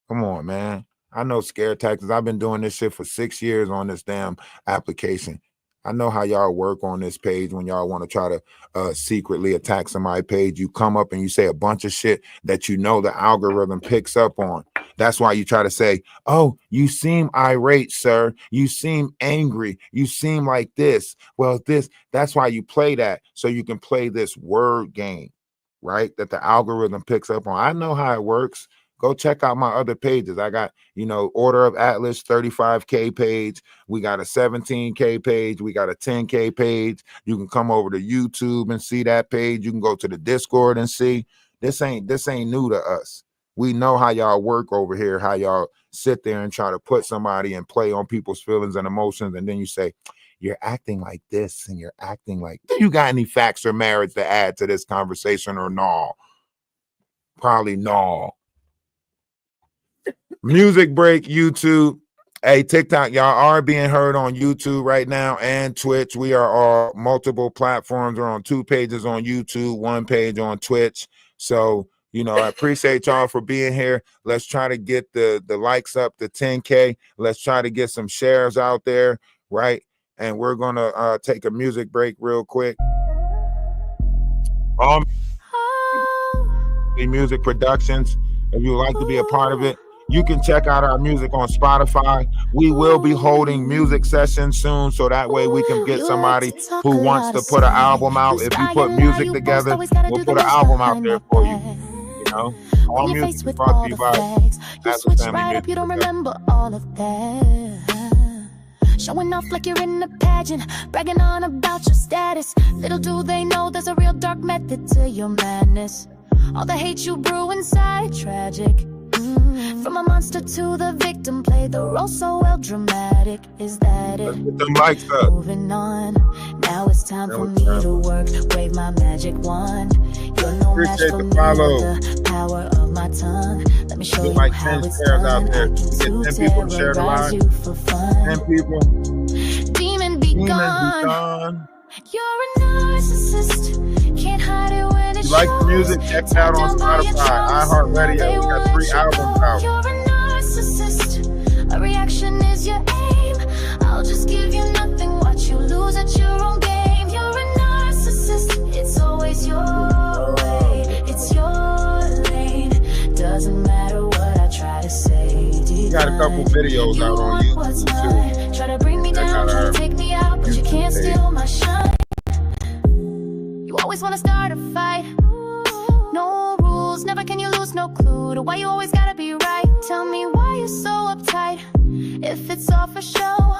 Come on, man. I know scare tactics. I've been doing this shit for 6 years on this damn application. I know how y'all work on this page when y'all want to try to secretly attack somebody's page. You come up and you say a bunch of shit that you know the algorithm picks up on. That's why you try to say, "Oh, you seem irate, sir. You seem angry. You seem like this." Well, that's why you play that, so you can play this word game, right? That the algorithm picks up on. I know how it works. Go check out my other pages. I got, Order of Atlas 35K page. We got a 17K page. We got a 10K page. You can come over to YouTube and see that page. You can go to the Discord and see. This ain't new to us. We know how y'all work over here, how y'all sit there and try to put somebody and play on people's feelings and emotions. And then you say, "You're acting like this and you're acting like." Do you got any facts or merits to add to this conversation or no? Probably no. Music break, YouTube. Hey, TikTok, y'all are being heard on YouTube right now and Twitch. We are on multiple platforms. We're on 2 pages on YouTube, 1 page on Twitch. So, I appreciate y'all for being here. Let's try to get the likes up to 10K. Let's try to get some shares out there, right? And we're going to take a music break real quick. The Music Productions. If you would like to be a part of it, you can check out our music on Spotify. We will be holding music sessions soon, so that way we can get somebody who wants to put an album out. If you put music together, we'll put an album out there for you. All music is brought to you by Atlas Family Music. You don't remember all of that. Showing off like you're in a pageant, bragging on about your status. Little do they know there's a real dark method to your madness. All the hate you brew inside, tragic. From a monster to the victim, play the role so well, dramatic. Is that it? Get them lights up. Moving on. Now it's time for me to work. Wave my magic wand. You're no match for me with the power of my tongue. Let me show you like how 10 it's shares done. out there. I can Get 10 to people to share the terrorize live. you for fun. 10 people. Demon be gone. You're a narcissist. Can't hide it when it If you like the music, check it out on Spotify, iHeartRadio. We got 3 albums out. You're a narcissist. A reaction is your aim. I'll just give you nothing. Watch you lose at your own game. You're a narcissist. It's always your way. It's your lane. Doesn't matter what I try to say. We got a couple videos out on YouTube too. Try to bring me down, try to take me out, but you can't steal my shine. You always want to start a fight. No rules, never can you lose, no clue to why you always gotta be right. Tell me why you're so uptight. If it's all for show,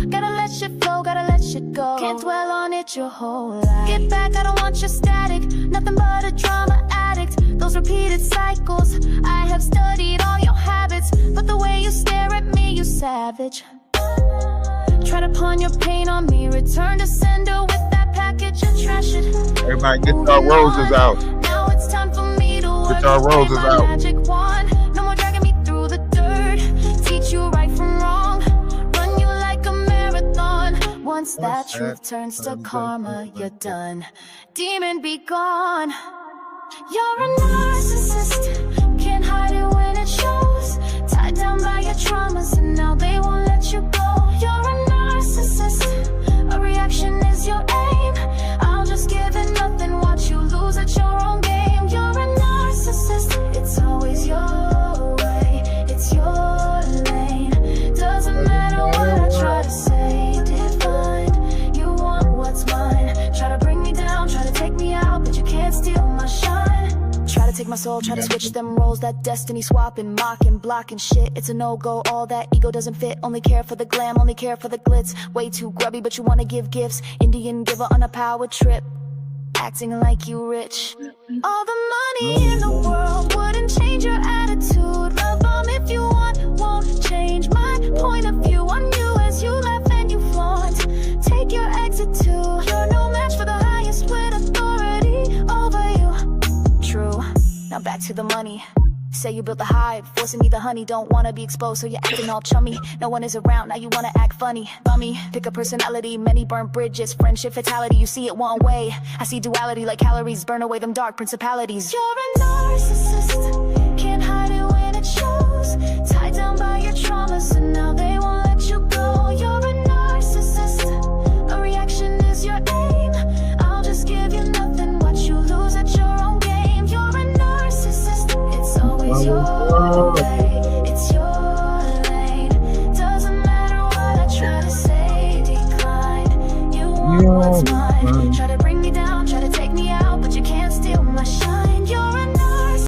gotta let shit flow, gotta let shit go. Can't dwell on it your whole life. Get back, I don't want your static. Nothing but a drama addict. Those repeated cycles. I have studied all your habits, but the way you stare at me, you savage. Try to pawn your pain on me. Return to sender with that package and trash it. Everybody get your roses out. Now it's time for me to get your roses out. Magic wand. No more dragging me through the dirt. Teach you right from wrong. Run you like a marathon. Once that truth turns to karma, you're done. Demon be gone. You're a narcissist. Can't hide it when it shows. Tied down by your traumas and now they won't let you go. You're a narcissist. A reaction is your aim. I'll just give it nothing. Watch you lose at your own game. You're a narcissist. It's always your way. It's your lane. Doesn't matter what I try to say. Divine. You want what's mine. Try to bring me down. Try to take me out, but you can't steal my shine. Try to take my soul, try to switch them roles. That destiny swapping, mocking, blocking shit. It's a no-go, all that ego doesn't fit. Only care for the glam, only care for the glitz. Way too grubby, but you wanna give gifts. Indian giver on a power trip, acting like you rich. All the money in the world wouldn't change your attitude. Love bomb if you want, won't change my point of view on you. As you laugh and you flaunt, take your exit too. You're no match for the highest with authority over you. True. Now back to the money. Say you built the hive, forcing me the honey. Don't wanna be exposed, so you're acting all chummy. No one is around, now you wanna act funny. Bummy, pick a personality, many burn bridges. Friendship fatality, you see it one way. I see duality like calories, burn away them dark principalities. You're a narcissist, can't hide it when it shows. Tied down by your traumas, and now they won't let you go. You're a narcissist, a reaction is your aim. I'll just give you nothing, watch you lose at your own game. You're a narcissist, it's always your way, it's your lane. Doesn't matter what I try to say, decline. You want what's mine. Try to bring me down, try to take me out, but you can't steal my shine. You're a narcissist.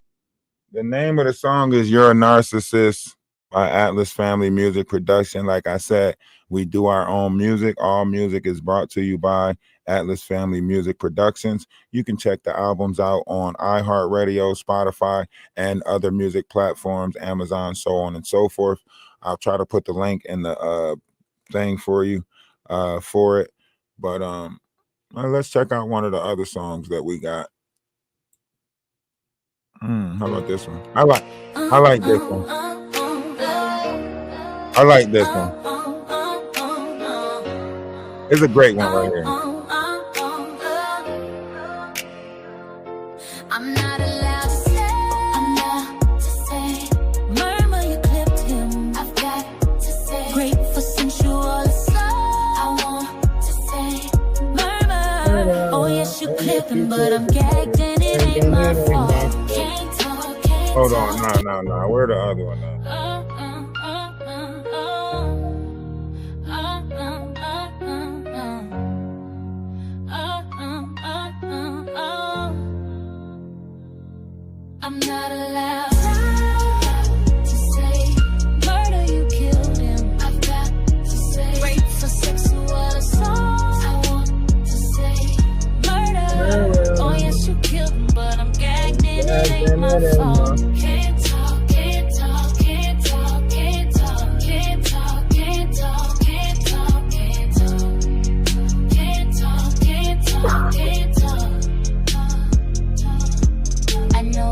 The name of the song is You're a Narcissist by Atlas Family Music Production. Like I said, we do our own music. All music is brought to you by Atlas Family Music Productions. You can check the albums out on iHeartRadio, Spotify, and other music platforms, Amazon, so on and so forth. I'll try to put the link in the thing for you for it. But let's check out one of the other songs that we got. How about this one? I like this one. I like this one. It's a great one right here. I'm not allowed to say, murmur you clipped him. I've got to say, great for sensual assault. I want to say, murmur. Oh yes, you clipped him, but I'm gagged and it ain't my fault. Can't talk, can't Hold on, no. Where the other one at? I'm not allowed to say, murder, you killed him. I've got to say, rape for sexual assault. I want to say, murder. Oh yes, you killed him, but I'm gagged and it ain't my fault. Can't talk, can't talk,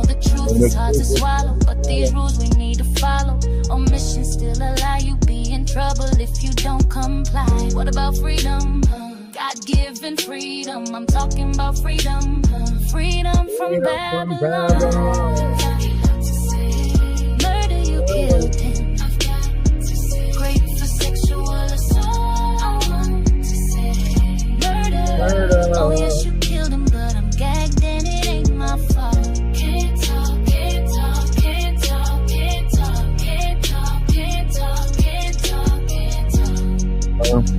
The truth is hard to swallow, but these rules we need to follow. Omission still allow you be in trouble if you don't comply. What about freedom? God-given freedom. I'm talking about freedom. Freedom from Babylon. Murder, you killed him. Great for sexual assault. Murder. Oh yes, you killed him, but I'm gagged and it ain't my fault. Can't talk, can't talk, can't talk, can't talk, can't talk, can't talk, can't talk, can't talk.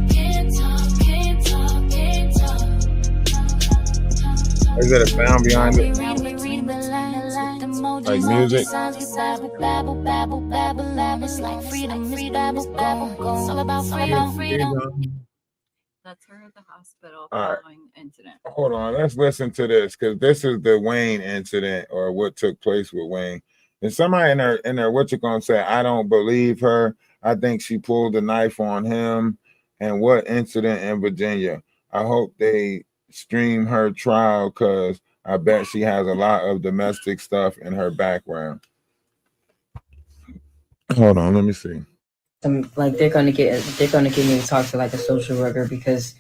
Can't talk, can't talk, can't talk. Is there a sound behind it? Like music? It's like freedom, it's all about freedom. That's her at the hospital All right. following the incident. Hold on, let's listen to this because this is the Wayne incident or what took place with Wayne. And somebody in there, what you gonna say? I don't believe her. I think she pulled the knife on him. And what incident in Virginia? I hope they stream her trial because I bet she has a lot of domestic stuff in her background. Hold on, let me see. Like they're gonna get me to talk to like a social worker because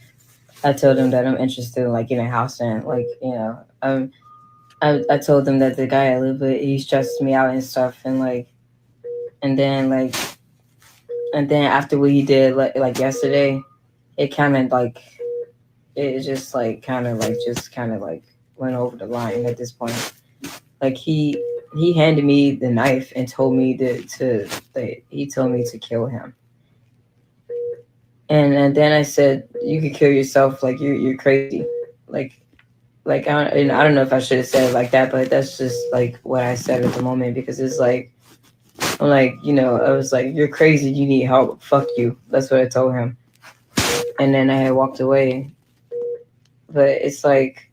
I told them that I'm interested in like getting a house and like I told them that the guy I live with, he stressed me out and stuff and then after what he did like yesterday, it kind of like it just like kind of like went over the line at this point. Like he handed me the knife and told me he told me to kill him. And then I said, you could kill yourself, like you're crazy. Like I don't know if I should have said it like that, but that's just like what I said at the moment because it's like I'm like, I was like, you're crazy, you need help, fuck you. That's what I told him. And then I had walked away. But it's like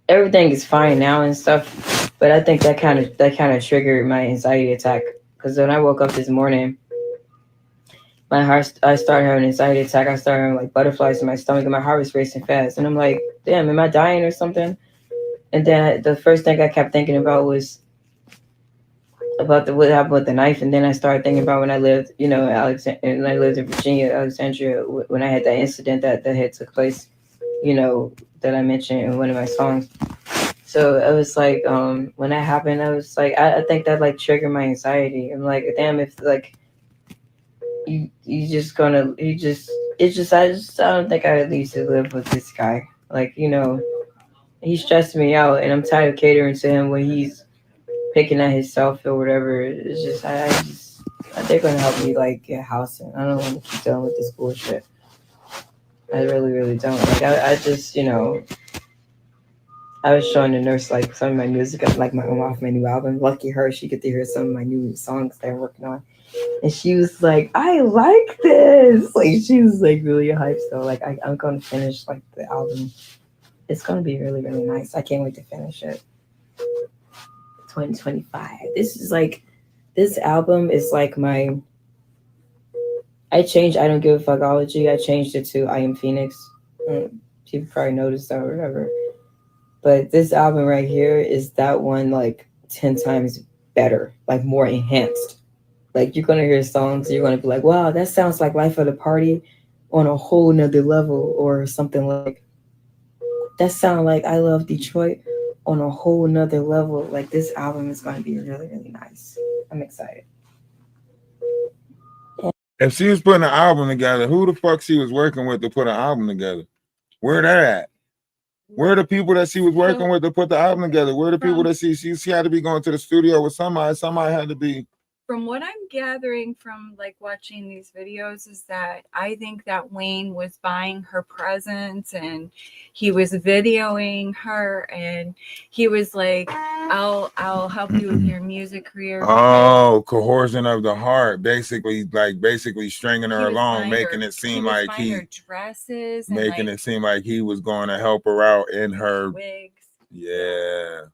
everything is fine now and stuff. But I think that kind of triggered my anxiety attack. Because when I woke up this morning, I started having an anxiety attack. I started having like butterflies in my stomach and my heart was racing fast. And I'm like, damn, am I dying or something? And then the first thing I kept thinking about was about what happened with the knife. And then I started thinking about when I lived, and I lived in Virginia, Alexandria, when I had that incident that had took place, that I mentioned in one of my songs. So I was like, when that happened, I was like, I think that like triggered my anxiety. I'm like, damn, if like I don't think I need to live with this guy. Like, he stressed me out and I'm tired of catering to him when he's picking at himself or whatever. It's just, they're going to help me like get a house and I don't want to keep dealing with this bullshit. I really, really don't. Like, I just, I was showing the nurse like some of my music, like off my new album. Lucky her, she get to hear some of my new songs that I'm working on. And she was like, I like this. Like, she was like really hyped. So like, I'm going to finish like the album. It's going to be really, really nice. I can't wait to finish it. 2025. This album is like I changed I Don't Give a Fuckology. I changed it to I Am Phoenix. People probably noticed that or whatever. But this album right here is that one like 10 times better, like more enhanced. Like you're gonna hear songs, you're gonna be like, wow, that sounds like Life of the Party on a whole nother level, or something like that sound like I Love Detroit on a whole nother level. Like this album is gonna be really, really nice. I'm excited. If she was putting an album together, who the fuck she was working with to put an album together? Where they at? Where are the people that she was working with to put the album together? Where are the people that she had to be going to the studio with somebody? Somebody had to be. From what I'm gathering from like watching these videos is that I think that Wayne was buying her presents and he was videoing her and he was like, I'll help you with your music career. Oh, coercion of the heart, basically stringing her along, making it seem like dresses, making it seem like he was going to help her out in her wigs. Yeah.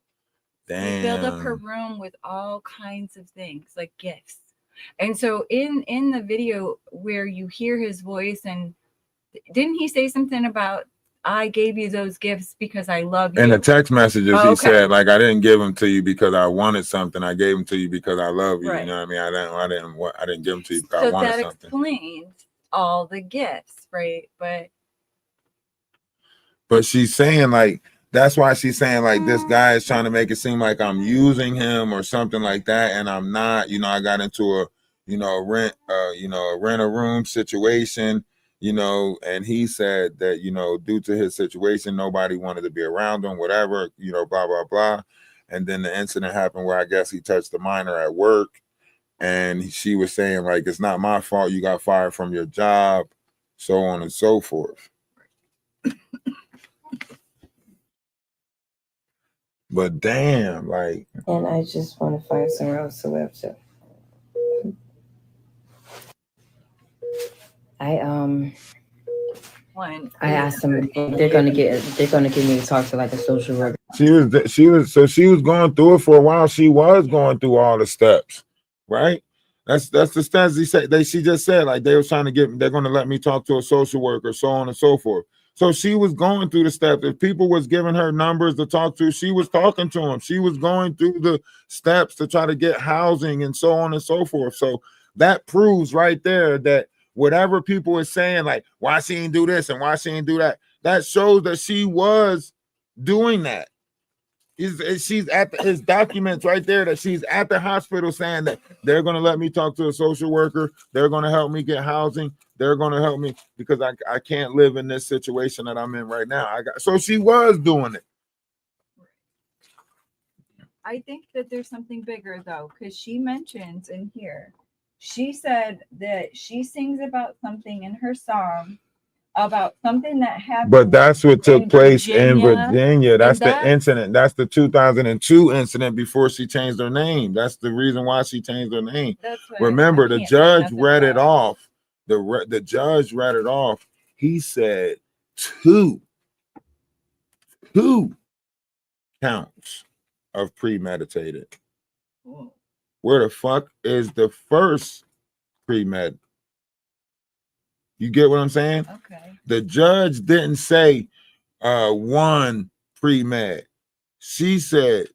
Damn. He filled up her room with all kinds of things, like gifts. And so in the video where you hear his voice, and didn't he say something about I gave you those gifts because I love you. In the text messages, Oh, he okay. said, like, I didn't give them to you because I wanted something. I gave them to you because I love you. Right. You know what I mean? I didn't give them to you because I So wanted that something. explains all the gifts, right? But she's saying, like, that's why she's saying, like, this guy is trying to make it seem like I'm using him or something like that, and I'm not. You know, I got into a, rent a room situation, and he said that, due to his situation, nobody wanted to be around him, whatever, blah, blah, blah. And then the incident happened where I guess he touched the minor at work, and she was saying, like, it's not my fault you got fired from your job, so on and so forth. But damn, like, and I just want to find somewhere else to live too. I asked them if they're gonna give me to talk to like a social worker. She was going through it for a while. She was going through all the steps, right? That's the steps she just said, like, they were trying to they're going to let me talk to a social worker, so on and so forth. So she was going through the steps. If people was giving her numbers to talk to, she was talking to them. She was going through the steps to try to get housing and so on and so forth. So that proves right there that whatever people are saying, like, why she didn't do this and why she didn't do that, that shows that she was doing that. She's at his documents right there that she's at the hospital saying that they're going to let me talk to a social worker. They're going to help me get housing. They're going to help me because I can't live in this situation that I'm in right now. So she was doing it. I think that there's something bigger though, because she mentions in here, she said that she sings about something in her song about something that happened. But that's what took place in Virginia. Virginia. That's the incident. That's the 2002 incident before she changed her name. That's the reason why she changed her name. Remember, the judge read it off. The judge read it off. He said two counts of premeditated. Where the fuck is the first pre-med? You get what I'm saying? Okay. The judge didn't say one pre-med. She said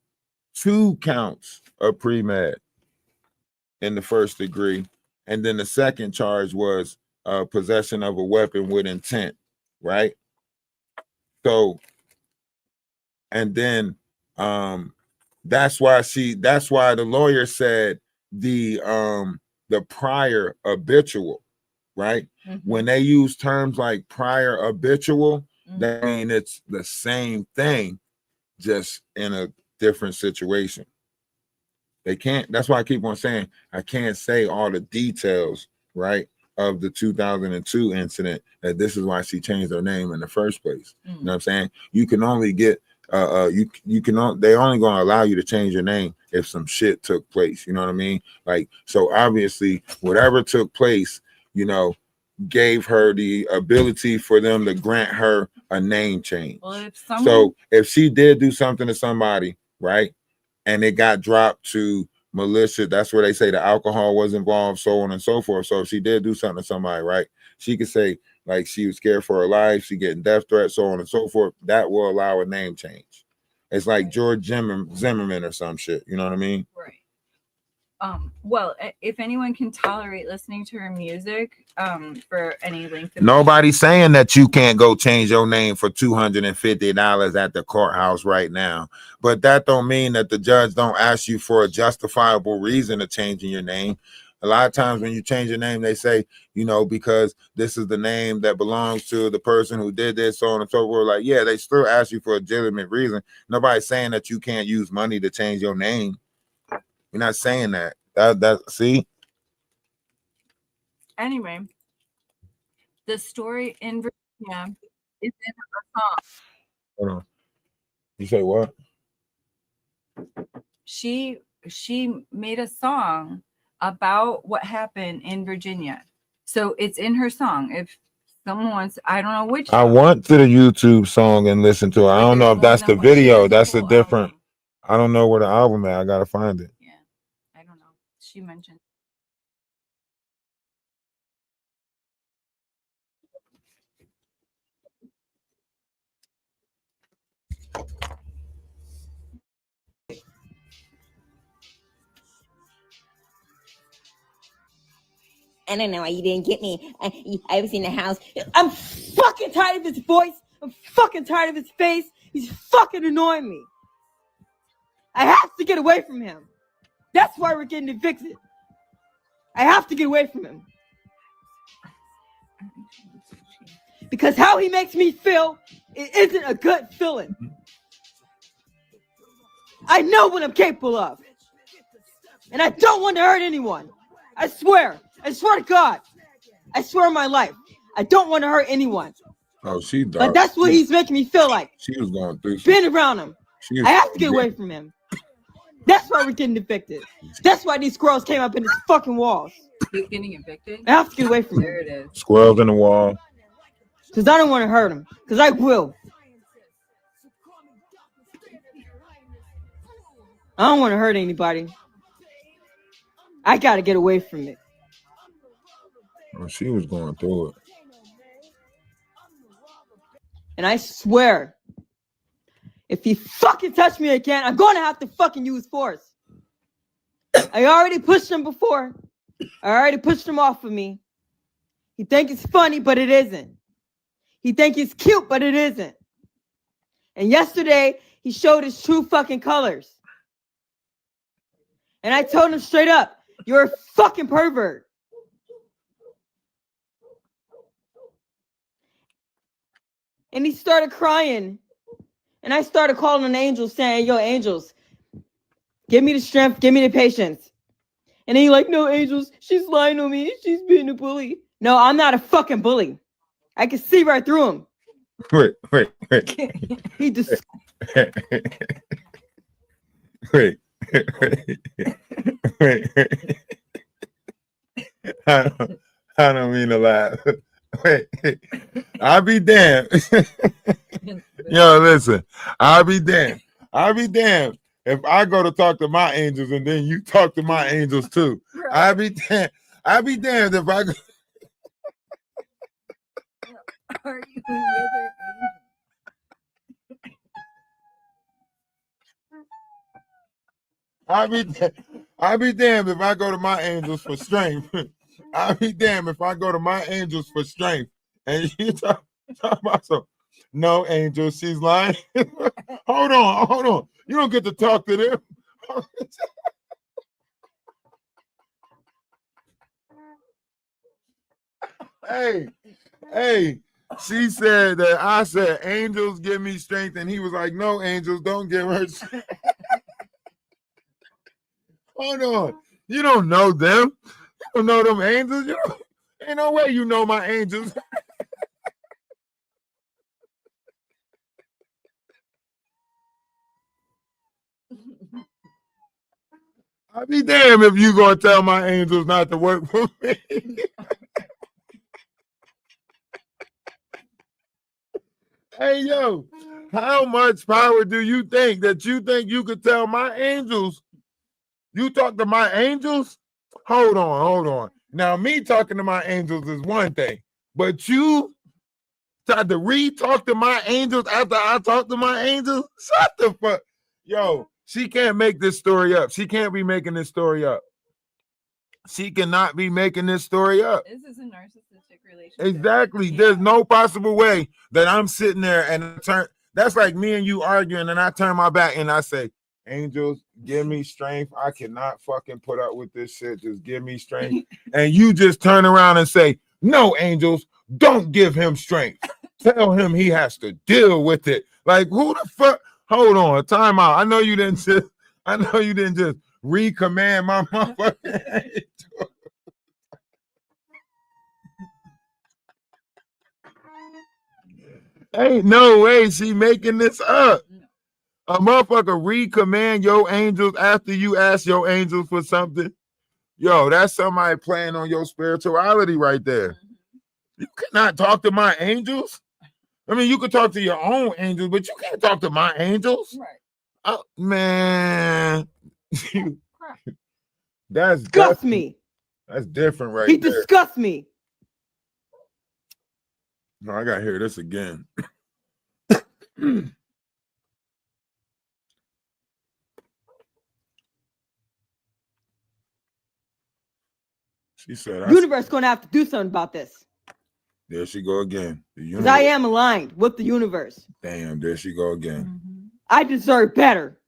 2 counts of pre-med in the first degree. And then the second charge was possession of a weapon with intent, right? So, and then that's why the lawyer said the prior habitual, right? Mm-hmm. When they use terms like prior habitual, mm-hmm. that means it's the same thing, just in a different situation. They can't, that's why I keep on saying I can't say all the details, right, of the 2002 incident, that this is why she changed her name in the first place. Mm-hmm. You know what I'm saying? You can only get they only gonna allow you to change your name if some shit took place. You know what I mean? Like, so obviously whatever took place, gave her the ability for them to grant her a name change. Well, so if she did do something to somebody, right, and it got dropped to militia, that's where they say the alcohol was involved, so on and so forth. So if she did do something to somebody, right, she could say, like, she was scared for her life, she getting death threats, so on and so forth. That will allow a name change. It's like George Zimmerman or some shit. You know what I mean? Right. Well, if anyone can tolerate listening to her music for any length of Nobody's saying that you can't go change your name for $250 at the courthouse right now, but that don't mean that the judge don't ask you for a justifiable reason to changing your name. A lot of times when you change your name, they say, because this is the name that belongs to the person who did this, so on and so forth. Like, yeah, they still ask you for a legitimate reason. Nobody's saying that you can't use money to change your name. We're not saying that. See? Anyway, the story in Virginia is in a song. Hold on. You say what? She made a song about what happened in Virginia. So it's in her song. If someone wants, I don't know which. I want to the YouTube song and listen to it. I don't know if that's the video. That's a different. Album. I don't know where the album is. I gotta find it. Yeah, I don't know. She mentioned. I don't know why you didn't get me. I was in the house. I'm fucking tired of his voice. I'm fucking tired of his face. He's fucking annoying me. I have to get away from him. That's why we're getting evicted. I have to get away from him. Because how he makes me feel, it isn't a good feeling. I know what I'm capable of. And I don't want to hurt anyone. I swear to God. I swear on my life. I don't want to hurt anyone. Oh, she dark. But that's what he's making me feel like. She was going through. Being around him. I have to get away from him. That's why we're getting evicted. That's why these squirrels came up in his fucking walls. He's getting evicted? I have to get away from him. There it is. Squirrels in the wall. Because I don't want to hurt him. Because I will. I don't want to hurt anybody. I got to get away from it. Oh, she was going through it. And I swear, if he fucking touch me again, I'm going to have to fucking use force. I already pushed him before. I already pushed him off of me. He think it's funny, but it isn't. He think it's cute, but it isn't. And yesterday, he showed his true fucking colors. And I told him straight up, you're a fucking pervert. And he started crying. And I started calling on angels saying, yo, angels, give me the strength, give me the patience. And then you're like, no, angels, she's lying on me. She's being a bully. No, I'm not a fucking bully. I can see right through him. Wait. He just... Wait. I don't mean to laugh. Wait, I'll be damned. Yo, listen, I'll be damned. I'll be damned if I go to talk to my angels and then you talk to my angels too. I'll be damned. I'll be damned if I go. Are you with her? I'll be damned if I go to my angels for strength. I'll be damned if I go to my angels for strength. And you talk about some, no, angel, she's lying. Hold on. You don't get to talk to them. Hey, she said that I said, angels give me strength. And he was like, no, angels don't give her strength. Hold on. You don't know them. You don't know them angels. Ain't no way you know my angels. I'll be damned if you gonna tell my angels not to work for me. Hey, yo, how much power do you think that you could tell my angels? You talk to my angels? Hold on. Now, me talking to my angels is one thing, but you tried to re-talk to my angels after I talked to my angels? Shut the fuck. Yo, she can't make this story up. She can't be making this story up. She cannot be making this story up. This is a narcissistic relationship. Exactly. Yeah. There's no possible way that I'm sitting there and I turn. That's like me and you arguing, and I turn my back and I say, angels, give me strength. I cannot fucking put up with this shit. Just give me strength. And you just turn around and say, no, angels, don't give him strength. Tell him he has to deal with it. Like, who the fuck? Hold on, time out. I know you didn't just recommand my motherfucking. Ain't no way she making this up. A motherfucker recommand your angels after you ask your angels for something. Yo, that's somebody playing on your spirituality right there. You cannot talk to my angels. I mean, you can talk to your own angels, but you can't talk to my angels. Right. Oh, man. That's disgust me. That's different right He there. disgusts me. No, I gotta hear this again. She said, Universe gonna have to do something about this. There she go again. Because I am aligned with the universe. Damn, there she go again. I deserve better.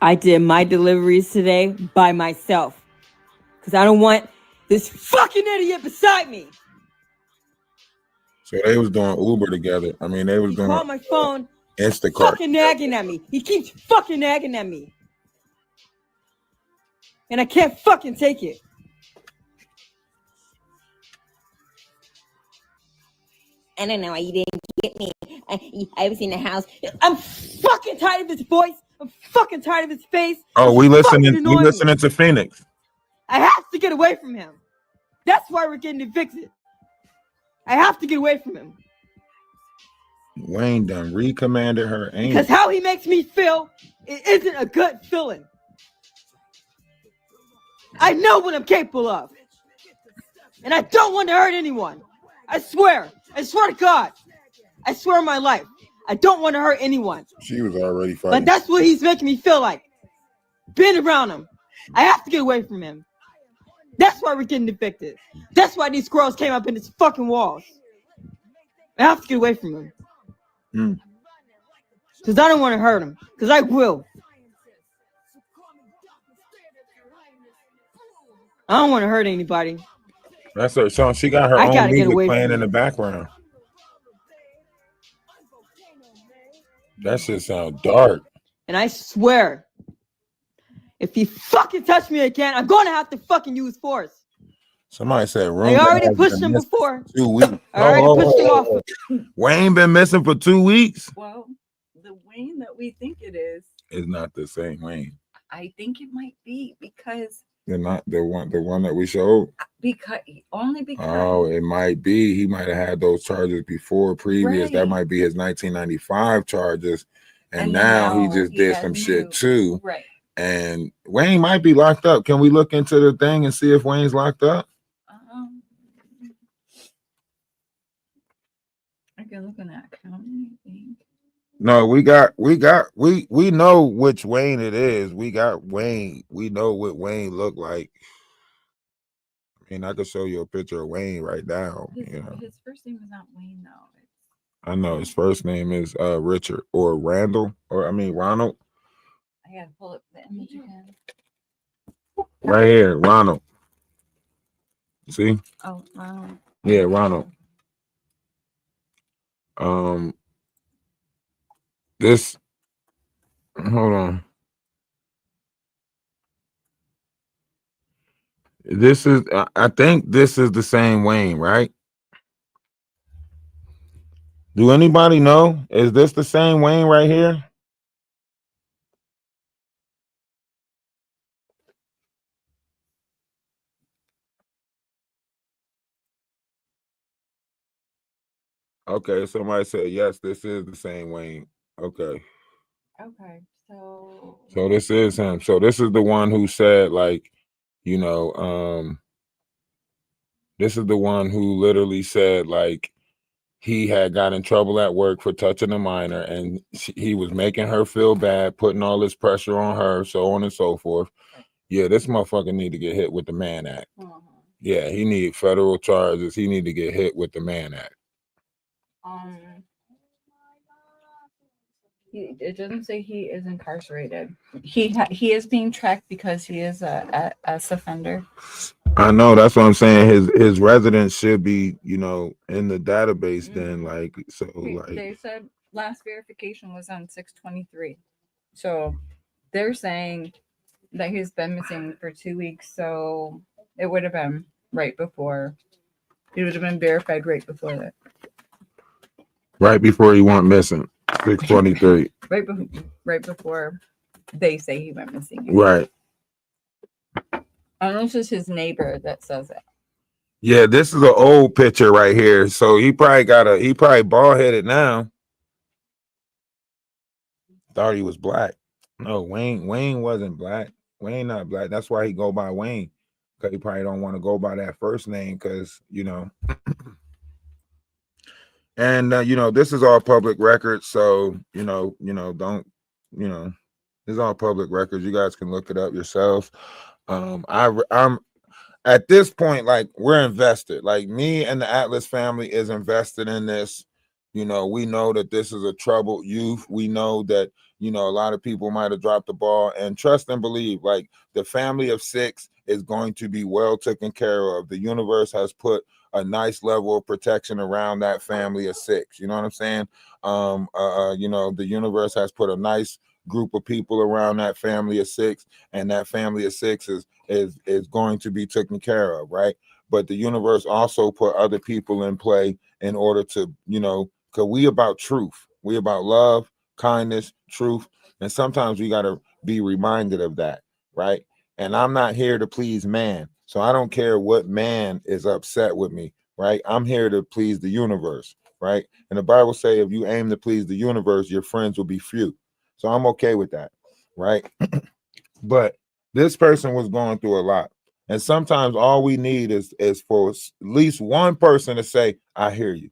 I did my deliveries today by myself. Because I don't want this fucking idiot beside me. So they was doing Uber together. I mean, they was doing Call my phone. Instacart. Fucking nagging at me. He keeps fucking nagging at me. And I can't fucking take it. I don't know why you didn't get me. I was in the house. I'm fucking tired of his voice. I'm fucking tired of his face. Oh, we listening to Phoenix. I have to get away from him. That's why we're getting evicted. I have to get away from him. Wayne done recommanded her aim. Because how he makes me feel, it isn't a good feeling. I know what I'm capable of. And I don't want to hurt anyone. I swear to God. I swear on my life. I don't want to hurt anyone. She was already fighting. But that's what he's making me feel like. Being around him. I have to get away from him. That's why we're getting evicted. That's why these squirrels came up in his fucking walls. I have to get away from him. Because I don't want to hurt him. Because I will. I don't want to hurt anybody. That's her song. She got her own music playing in the background. That shit sound dark. And I swear, if he fucking touch me again, I'm going to have to fucking use force. Somebody said room. I already pushed him before. 2 weeks. I already pushed him off. Wayne been missing for 2 weeks. Well, the Wayne that we think it is not the same Wayne. I think it might be because They're not the one that we showed. because Oh, it might be. He might have had those charges before previous. Right. That might be his 1995 charges. And now he just did some shit too. Right. And Wayne might be locked up. Can we look into the thing and see if Wayne's locked up? I can look in that account. No, we know which Wayne it is. We got Wayne. We know what Wayne looked like. I mean, I could show you a picture of Wayne right now. His first name is not Wayne though. I know his first name is Richard or Ronald. I gotta pull up the image again. Right here, Ronald. See? Oh, Ronald. Yeah, Ronald. This. Hold on. This is. I think this is the same Wayne, right? Do anybody know? Is this the same Wayne right here? Okay, somebody said yes, this is the same Wayne. Okay. Okay, so this is him. So this is the one who said, like, this is the one who literally said, like, he had got in trouble at work for touching a minor, and he was making her feel bad, putting all this pressure on her, so on and so forth. Yeah, this motherfucker need to get hit with the Mann Act. Yeah, he need federal charges. He need to get hit with the Mann Act. It doesn't say he is incarcerated. He is being tracked because he is a offender. I know, that's what I'm saying. His residence should be, in the database. Then, like, so, like they said last verification was on 6/23. So they're saying that he's been missing for 2 weeks. So it would have been right before. It would have been verified right before that. Right before he went missing. 6/23. Right before they say he went missing. Right. Unless it's his neighbor that says it. Yeah, this is an old picture right here. So he probably bald headed now. Thought he was black. No, Wayne wasn't black. Wayne not black. That's why he go by Wayne. Because he probably don't want to go by that first name because, And this is all public record, so don't this It's all public records. You guys can look it up yourselves. I'm at this point, like, we're invested. Like, me and the Atlas family is invested in this. You know, we know that this is a troubled youth. We know that, you know, a lot of people might have dropped the ball, and trust and believe, like, the family of 6 is going to be well taken care of. The universe has put a nice level of protection around that family of 6. You know what I'm saying? You know, the universe has put a nice group of people around that family of 6, and that family of 6 is going to be taken care of, right? But the universe also put other people in play in order to, you know, because we about truth, we about love, kindness, truth, and sometimes we got to be reminded of that, right? And I'm not here to please man, so I don't care what man is upset with me, right? I'm here to please the universe, right? And the Bible say if you aim to please the universe, your friends will be few. So I'm okay with that, right? But this person was going through a lot. And sometimes all we need is for at least one person to say, I hear you.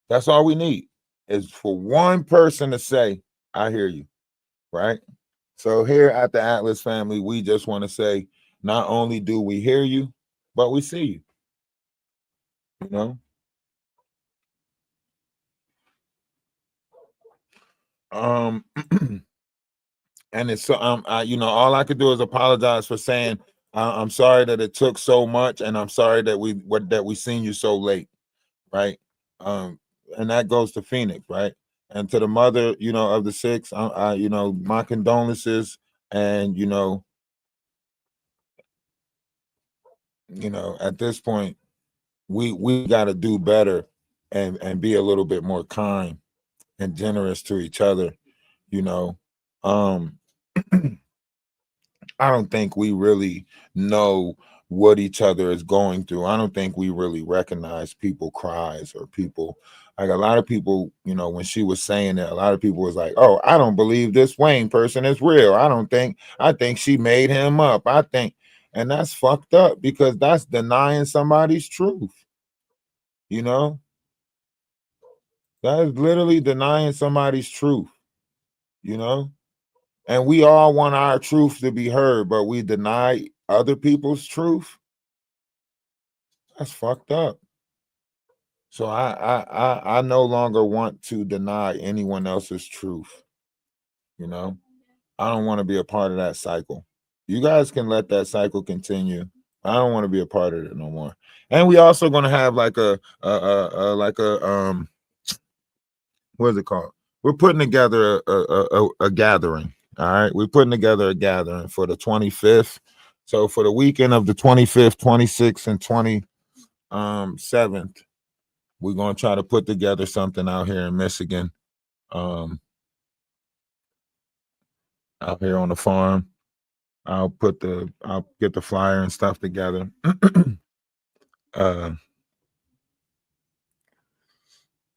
That's all we need, is for one person to say, I hear you, right? So here at the Atlas family, we just want to say, not only do we hear you, but we see you, you know? And it's so you know, all I could do is apologize for saying I'm sorry that it took so much, and I'm sorry that we seen you so late, right? And that goes to Phoenix, right? And to the mother, you know, of the 6, you know, my condolences, and you know, at this point, we got to do better, and be a little bit more kind and generous to each other, you know. I don't think we really know what each other is going through. I don't think we really recognize people cries, or people, like, a lot of people, you know, when she was saying that, a lot of people was like, oh, I don't believe this Wayne person is real. I think she made him up. And that's fucked up, because that's denying somebody's truth. You know, that is literally denying somebody's truth, you know? And we all want our truth to be heard, but we deny other people's truth. That's fucked up. So I no longer want to deny anyone else's truth. You know, I don't want to be a part of that cycle. You guys can let that cycle continue. I don't want to be a part of it no more. And we also gonna have like a what is it called? We're putting together a gathering. All right, we're putting together a gathering for the 25th. So for the weekend of the 25th, 26th, and 27th, we're gonna try to put together something out here in Michigan, out here on the farm. I'll get the flyer and stuff together. Damn,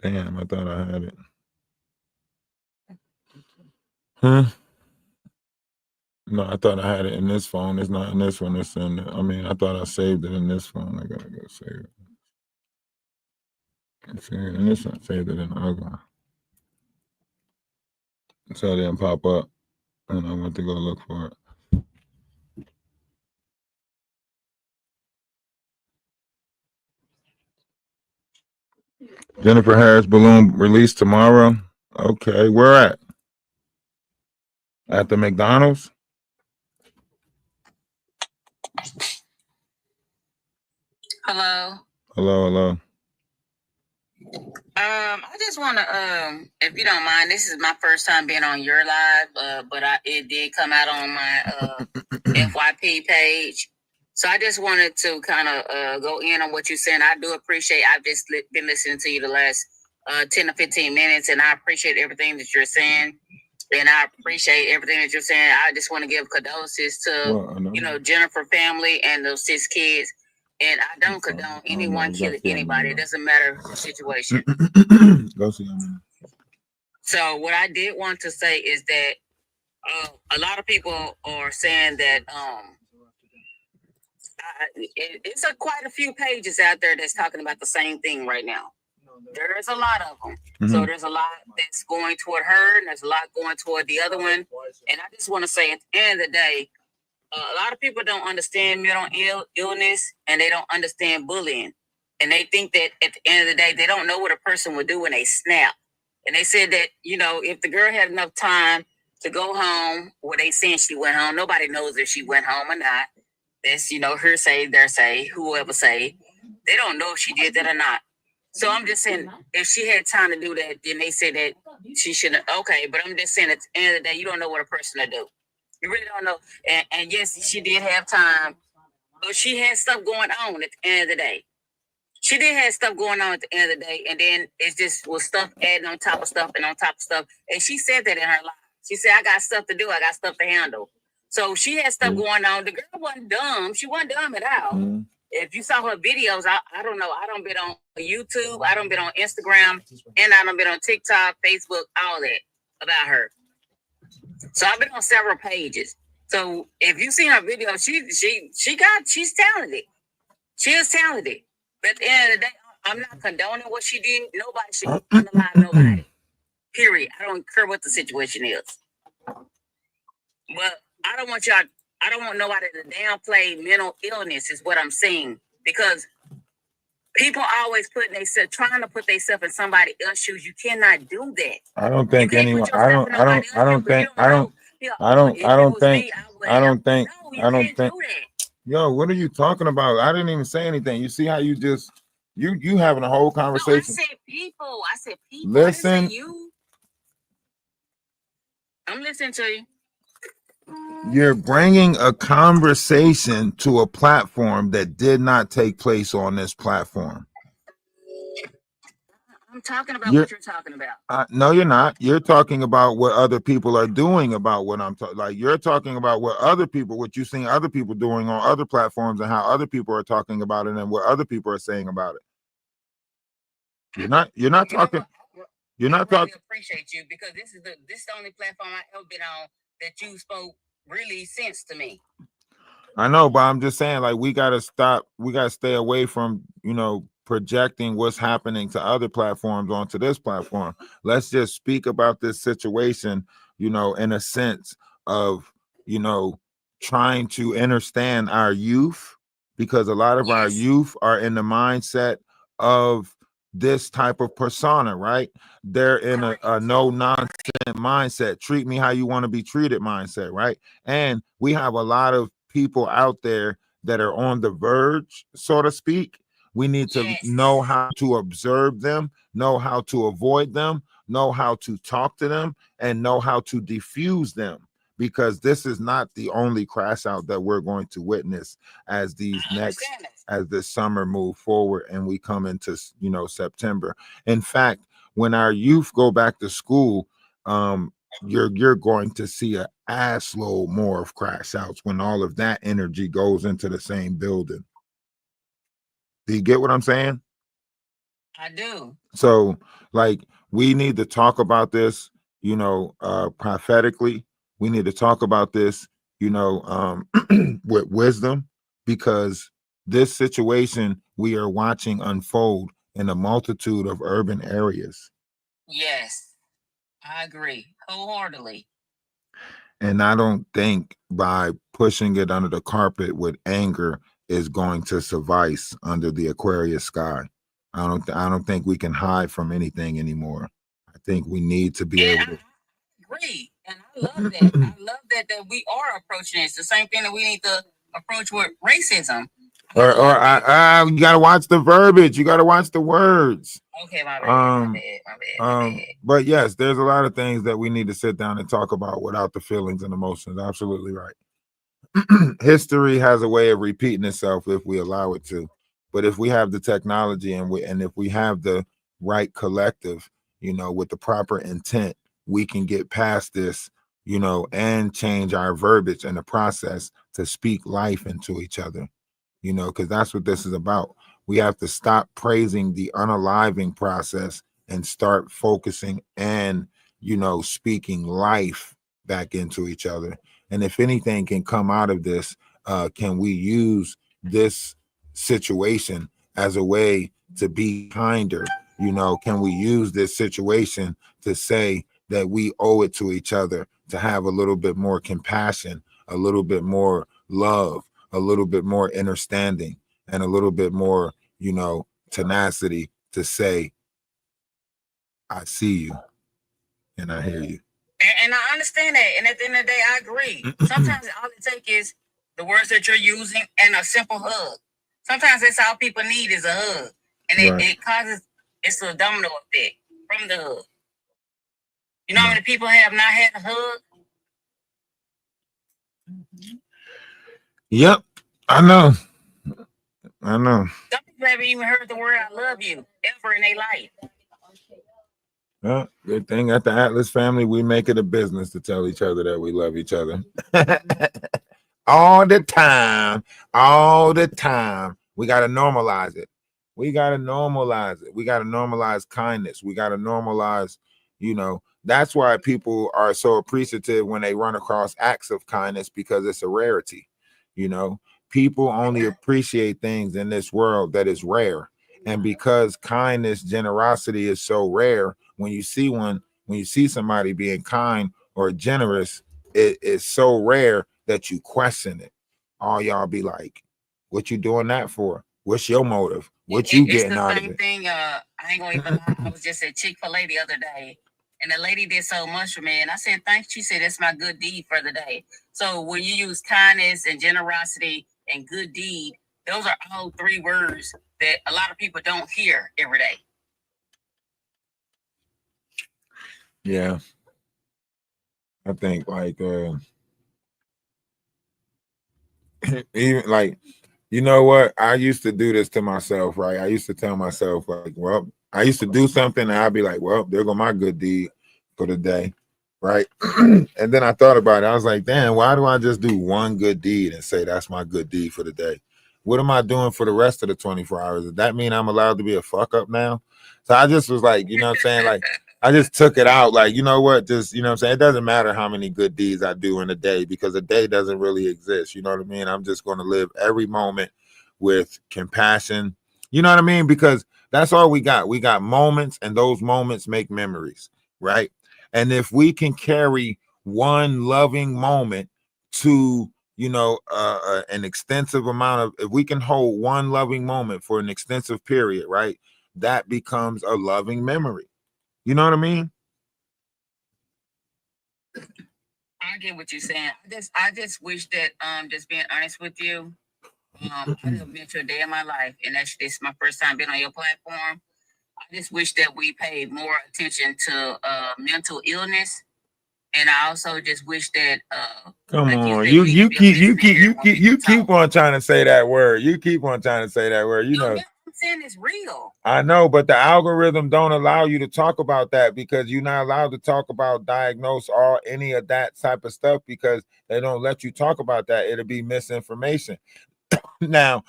I thought I had it. No, I thought I had it in this phone. It's not in this one. It's in. I thought I saved it in this phone. I gotta go save it. And this one, saved it in the other one. So it didn't pop up, and I went to go look for it. Jennifer Harris balloon released tomorrow. Okay, where at? At the McDonald's? Hello. Hello. I just want to, if you don't mind, this is my first time being on your live, but it did come out on my FYP page. So I just wanted to kind of go in on what you're saying. I do appreciate, I've just been listening to you the last 10 to 15 minutes, and I appreciate everything that you're saying. And I appreciate everything that you're saying. I just want to give condolences to, Jennifer family and those 6 kids. And I don't condone anyone killing anybody. It doesn't matter the situation. Go see him. So what I did want to say is that a lot of people are saying that it's quite a few pages out there that's talking about the same thing right now. There's a lot of them. So there's a lot that's going toward her, and there's a lot going toward the other one. And I just want to say, at the end of the day, a lot of people don't understand mental illness, and they don't understand bullying. And they think that at the end of the day, they don't know what a person would do when they snap. And they said that, you know, if the girl had enough time to go home, well, they saying she went home. Nobody knows if she went home or not. That's, you know, her say, their say, whoever say. They don't know if she did that or not. So I'm just saying, if she had time to do that, then they say that she shouldn't. Okay, but I'm just saying, at the end of the day, you don't know what a person will do. You really don't know. And yes, she did have time, but she had stuff going on at the end of the day. She did have stuff going on at the end of the day, and then it just was stuff adding on top of stuff and on top of stuff. And she said that in her life. She said, I got stuff to do. I got stuff to handle. So she had stuff going on. The girl wasn't dumb. She wasn't dumb at all. If you saw her videos, I don't know. I don't been on YouTube. I don't been on Instagram. And I don't been on TikTok, Facebook, all that about her. So I've been on several pages. So if you see her video, she's talented. She is talented. But at the end of the day, I'm not condoning what she did. Nobody should unalive nobody. Period. I don't care what the situation is. But I don't want nobody to downplay mental illness is what I'm saying. Because people always trying to put themselves in somebody else's shoes. You cannot do that. I don't think anyone. I don't think. Yo, what are you talking about? I didn't even say anything. You see how you just you having a whole conversation. No, I said people. Listen. I didn't say you. I'm listening to you. You're bringing a conversation to a platform that did not take place on this platform. I'm talking about what you're talking about. No, you're not. You're talking about what other people are doing about what I'm talking. Like you're talking about what you've seen other people doing on other platforms and how other people are talking about it and what other people are saying about it. You're not talking. You're not talking. I appreciate you because this is the only platform I've ever been on that you spoke really sense to me. I know, but I'm just saying, like, we gotta stop. We gotta stay away from, projecting what's happening to other platforms onto this platform. Let's just speak about this situation, in a sense of, trying to understand our youth, because a lot of our youth are in the mindset of this type of persona, right? They're in a no nonsense mindset, treat me how you want to be treated mindset, right? And we have a lot of people out there that are on the verge, so to speak. We need to know how to observe them, know how to avoid them, know how to talk to them, and know how to diffuse them, because this is not the only crash out that we're going to witness as as the summer move forward and we come into September. In fact, when our youth go back to school, you're going to see an ass load more of crash outs when all of that energy goes into the same building. Do you get what I'm saying? I do. So, like, we need to talk about this, prophetically. We need to talk about this, with wisdom, because this situation we are watching unfold in a multitude of urban areas. Yes, I agree wholeheartedly. And I don't think by pushing it under the carpet with anger is going to suffice under the Aquarius sky. I don't think we can hide from anything anymore. I think we need to be able to. I agree, and I love that. I love that we are approaching it. It's the same thing that we need to approach with racism. You gotta watch the verbiage. You gotta watch the words. Okay, my bad. But yes, there's a lot of things that we need to sit down and talk about without the feelings and emotions. Absolutely right. History has a way of repeating itself if we allow it to. But if we have the technology and if we have the right collective, with the proper intent, we can get past this, and change our verbiage in the process to speak life into each other, because that's what this is about. We have to stop praising the unaliving process and start focusing and, speaking life back into each other. And if anything can come out of this, can we use this situation as a way to be kinder, you know, can we use this situation to say that we owe it to each other to have a little bit more compassion, a little bit more love, a little bit more understanding, and a little bit more, you know, tenacity to say, I see you and I hear you. And I understand that. And at the end of the day, I agree. Sometimes all it takes is the words that you're using and a simple hug. Sometimes that's all people need is a hug. And it causes, it's a domino effect from the hug. You know how many people have not had a hug? Yep, I know. I know. Some people haven't even heard the word I love you ever in their life. Well, good thing at the Atlas family, we make it a business to tell each other that we love each other. All the time. All the time. We got to normalize it. We got to normalize it. We got to normalize kindness. We got to normalize, you know, that's why people are so appreciative when they run across acts of kindness, because it's a rarity. You know, people only appreciate things in this world that is rare. And because kindness, generosity is so rare, when you see somebody being kind or generous, it is so rare that you question it. All y'all be like, what you doing that for? What's your motive? What you getting out of it? It's the same thing. I ain't gonna even lie. I was just at Chick-fil-A the other day, and the lady did so much for me, and I said, thanks. She said, that's my good deed for the day. So when you use kindness and generosity and good deed, those are all three words that a lot of people don't hear every day. Yeah. I think like even like, you know what? I used to do this to myself, right? I used to tell myself, like, well, I used to do something and I'd be like, well, there go my good deed for the day, right? And then I thought about it. I was like, damn, why do I just do one good deed and say that's my good deed for the day? What am I doing for the rest of the 24 hours? Does that mean I'm allowed to be a fuck up now? So I just was like, you know what I'm saying? Like, I just took it out. Like, you know what? Just, you know what I'm saying? It doesn't matter how many good deeds I do in a day, because a day doesn't really exist. You know what I mean? I'm just going to live every moment with compassion. You know what I mean? Because that's all we got. We got moments, and those moments make memories, right? And if we can carry one loving moment to, you know, an extensive amount of, if we can hold one loving moment for an extensive period, right? That becomes a loving memory. You know what I mean? I get what you're saying. I just wish that just being honest with you, I never been to a day in my life, and this is my first time being on your platform. I just wish that we paid more attention to mental illness, and I also just wish that come like on, you you keep on trying to say that word. You keep on trying to say that word. You know, I'm saying it's real. I know, but the algorithm don't allow you to talk about that, because you're not allowed to talk about diagnose or any of that type of stuff, because they don't let you talk about that. It'll be misinformation. Now,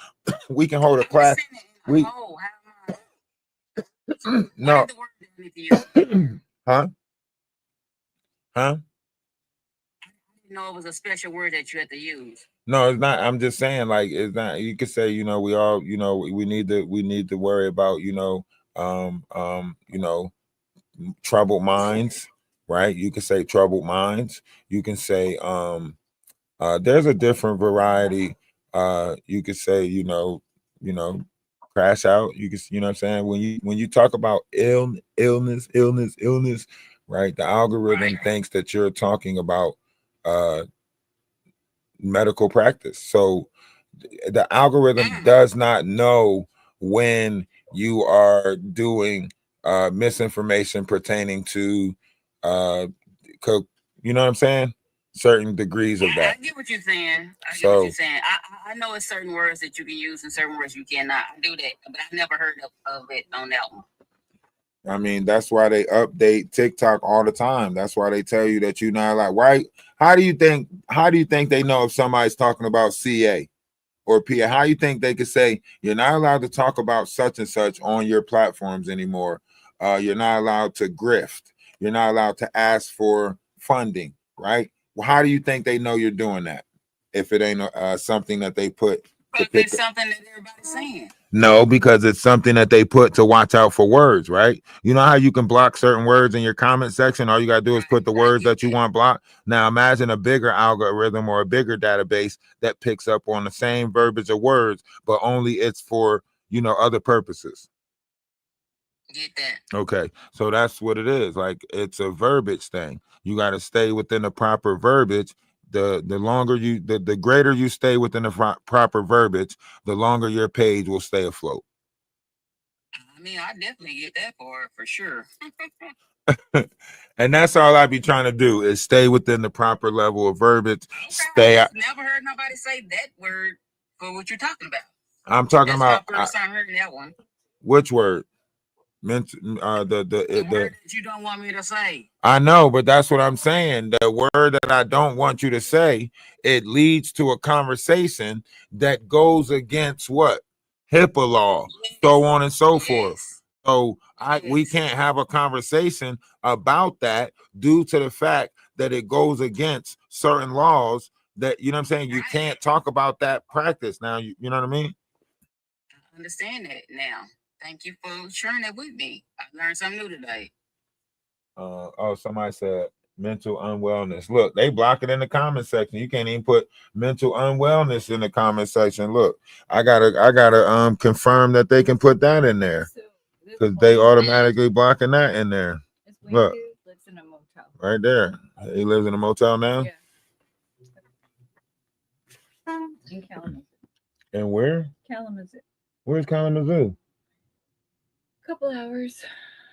we can hold a class. We no. Huh? Huh? I didn't know it was a special word that you had to use. No, it's not. I'm just saying, like, it's not. You could say, you know, we all, you know, we need to worry about, you know, troubled minds, right? You can say troubled minds. You can say, there's a different variety. You could say, you know, crash out. You can, you know what I'm saying? When you talk about illness, right? The algorithm thinks that you're talking about medical practice. So the algorithm does not know when you are doing misinformation pertaining to you know what I'm saying? Certain degrees of that. I get what you're saying. I get what you're saying. I know it's certain words that you can use and certain words you cannot. I do that, but I never heard of it on that one. I mean, that's why they update TikTok all the time. That's why they tell you that you're not like, right? How do you think they know if somebody's talking about CA or PA? How you think they could say you're not allowed to talk about such and such on your platforms anymore? You're not allowed to grift. You're not allowed to ask for funding, right? Well, how do you think they know you're doing that if it ain't something that they put? But it's something that everybody's saying. No, because it's something that they put to watch out for words, right? You know how you can block certain words in your comment section? All you got to do is put the words that you want blocked. Now imagine a bigger algorithm or a bigger database that picks up on the same verbiage of words, but only it's for, other purposes. Get that. Okay, so that's what it is. Like, it's a verbiage thing. You got to stay within the proper verbiage. The longer the greater you stay within the proper verbiage, the longer your page will stay afloat. I mean, I definitely get that part for sure. And that's all I be trying to do is stay within the proper level of verbiage. Okay, I've never heard nobody say that word for what you're talking about. I'm talking about my first time hearing that one. Which word? The word that you don't want me to say. I know, but that's what I'm saying. The word that I don't want you to say, it leads to a conversation that goes against what? HIPAA law, so on and so forth. So we can't have a conversation about that due to the fact that it goes against certain laws that, you know what I'm saying? You can't talk about that practice now. You know what I mean? I understand that now. Thank you for sharing that with me. I learned something new today. Somebody said mental unwellness. Look, they block it in the comment section. You can't even put mental unwellness in the comment section. Look, I gotta confirm that they can put that in there because they automatically blocking that in there. Look, lives in a motel. Right there. He lives in a motel now. Yeah. In Kalamazoo. And where? Kalamazoo. Where's Kalamazoo? Couple hours.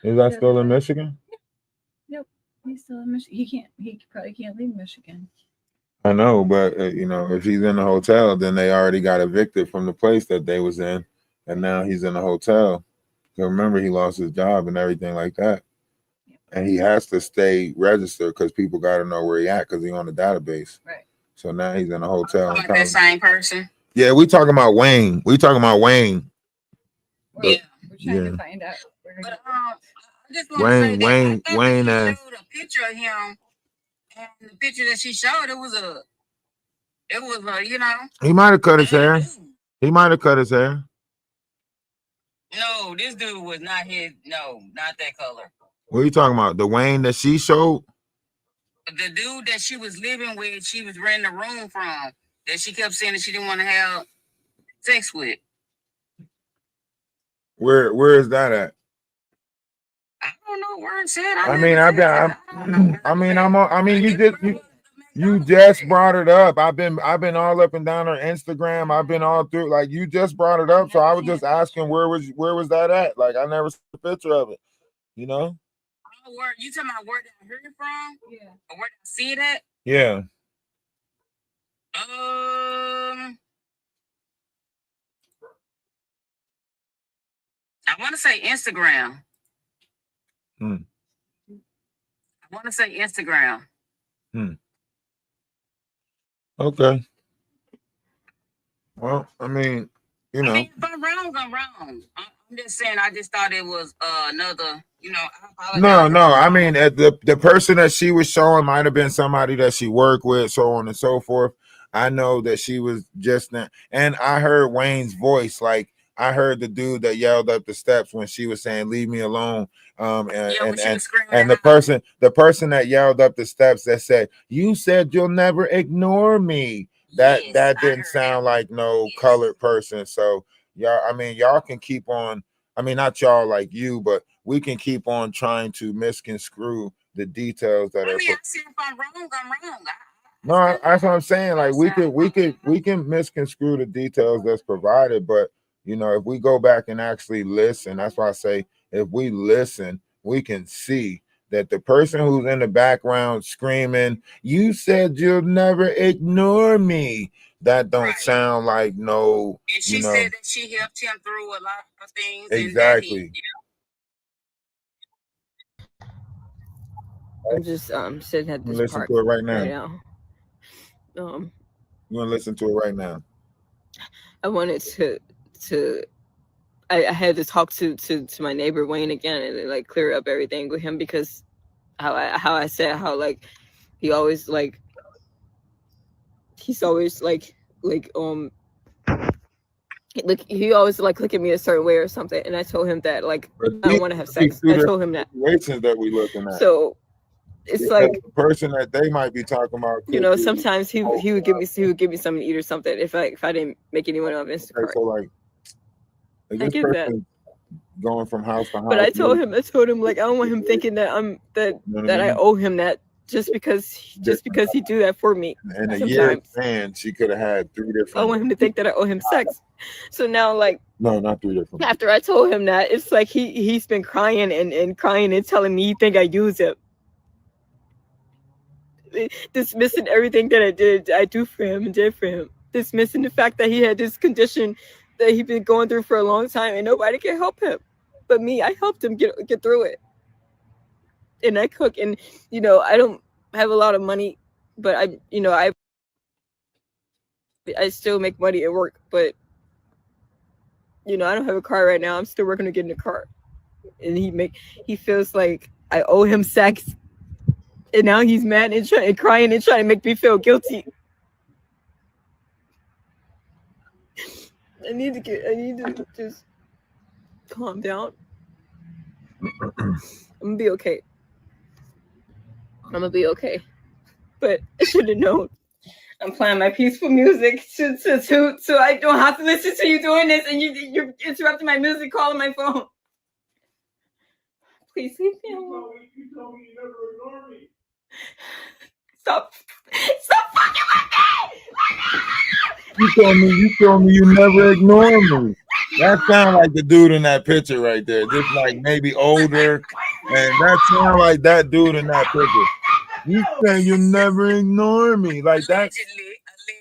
Is that still in Michigan? Nope. He's still in Michigan. He probably can't leave Michigan. I know, but if he's in the hotel, then they already got evicted from the place that they was in, and now he's in a hotel. So remember, he lost his job and everything like that, and he has to stay registered because people got to know where he at because he on the database. Right. So now he's in a hotel. Like that same person. Yeah, we talking about Wayne. We're trying Yeah. to find out. But I just want to say that Wayne showed a picture of him, and the picture that she showed, it was a, he might have cut his hair. He might have cut his hair. No, this dude was not not that color. What are you talking about? The Wayne that she showed? The dude that she was living with, she was renting a room from, that she kept saying that she didn't want to have sex with. Where is that at? I don't know where it said. You just brought it up. I've been all up and down her Instagram. I've been all through, like, you just brought it up. So I was just asking where was that at? Like, I never saw a picture of it, you know? Oh, where you talking about where did I hear it from? Yeah. Or where did I see it at? Yeah. I want to say Instagram. I want to say Instagram. Okay. Well, I mean, if I'm wrong, I'm wrong. I'm just saying, I just thought it was another, I apologize. No. I mean, the person that she was showing might have been somebody that she worked with, so on and so forth. I know that she was just not, and I heard Wayne's voice. Like, I heard the dude that yelled up the steps when she was saying, "Leave me alone." And the person that yelled up the steps that said, "You said you'll never ignore me." That didn't sound like no colored person. So y'all can keep on. I mean, not y'all like you, but we can keep on trying to misconstrue the details that are. If I'm wrong, I'm wrong. No, that's what I'm saying. Like, we can misconstrue the details that's provided, but if we go back and actually listen, that's why I say if we listen, we can see that the person who's in the background screaming, "You said you'll never ignore me," that don't sound like no. And she said that she helped him through a lot of things. Exactly. I'm just sitting at this listen park to it right now. You want to listen to it right now? I wanted to I had to talk to my neighbor Wayne again and like clear up everything with him, because how I said how like he's always Look, he always like look at me a certain way or something, and I told him that like I don't want to have sex. I told him that. Situations that we looking at. So it's Because like the person that they might be talking about, you know, sometimes he would give me something to eat or something if I didn't make anyone on Instacart. So like this get that. person going from house to house. But I told him like I don't want him thinking that I owe him that just because he do that for me. In a year span, she could have had 3 different. I want him to think that I owe him sex. So now like no, not 3 different. After I told him that, it's like he's been crying and crying and telling me he think I use him. Dismissing everything that I do for him and did for him. Dismissing the fact that he had this condition that he'd been going through for a long time and nobody can help him. But me, I helped him get through it. And I cook, and you know, I don't have a lot of money, but I still make money at work, but you know, I don't have a car right now. I'm still working to get in a car. And he feels like I owe him sex. And now he's mad and crying and trying to make me feel guilty. I need to just calm down. I'm gonna be okay. But I should have known. I'm playing my peaceful music so I don't have to listen to you doing this, and you're interrupting my music, calling my phone. Please leave me alone. You told me you never ignored me. Stop fucking with me! You told me you never ignore me. That sound like the dude in that picture right there, just like maybe older, and that sound like that dude in that picture. You say you never ignore me, like that.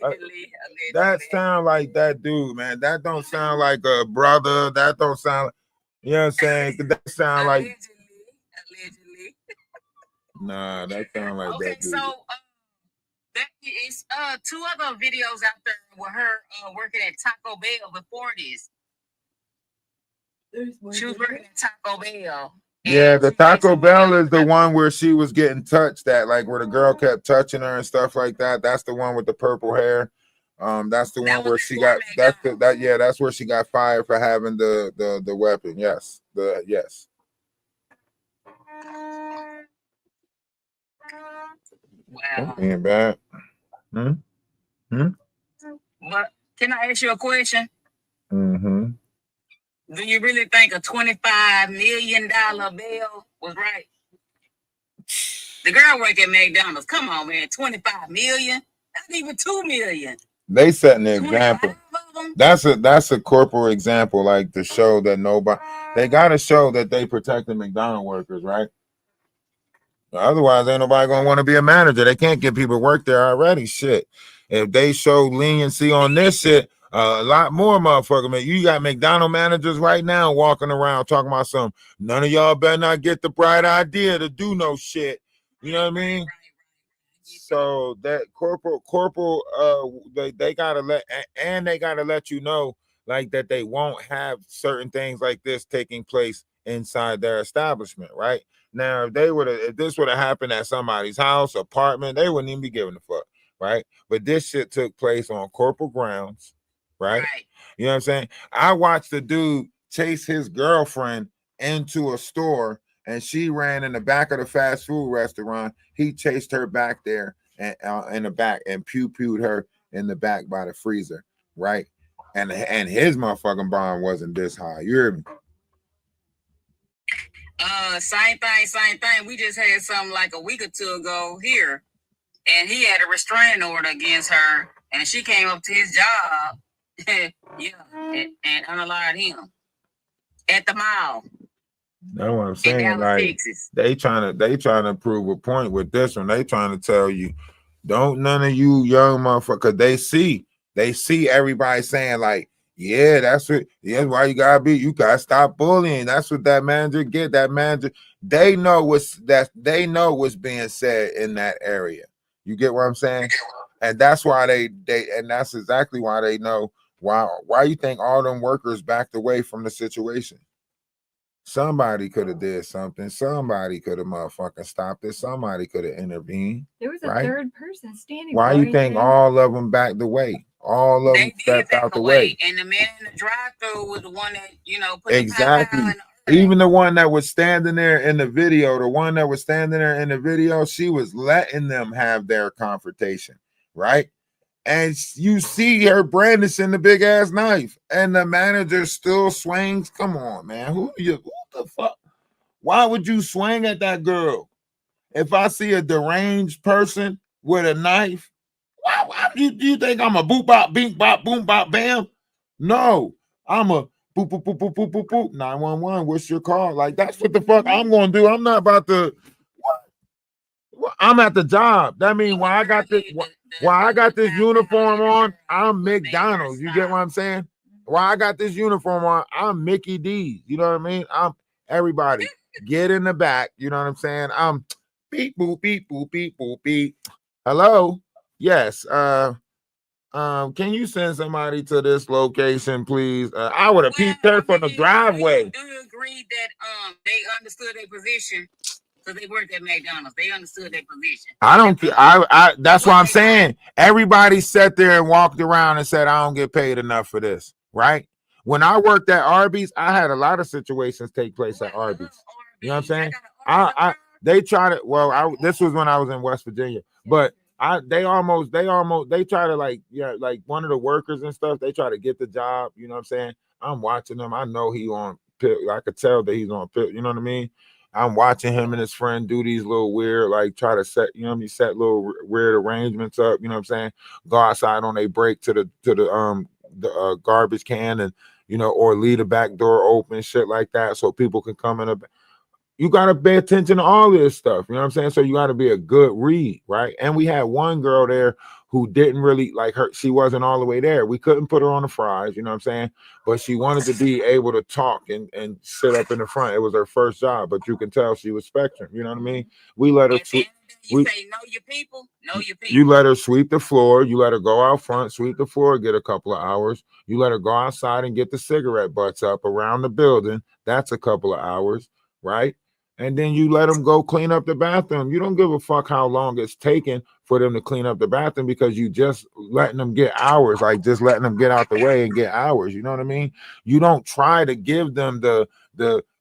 Allegedly. That sound like that dude, man. That don't sound like a brother. That don't sound. You know what I'm saying? That sound like. Allegedly. Nah, that sound like that dude. So that is 2 other videos out there with her working at Taco Bell before this. She was working at Taco Bell. Yeah, the Taco Bell is the one where she was getting touched at, like where the girl kept touching her and stuff like that. That's the one with the purple hair. That's the one where she got that's where she got fired for having the weapon. Yes. Wow. Ain't bad. But can I ask you a question? Mm-hmm. Do you really think a $25 million bill was right? The girl work at McDonald's. Come on, man. 25 million? That's even 2 million. They setting an example. That's a corporate example, like to show that nobody. They got to show that they protecting McDonald's workers, right? Otherwise, ain't nobody gonna want to be a manager. They can't get people work there already. Shit. If they show leniency on this shit, a lot more motherfucker, man. You got McDonald's managers right now walking around talking about something. None of y'all better not get the bright idea to do no shit. You know what I mean? So that corporal, they gotta let you know, like that they won't have certain things like this taking place inside their establishment, right? Now, if this would have happened at somebody's house, apartment, they wouldn't even be giving a fuck, right? But this shit took place on corporate grounds, right? You know what I'm saying? I watched the dude chase his girlfriend into a store, and she ran in the back of the fast food restaurant. He chased her back there and in the back and pew-pewed her in the back by the freezer, right? And his motherfucking bond wasn't this high. You hear me? Same thing. We just had something like a week or 2 ago here, and he had a restraining order against her, and she came up to his job, and unaligned him at the mall. That's what I'm saying. Like Texas. they trying to prove a point with this one. They trying to tell you, don't none of you young motherfuckers. They see everybody saying like, yeah, that's why you gotta stop bullying. That's what that manager get. That manager, they know what's being said in that area. You get what I'm saying? And that's why and that's exactly why they know why you think all them workers backed away from the situation. Somebody could have did something. Somebody could have motherfucking stopped it. Somebody could have intervened. There was a right? third person standing. Why you think all of them backed away? All of them stepped out the way. And the man in the drive-thru was the one that, you know, put Exactly. the pow. Even the one that was standing there in the video, she was letting them have their confrontation, right? And you see her brandishing the big ass knife, and the manager still swings. Come on, man. Who the fuck? Why would you swing at that girl? If I see a deranged person with a knife, why do you think I'm a boop bop, bing bop, boom bop, bam? No, I'm a boop boop boop boop boop boop boop. 911. What's your call? Like that's what the fuck I'm gonna do. I'm not about to. I'm at the job. That means why I got this uniform on, I'm McDonald's. You get what I'm saying? Why I got this uniform on, I'm Mickey D's. You know what I mean? I'm everybody. Get in the back. You know what I'm saying? I'm beep boop beep boop beep boop beep. Hello? Yes. Can you send somebody to this location, please? I would have peeped her from the driveway. Do you agree that they understood their position? Because they worked at McDonald's. They understood their position. I don't care. I that's what I'm saying. Everybody sat there and walked around and said, I don't get paid enough for this, right? When I worked at Arby's, I had a lot of situations take place at Arby's. You know what I'm saying? They tried it. Well, this was when I was in West Virginia, but they try to like one of the workers and stuff. They try to get the job. You know what I'm saying? I'm watching them. I know he on pill. I could tell that he's on pill. You know what I mean? I'm watching him and his friend do these little weird, like try to set, you know what I mean, set little weird arrangements up. You know what I'm saying? Go outside on a break to the garbage can and or leave the back door open, shit like that, so people can come in. You got to pay attention to all this stuff. You know what I'm saying? So you got to be a good read, right? And we had one girl there who didn't really like her. She wasn't all the way there. We couldn't put her on the fries, you know what I'm saying? But she wanted to be able to talk and sit up in the front. It was her first job, but you can tell she was spectrum. You know what I mean? We let her say, know your people, know your people. You let her sweep the floor. You let her go out front, sweep the floor, get a couple of hours. You let her go outside and get the cigarette butts up around the building. That's a couple of hours, right? And then you let them go clean up the bathroom. You don't give a fuck how long it's taken for them to clean up the bathroom because you just letting them get hours, like just letting them get out the way and get hours. You know what I mean? You don't try to give them the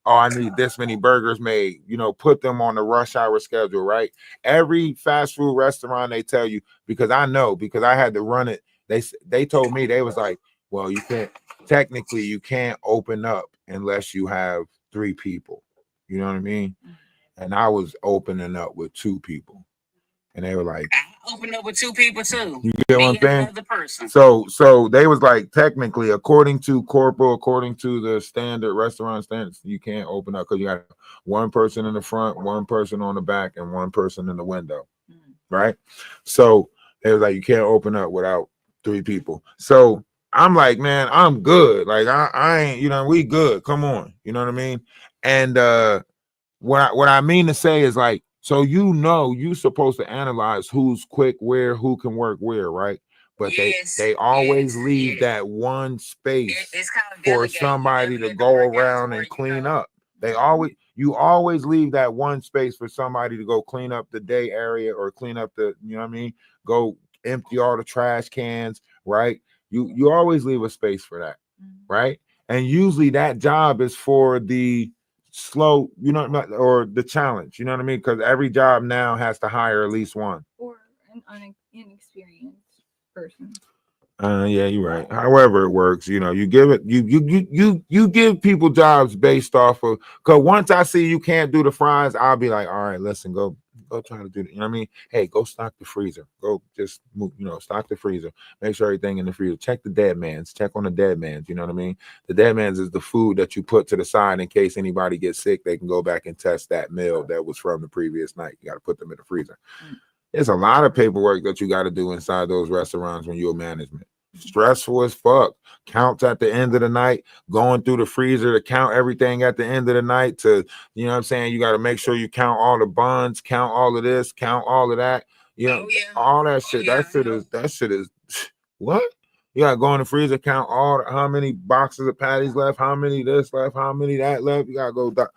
I need this many burgers made, put them on the rush hour schedule, right? Every fast food restaurant, they tell you, because I know, because I had to run it. They told me, they was like, well, you can't open up unless you have 3 people. You know what I mean? And I was opening up with 2 people. And they were like, I opened up with 2 people too. You get what I'm saying? Another person. So they was like, technically, according to the standard restaurant standards, you can't open up because you got 1 person in the front, 1 person on the back, and 1 person in the window. Right? So they was like, you can't open up without 3 people. So I'm like, man, I'm good. Like I ain't, we good. Come on. You know what I mean? And what I mean to say is like, so you're supposed to analyze who's quick where, who can work where, right? But they always leave that one space for somebody to go around and clean up. You always leave that one space for somebody to go clean up the day area or clean up the, you know what I mean? Go empty all the trash cans, right? You always leave a space for that, right? And usually that job is for the slow, or the challenge, you know what I mean? Because every job now has to hire at least 1. Or an inexperienced person. Yeah, you're right. However it works, you give it, you give people jobs based off of, because once I see you can't do the fries, I'll be like, all right, listen, go try to do it. You know what I mean? Hey, go stock the freezer. Go just move, stock the freezer. Make sure everything in the freezer. Check the dead man's. Check on the dead man's. You know what I mean? The dead man's is the food that you put to the side in case anybody gets sick. They can go back and test that meal that was from the previous night. You got to put them in the freezer. There's a lot of paperwork that you got to do inside those restaurants when you're management. Stressful as fuck. Counts at the end of the night, going through the freezer to count everything at the end of the night to, you know what I'm saying? You got to make sure you count all the buns, count all of this, count all of that. All that shit. That shit is what? You got to go in the freezer, count how many boxes of patties left, how many this left, how many that left. You got to go.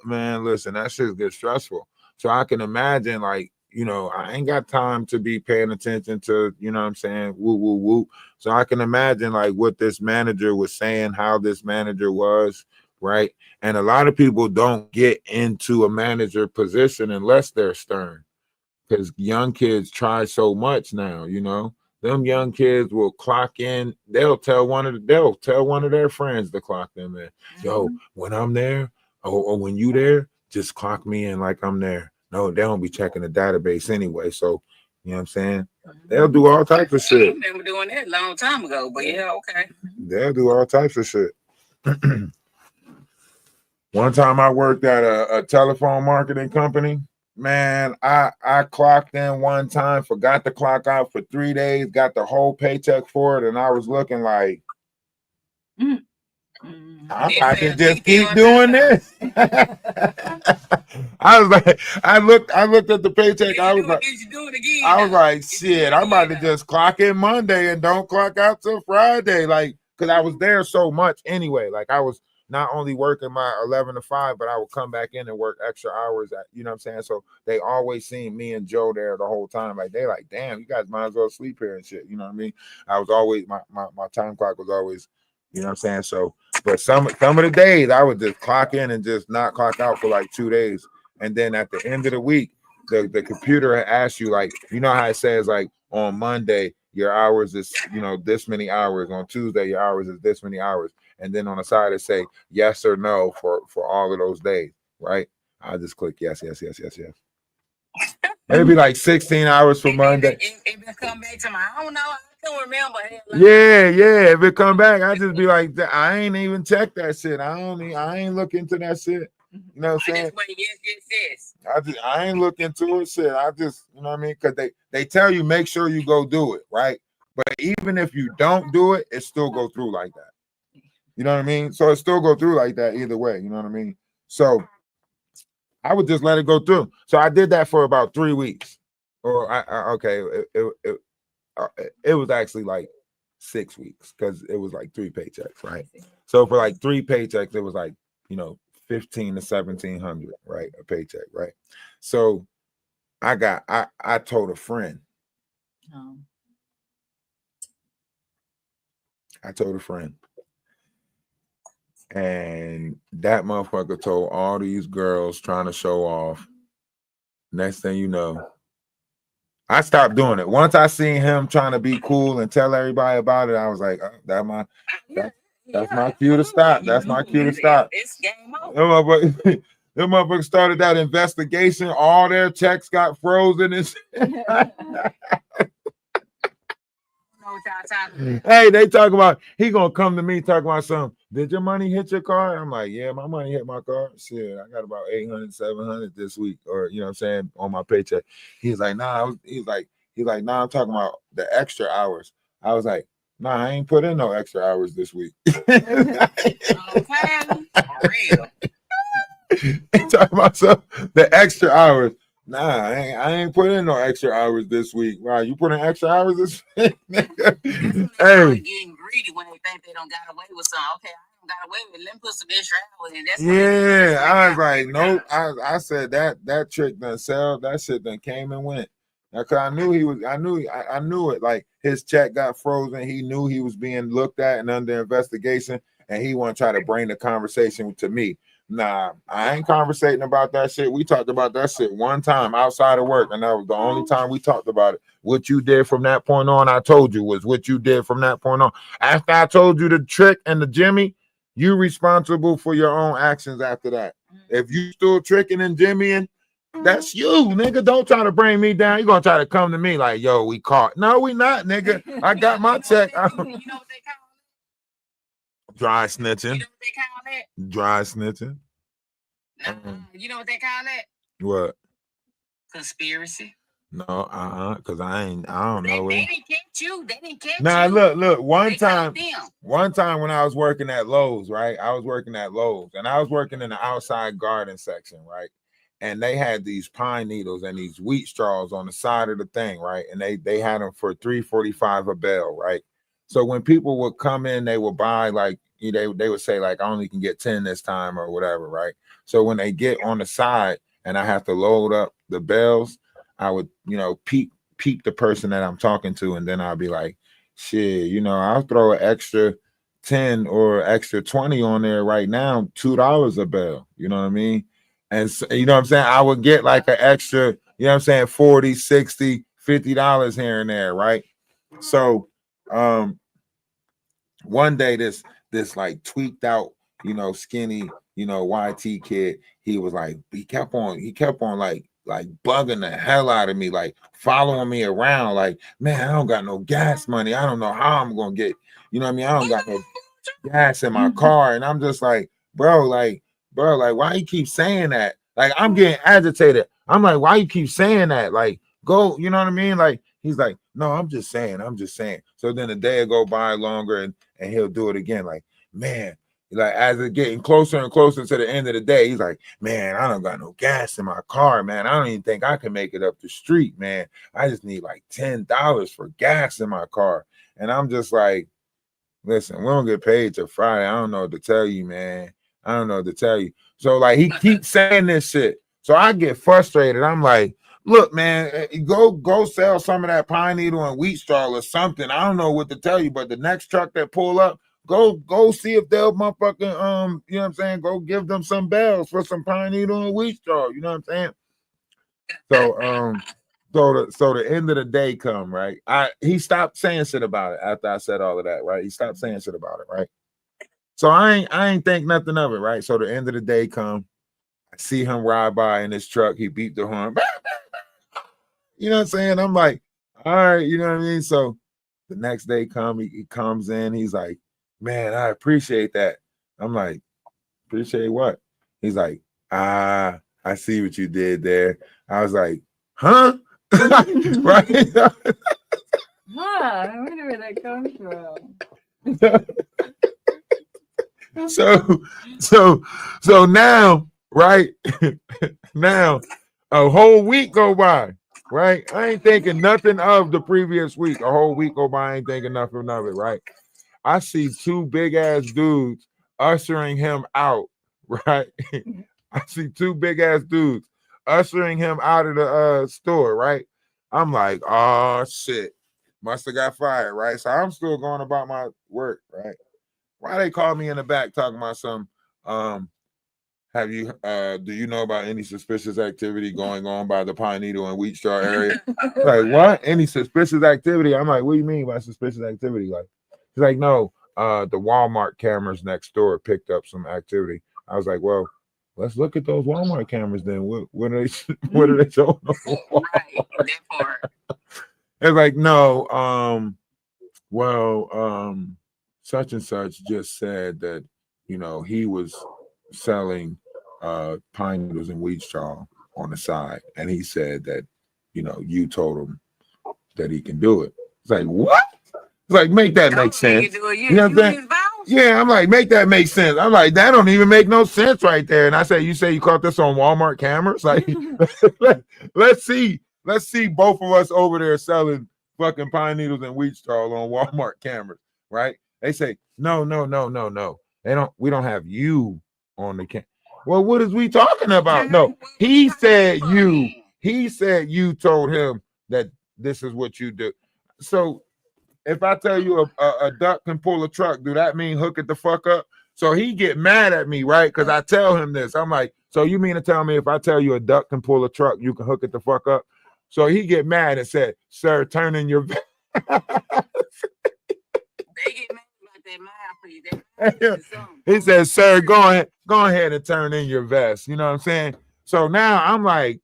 Man, listen, that shit gets stressful. So I can imagine, like, you know, I ain't got time to be paying attention to, you know what I'm saying, woo, woo, woo. So I can imagine like what this manager was saying, how this manager was, right? And a lot of people don't get into a manager position unless they're stern, because young kids try so much now, you know. Them young kids will clock in. They'll tell one of their friends to clock them in. Yo, when I'm there, or when you there, just clock me in like I'm there. No, they don't be checking the database anyway. So, you know what I'm saying? They'll do all types of I shit. remember doing that a long time ago, but yeah, okay. They'll do all types of shit. One time I worked at a telephone marketing company. Man, I clocked in one time, forgot to clock out for 3 days, got the whole paycheck for it, and I was looking like, I can just keep doing this. I was like, I looked at the paycheck. I was like, shit, I'm about to just clock in Monday and don't clock out till Friday, like, because I was there so much anyway. Like, I was not only working my 11 to 5, but I would come back in and work extra hours. You know what I'm saying? So they always seen me and Joe there the whole time. Like, they like, damn, you guys might as well sleep here and shit. You know what I mean? I was always my time clock was always, you know what I'm saying? So, but some of the days I would just clock in and just not clock out for like 2 days. And then at the end of the week, the computer asks you, like, you know how it says like on Monday your hours is, you know, this many hours, on Tuesday your hours is this many hours, and then on the side it say yes or no for all of those days, right? I just click yes. It'd be like 16 hours for Monday. It come back to my, I don't know, I don't remember. Yeah. If it come back, I just be like, I ain't even check that shit. I ain't look into that shit. You know what I'm saying? Yes. I ain't look into it. Shit. I just, you know what I mean? Because they tell you make sure you go do it, right? But even if you don't do it, it still go through like that. You know what I mean? So it still go through like that either way. You know what I mean? So I would just let it go through. So I did that for about 3 weeks. Or it was actually like 6 weeks, because it was like 3 paychecks, right? So for like 3 paychecks, it was like, you know, 15 to 1700, right? A paycheck, right? So I told a friend. And that motherfucker told all these girls trying to show off. Next thing you know, I stopped doing it. Once I seen him trying to be cool and tell everybody about it, I was like, that's my cue to stop. That's my cue to stop. It's game over. Them motherfuckers started that investigation. All their checks got frozen and hey, they talk about, he gonna come to me talking about something. Did your money hit your card? I'm like, yeah, my money hit my card. Shit, I got about 800, 700 this week, or you know what I'm saying, on my paycheck. He's like, nah, he's like, nah, I'm talking about the extra hours. I was like, nah, I ain't put in no extra hours this week. Real. Talking about the extra hours. Nah, I ain't put in no extra hours this week. Wow, you put in extra hours this week? Hey, Getting greedy when they think they don't got away with something. Okay, I don't got away with it. Let me put some extra hours in. That's yeah. I was like, nope. I said that trick done sell. That shit done came and went. Now, cause I knew it. Like, his check got frozen. He knew he was being looked at and under investigation, and he want to try to bring the conversation to me. Nah, I ain't conversating about that shit. We talked about that shit one time outside of work, and that was the only time we talked about it. What you did from that point on, I told you, was what you did from that point on. After I told you the trick and the Jimmy, you responsible for your own actions after that. If you still tricking and jimmying, that's you, nigga. Don't try to bring me down. You're gonna try to come to me like, yo, we caught. No, we not, nigga. I got my check. You know what they call it? Dry snitching. You know what they call it? Dry snitching. You know what they call it? What? Conspiracy. No, because I don't know. They didn't catch you. They didn't catch Nah, you. look. One They time caught them. when I was working at Lowe's, right? I was working at Lowe's, and I was working in the outside garden section, right? And they had these pine needles and these wheat straws on the side of the thing, right? And they had them for $3.45 a bale, right? So when people would come in, they would buy, like, they would say, like, I only can get 10 this time or whatever, right? So when they get on the side and I have to load up the bales, you know, peep the person that I'm talking to, and then I'll be like, shit, you know, I'll throw an extra 10 or extra 20 on there right now, $2 a bell, you know what I mean? And so, you know what I'm saying? I would get like an extra, you know what I'm saying, 40, 60, $50 here and there, right? So one day this like tweaked out, you know, skinny, you know, YT kid, he kept on like bugging the hell out of me, like following me around, like, man, I don't got no gas money. I don't know how I'm gonna get, you know what I mean? I don't got no gas in my car. And I'm just like, bro, why you keep saying that? Like, I'm getting agitated. I'm like, why you keep saying that? Like, go, you know what I mean? Like, he's like, no, I'm just saying. So then the day will go by longer, and he'll do it again. Like, man, like as it's getting closer and closer to the end of the day, he's like, man, I don't got no gas in my car, man. I don't even think I can make it up the street, man. I just need like $10 for gas in my car. And I'm just like, listen, we don't get paid till Friday. I don't know what to tell you, man. I don't know what to tell you. So like he keeps saying this shit. So I get frustrated. I'm like, look, man, go sell some of that pine needle and wheat straw or something. I don't know what to tell you, but the next truck that pull up, go see if they'll motherfucking you know what I'm saying? Go give them some bells for some pine needle and wheat straw. You know what I'm saying? So so the end of the day come, right? He stopped saying shit about it after I said all of that, right? He stopped saying shit about it, right? So I ain't think nothing of it, right? So the end of the day come, I see him ride by in his truck, he beat the horn. You know what I'm saying? I'm like, all right, you know what I mean? So the next day he comes in, he's like, man, I appreciate that. I'm like, appreciate what? He's like, I see what you did there. I was like, huh? Right? I wonder where that comes from. So now, right? Now a whole week go by, right? I ain't thinking nothing of the previous week. A whole week go by, I ain't thinking nothing of it, right? I see two big ass dudes ushering him out, right? I see two big ass dudes ushering him out of the store, right? I'm like, oh shit, must have got fired, right? So I'm still going about my work, right? Why they call me in the back talking about some have you do you know about any suspicious activity going on by the Pine Needle and Wheat Straw area? Like, what? Any suspicious activity? I'm like, what do you mean by suspicious activity? Like, he's like, no, the Walmart cameras next door picked up some activity. I was like, well, let's look at those Walmart cameras then. What are they showing? Right, that part. It's like, no, such and such just said that, you know, he was selling pine needles and wheat straw on the side, and he said that, you know, you told him that he can do it. It's like, what? It's like, make that make sense. You know what I'm saying? Yeah, I'm like, make that make sense. I'm like, that don't even make no sense right there. And I say, you say you caught this on Walmart cameras? Like, let's see both of us over there selling fucking pine needles and wheat straw on Walmart cameras, right? They say, no. We don't have you on the camera. Well, what is we talking about? No, he said you told him that this is what you do. So if I tell you a duck can pull a truck, do that mean hook it the fuck up? So he get mad at me, right? Because I tell him this. I'm like, so you mean to tell me if I tell you a duck can pull a truck, you can hook it the fuck up? So he get mad and said, sir, turn in your vest. He said, sir, go ahead and turn in your vest. You know what I'm saying? So now I'm like,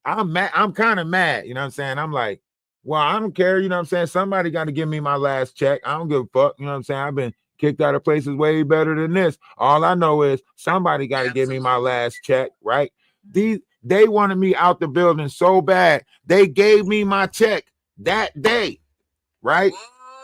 I'm mad. I'm kind of mad. You know what I'm saying? I'm like, well, I don't care. You know what I'm saying? Somebody got to give me my last check. I don't give a fuck. You know what I'm saying? I've been kicked out of places way better than this. All I know is somebody got to give me my last check, right? They wanted me out the building so bad. They gave me my check that day, right?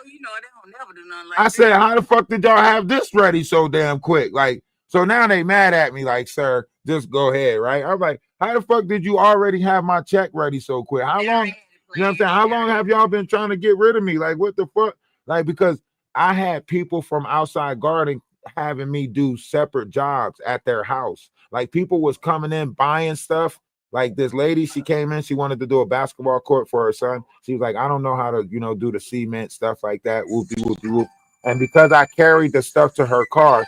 You know, they don't never do nothing like I that. said, how the fuck did y'all have this ready so damn quick? Like, so now they mad at me, like, sir, just go ahead, right? I'm like, how the fuck did you already have my check ready so quick? How long, you know what I'm saying? How long have y'all been trying to get rid of me? Like, what the fuck? Like, because I had people from outside guarding having me do separate jobs at their house. Like, people was coming in buying stuff, Like this lady, she came in, she wanted to do a basketball court for her son. She was like, I don't know how to, do the cement, stuff like that. Whoopie, whoopie, whoop. And because I carried the stuff to her car,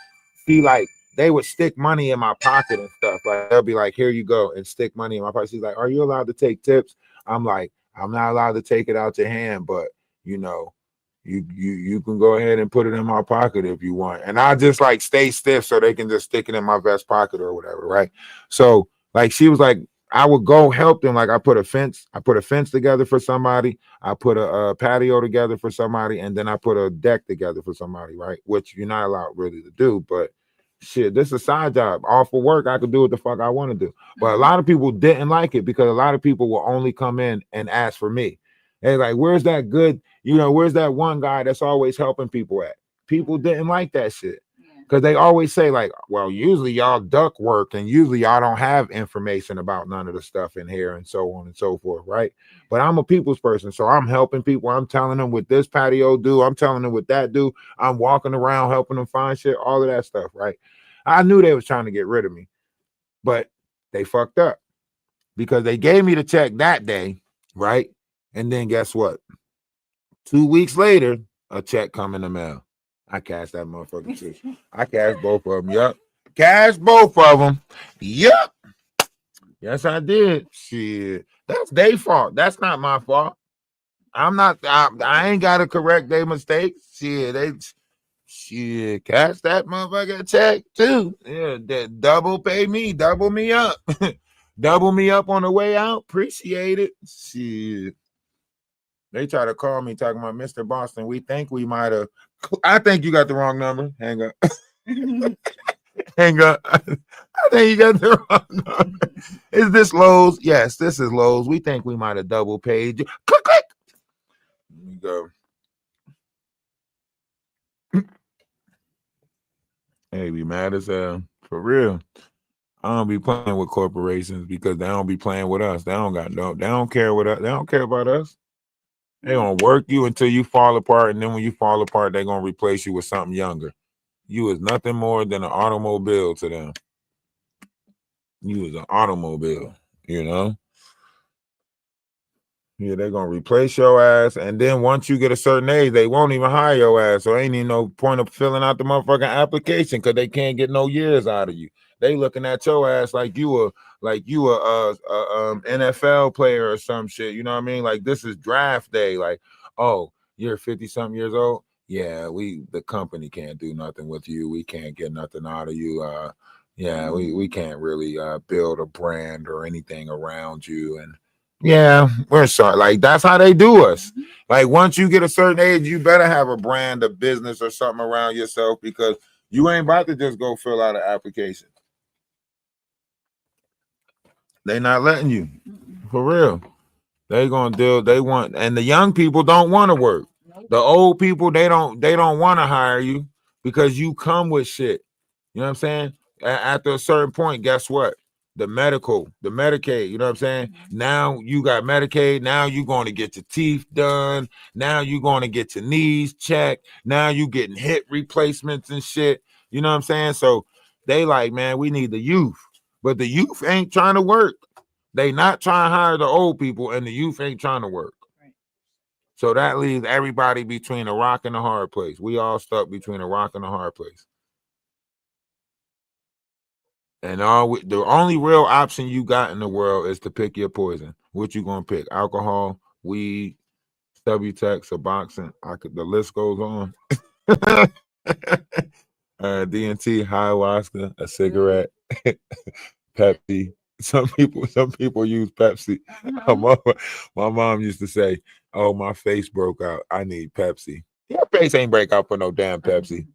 they would stick money in my pocket and stuff. Like they'll be like, here you go, and stick money in my pocket. She's like, are you allowed to take tips? I'm like, I'm not allowed to take it out your hand, but you can go ahead and put it in my pocket if you want. And I just like stay stiff so they can just stick it in my vest pocket or whatever, right? So like she was like, I would go help them. Like I put a fence together for somebody. I put a patio together for somebody, and then I put a deck together for somebody, right? Which you're not allowed really to do, but shit, this is a side job. All for work, I could do what the fuck I want to do. But a lot of people didn't like it because a lot of people will only come in and ask for me. They're like, where's that good, where's that one guy that's always helping people at? People didn't like that shit. Because they always say, like, well, usually y'all duck work and usually y'all don't have information about none of the stuff in here and so on and so forth, right? But I'm a people's person, so I'm helping people. I'm telling them what this patio do. I'm telling them what that do. I'm walking around helping them find shit, all of that stuff, right? I knew they was trying to get rid of me, but they fucked up because they gave me the check that day, right? And then guess what? 2 weeks later, a check come in the mail. I cashed that motherfucker too. I cashed both of them. Yep. Cashed both of them. Yep. Yes, I did. Shit. That's their fault. That's not my fault. I ain't got to correct their mistakes. Shit, cash that motherfucker check too. Yeah, that double me up. Double me up on the way out. Appreciate it. Shit. They try to call me talking about Mr. Boston. We think we might have. I think you got the wrong number. Hang up. Hang up. I think you got the wrong number. Is this Lowe's? Yes, this is Lowe's. We think we might have double paid you. Click, click. Here we go. Hey, be mad as hell. For real. I don't be playing with corporations because they don't be playing with us. They don't care with us. They don't care about us. They gonna work you until you fall apart, and then when you fall apart, they're gonna replace you with something younger. You is nothing more than an automobile to them. You is an automobile, Yeah, they're gonna replace your ass, and then once you get a certain age, they won't even hire your ass. So ain't even no point of filling out the motherfucking application because they can't get no years out of you. They looking at your ass like you a NFL player or some shit. You know what I mean? Like this is draft day. Like, oh, you're 50-something years old. Yeah, the company can't do nothing with you. We can't get nothing out of you. We can't really build a brand or anything around you. And yeah, we're sorry. Like that's how they do us. Like once you get a certain age, you better have a brand, a business, or something around yourself because you ain't about to just go fill out an application. They not letting you. For real. They gonna deal. They want, and the young people don't want to work. The old people, they don't want to hire you because you come with shit. You know what I'm saying? After a certain point, guess what? The Medicaid, you know what I'm saying? Now you got Medicaid. Now you're going to get your teeth done. Now you're going to get your knees checked. Now you getting hip replacements and shit. You know what I'm saying? So they like, man, we need the youth. But the youth ain't trying to work. They not trying to hire the old people, and the youth ain't trying to work. Right. So that leaves everybody between a rock and a hard place. We all stuck between a rock and a hard place. And the only real option you got in the world is to pick your poison. What you gonna pick? Alcohol, weed, Subutex, or boxing? The list goes on. DNT, ayahuasca, a cigarette, Pepsi. Some people use Pepsi. My mom used to say, "Oh, my face broke out. I need Pepsi." Your face ain't break out for no damn Pepsi.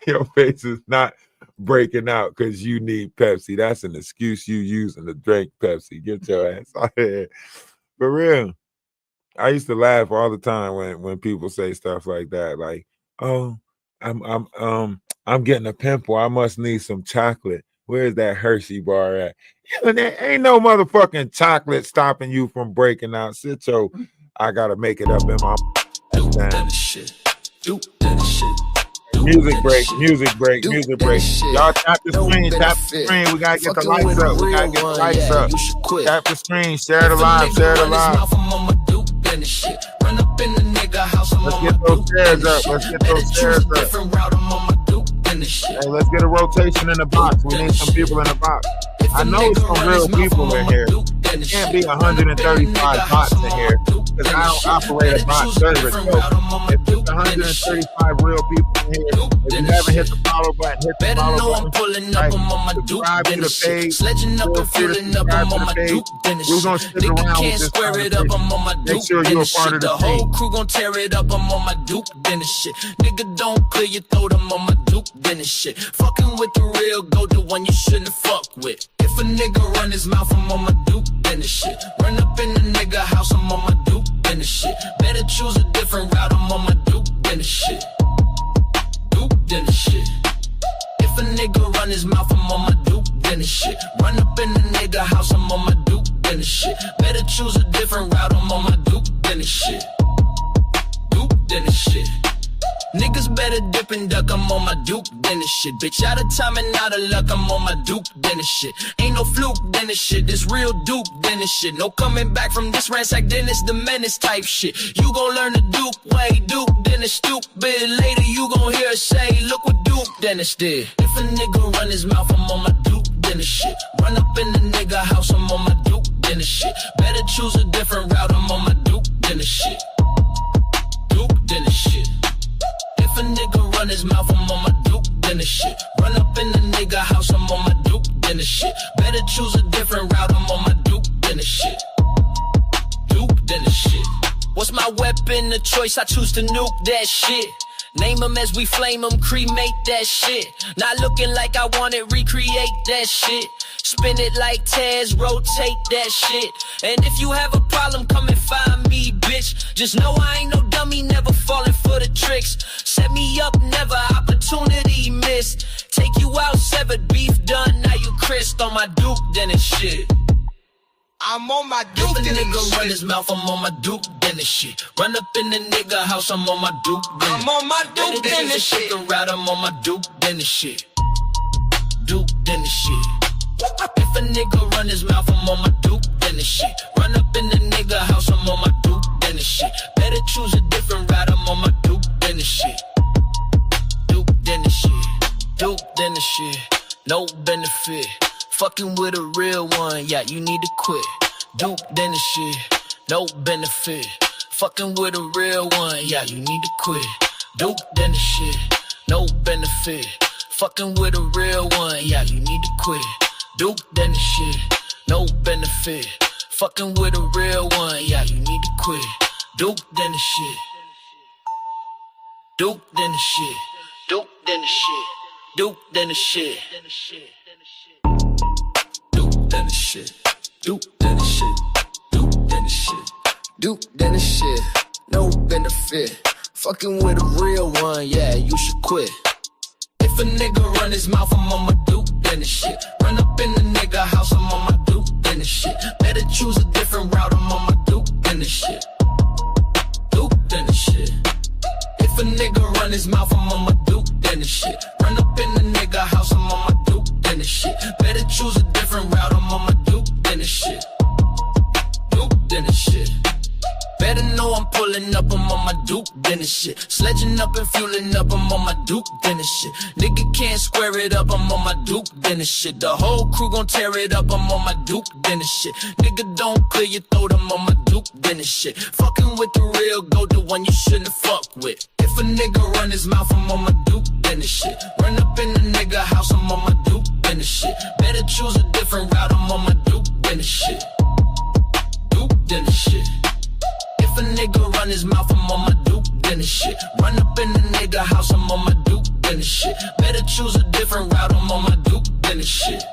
Your face is not breaking out because you need Pepsi. That's an excuse you using to drink Pepsi. Get your ass out of here. For real. I used to laugh all the time when people say stuff like that. Like, oh, I'm getting a pimple. I must need some chocolate. Where's that Hershey bar at? Yeah, there ain't no motherfucking chocolate stopping you from breaking out. Sit your, I gotta make it up in my. Do that shit. Do that shit. Do Music break, music break, music break. Y'all tap the screen, tap the screen. We gotta get the lights up. We gotta get the lights up. Tap the screen, share the live, share the live. Let's get those shares up. Let's get those shares up. Hey, let's get a rotation in the box. We need some people in the box. I know some real people in here. There can't be 135 bots in here because I don't operate a bot service. So if it's 135 real people in here, if you haven't hit the follow button, hit the follow button. Right. Subscribe to the page. Feel free to subscribe to the page. We're gonna stick around with this conversation. Make sure you're a part of the whole team. crew gon' tear it up. I'm on my Duke Dennis shit. Nigga, don't clear your throat. I'm on my Duke Dennis shit. Fucking with the real goat, the one you shouldn't fuck with. If a nigga run his mouth, I'm on my Duke Dennis shit. Run up in the nigga house, I'm on my Duke Dennis shit. Better choose a different route, I'm on my Duke Dennis shit. Duke Dennis shit. If a nigga run his mouth, I'm on my Duke Dennis shit. Run up in the nigga house, I'm on my Duke Dennis shit. Better choose a different route, I'm on my Duke Dennis shit. Duke Dennis shit. Niggas better dip and duck, I'm on my Duke Dennis shit. Bitch, out of time and out of luck, I'm on my Duke Dennis shit. Ain't no fluke Dennis shit, this real Duke Dennis shit. No coming back from this ransack Dennis the menace type shit. You gon' learn the Duke way, Duke Dennis stupid. Later you gon' hear us say, look what Duke Dennis did. If a nigga run his mouth, I'm on my Duke Dennis shit. Run up in the nigga house, I'm on my Duke Dennis shit. Better choose a different route, I'm on my Duke Dennis shit. Duke Dennis shit. If a nigga run his mouth, I'm on my Duke Dennis shit. Run up in the nigga house, I'm on my Duke Dennis shit. Better choose a different route, I'm on my Duke Dennis shit. Duke Dennis shit. What's my weapon of choice? I choose to nuke that shit. Name them as we flame them, cremate that shit. Not looking like I want it, recreate that shit. Spin it like Taz, rotate that shit. And if you have a problem, come and find me, bitch. Just know I ain't no dummy, never falling for the tricks. Set me up, never opportunity missed. Take you out, severed beef done, now you Chris on my Duke Dennis shit. I'm on my Duke Dennis shit. If a nigga run his mouth, I'm on my Duke Dennis shit. Run up in the nigga house, I'm on my Duke Dennis. I'm on my Duke Dennis shit. Around, I'm on my Duke Dennis shit. Duke Dennis shit. If a nigga run his mouth, I'm on my Duke Dennis shit. Run up in the nigga house, I'm on my Duke Dennis shit. Better choose a different route, I'm on my Duke Dennis shit. Duke Dennis shit. Duke Dennis shit. No benefit. Fucking with a real one, yeah, you need to quit. Duke Dennis shit. No benefit. Fucking with a real one, yeah, you need to quit. Duke Dennis shit. No benefit. Fucking with a real one, yeah, you need to quit. Duke Dennis shit, no benefit. Fucking with a real one, yeah, you need to quit. Duke Dennis shit. Duke Dennis shit. Duke Dennis shit. Duke Dennis shit. Duke Dennis shit. Duke Dennis shit. Duke Dennis shit. Duke Dennis shit. No benefit. Fucking with a real one, yeah, you should quit. If a nigga run his mouth, I'm on my Duke Dennis shit. Run up in the nigga house, I'm on my Duke Dennis shit. Better choose a different route, I'm on my Duke Dennis shit. Duke Dennis shit. If a nigga run his mouth, I'm on my Duke Dennis shit. Run up in the nigga house, I'm on my Duke Dennis shit. Better choose a different route, I'm on my Duke Dennis shit. Duke Dennis shit. Better know I'm pulling up, I'm on my Duke Dennis shit. Sledging up and fueling up, I'm on my Duke Dennis shit. Nigga can't square it up, I'm on my Duke Dennis shit. The whole crew gon' tear it up, I'm on my Duke Dennis shit. Nigga, don't clear your throat, I'm on my Duke Dennis shit. Fucking with the real goat, the one you shouldn't fuck with. If a nigga run his mouth, I'm on my Duke Dennis shit. Run up in the nigga house, I'm on my Duke Dennis shit. Better choose a different route, I'm on my Duke Dennis shit. Duke Dennis shit. If a nigga run his mouth, I'm on my Duke Dennis shit. Run up in the nigga house, I'm on my Duke Dennis shit. Better choose a different route, I'm on my Duke Dennis shit.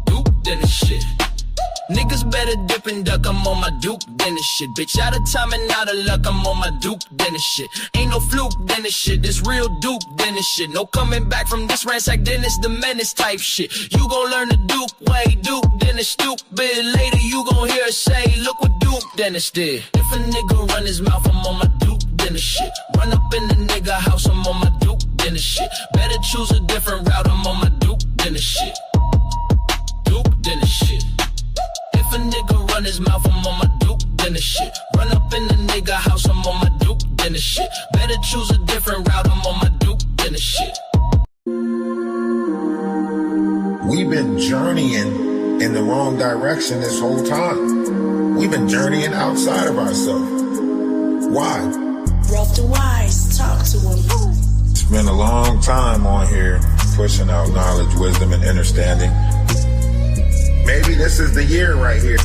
Duke Dennis shit. Niggas better dip and duck, I'm on my Duke Dennis shit. Bitch, out of time and out of luck, I'm on my Duke Dennis shit. Ain't no fluke Dennis shit, this real Duke Dennis shit. No coming back from this ransack Dennis the menace type shit. You gon' learn the Duke way, Duke Dennis stupid. Later you gon' hear us say, look what Duke Dennis did. If a nigga run his mouth, I'm on my Duke Dennis shit. Run up in the nigga house, I'm on my Duke than the shit. Better choose a different route, I'm on my Duke than the shit. Duke than the shit. If a nigga run his mouth, I'm on my Duke than the shit. Run up in the nigga house, I'm on my Duke than the shit. Better choose a different route, I'm on my Duke than the shit. We've been journeying in the wrong direction this whole time. We've been journeying outside of ourselves. Why? Rough DaWise, talk to him. Spent a long time on here pushing out knowledge, wisdom, and understanding. Maybe this is the year right here.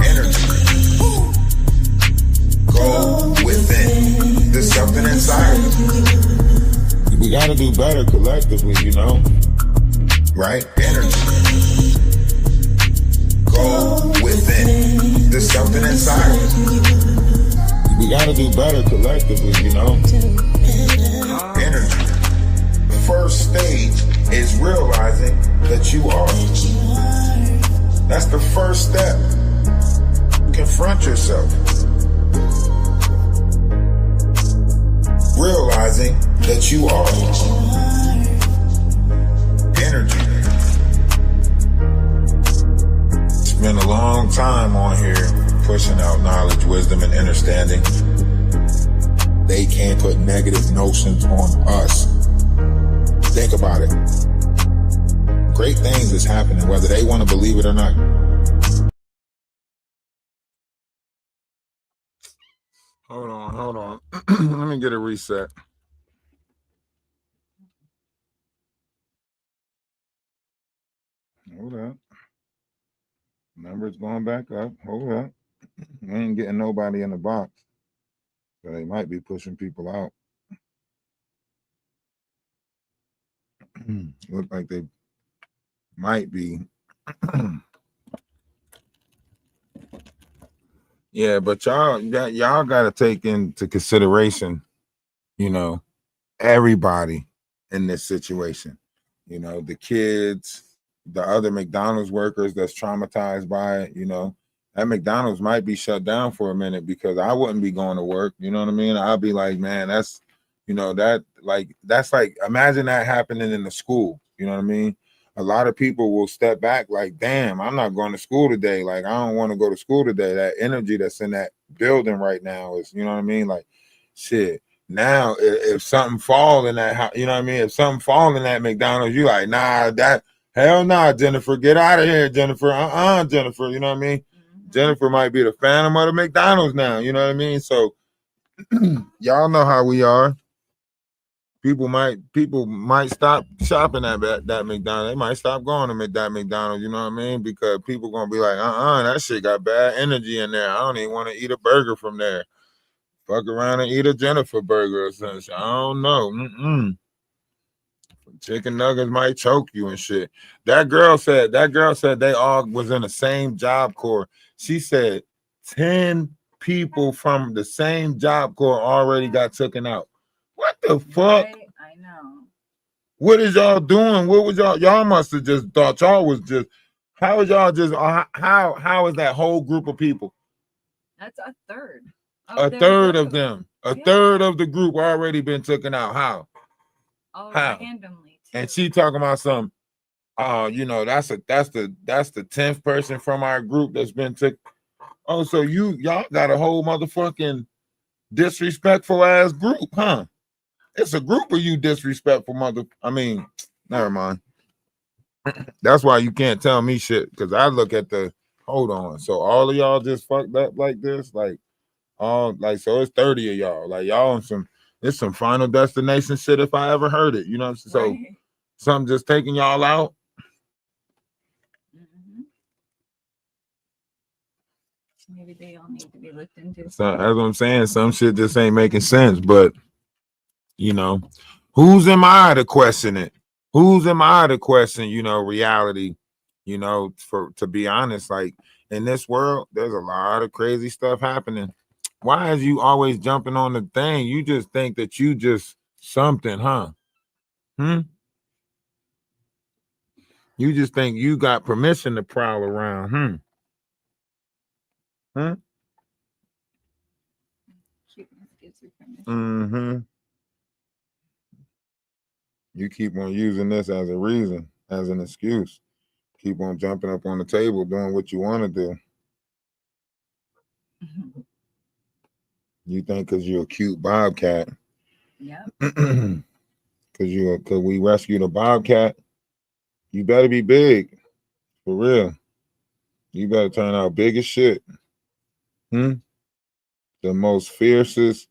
Energy. Go within. There's something inside of you. We gotta do better collectively, you know? Right? Energy. Go within. There's something inside of you. We gotta do better collectively, you know? Energy. The first stage is realizing that you are. That's the first step. Confront yourself. Realizing that you are. Energy. Spent a long time on here pushing out knowledge, wisdom, and understanding. They can't put negative notions on us. Think about it. Great things is happening, whether they want to believe it or not. Hold on. Let me get a reset. Hold up. Numbers going back up. Hold up. We ain't getting nobody in the box. So they might be pushing people out. Look like they might be. Yeah, but y'all got to take into consideration, you know, everybody in this situation. You know, the kids, the other McDonald's workers that's traumatized by it, you know. That McDonald's might be shut down for a minute because I wouldn't be going to work. You know what I mean? I'd be like, man, that's, you know, that's like, imagine that happening in the school. You know what I mean? A lot of people will step back like, damn, I'm not going to school today. Like, I don't want to go to school today. That energy that's in that building right now is, you know what I mean? Like, shit. Now, if something fall in that house, you know what I mean? If something fall in that McDonald's, you like, nah, hell nah, Jennifer, get out of here, Jennifer. Jennifer, you know what I mean? Jennifer might be the phantom of the McDonald's now, you know what I mean? So y'all know how we are. People might stop shopping at that McDonald's. They might stop going to that McDonald's, you know what I mean? Because people gonna be like, that shit got bad energy in there. I don't even want to eat a burger from there. Fuck around and eat a Jennifer burger or something. I don't know. Chicken nuggets might choke you and shit. That girl said they all was in the same Job Corps. She said 10 people from the same Job Corps already got taken out. What the fuck? Right? I know. What is y'all doing? What was y'all must have just thought y'all was just, how is y'all just, how is that whole group of people? That's a third. A third of them. A third of the group already been taken out. How? How? Randomly. And she talking about some, you know, that's the 10th person from our group that's been took. Oh, so y'all got a whole motherfucking disrespectful ass group, huh? It's a group of you disrespectful never mind. That's why you can't tell me shit, because I look at hold on. So all of y'all just fucked up like this, so it's 30 of y'all. Like y'all on it's some Final Destination shit if I ever heard it. You know what I'm saying? So Right. something just taking y'all out. Maybe they all need to be looked into. So that's what I'm saying. Some shit just ain't making sense. But you know, who's am I to question it? Who's am I to question, you know, reality? You know, to be honest, like in this world, there's a lot of crazy stuff happening. Why is you always jumping on the thing? You just think that you just something, huh? You just think you got permission to prowl around, You keep on using this as a reason, as an excuse. Keep on jumping up on the table, doing what you want to do. You think because you're a cute bobcat. Yeah. Because we rescued a bobcat, you better be big. For real. You better turn out big as shit. The most fiercest.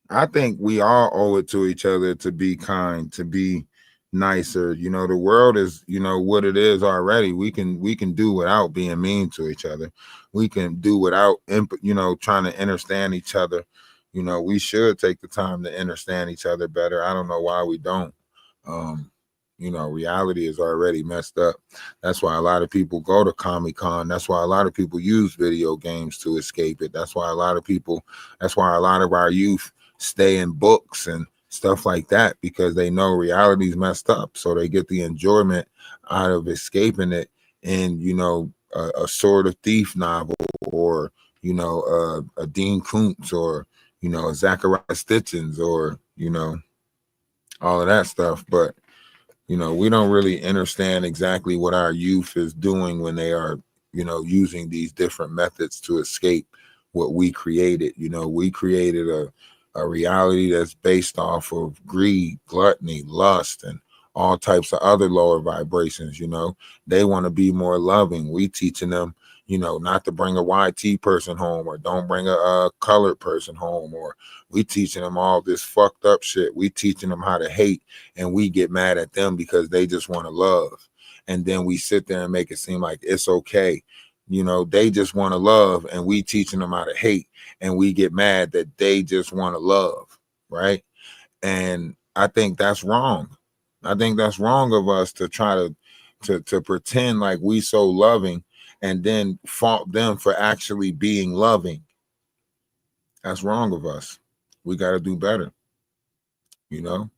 I think we all owe it to each other to be kind, to be nicer. You know, the world is, you know, what it is already. We can do without being mean to each other. We can do without you know, trying to understand each other. You know, we should take the time to understand each other better. I don't know why we don't. You know, reality is already messed up. That's why a lot of people go to Comic-Con. That's why a lot of people use video games to escape it. That's why a lot of our youth stay in books and stuff like that, because they know reality's messed up. So they get the enjoyment out of escaping it in, you know, a Sword of Thief novel, or, you know, a Dean Koontz, or, you know, a Zachariah Stitchens, or, you know, all of that stuff. But you know, we don't really understand exactly what our youth is doing when they are, you know, using these different methods to escape what we created. You know, we created a reality that's based off of greed, gluttony, lust, and all types of other lower vibrations. You know, they want to be more loving. We teaching them, you know, not to bring a YT person home, or don't bring a colored person home, or we teaching them all this fucked up shit. We teaching them how to hate, and we get mad at them because they just want to love. And then we sit there and make it seem like it's okay. You know, they just want to love, and we teaching them how to hate, and we get mad that they just want to love, right? And I think that's wrong. I think that's wrong of us to try to pretend like we so loving and then fault them for actually being loving. That's wrong of us. We got to do better. You know,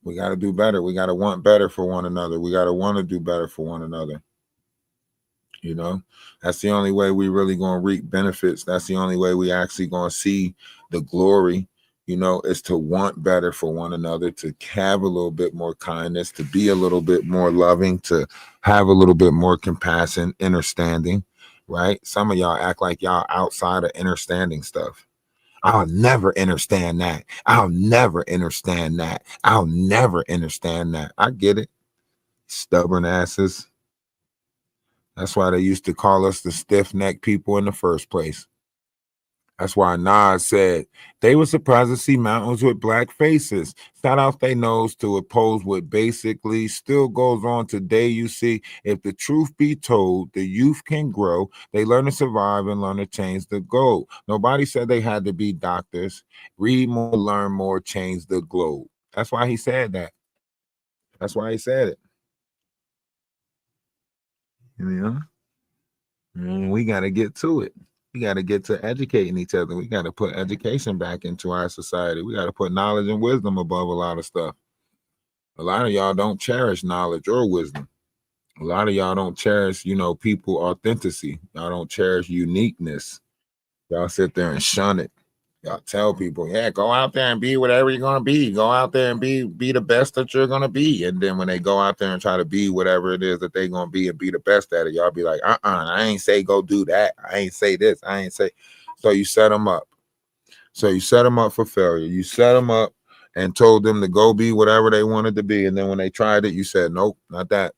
we got to do better. We got to want better for one another. We got to want to do better for one another. You know, that's the only way we really going to reap benefits. That's the only way we actually going to see the glory, you know, is to want better for one another, to have a little bit more kindness, to be a little bit more loving, to have a little bit more compassion, understanding, right? Some of y'all act like y'all outside of understanding stuff. I'll never understand that. I'll never understand that. I'll never understand that. I get it. Stubborn asses. That's why they used to call us the stiff-necked people in the first place. That's why Nas said they were surprised to see mountains with black faces. Shot out their nose to oppose what basically still goes on today. You see, if the truth be told, the youth can grow. They learn to survive and learn to change the goal. Nobody said they had to be doctors. Read more, learn more, change the globe. That's why he said that. That's why he said it. Yeah. And we got to get to it. We got to get to educating each other. We got to put education back into our society. We got to put knowledge and wisdom above a lot of stuff. A lot of y'all don't cherish knowledge or wisdom. A lot of y'all don't cherish, you know, people authenticity. Y'all don't cherish uniqueness. Y'all sit there and shun it. Y'all tell people, yeah, go out there and be whatever you're gonna be. Go out there and be the best that you're gonna be. And then when they go out there and try to be whatever it is that they're gonna be and be the best at it, y'all be like, I ain't say go do that. I ain't say this. I ain't say. So you set them up. So you set them up for failure. You set them up and told them to go be whatever they wanted to be. And then when they tried it, you said, nope, not that.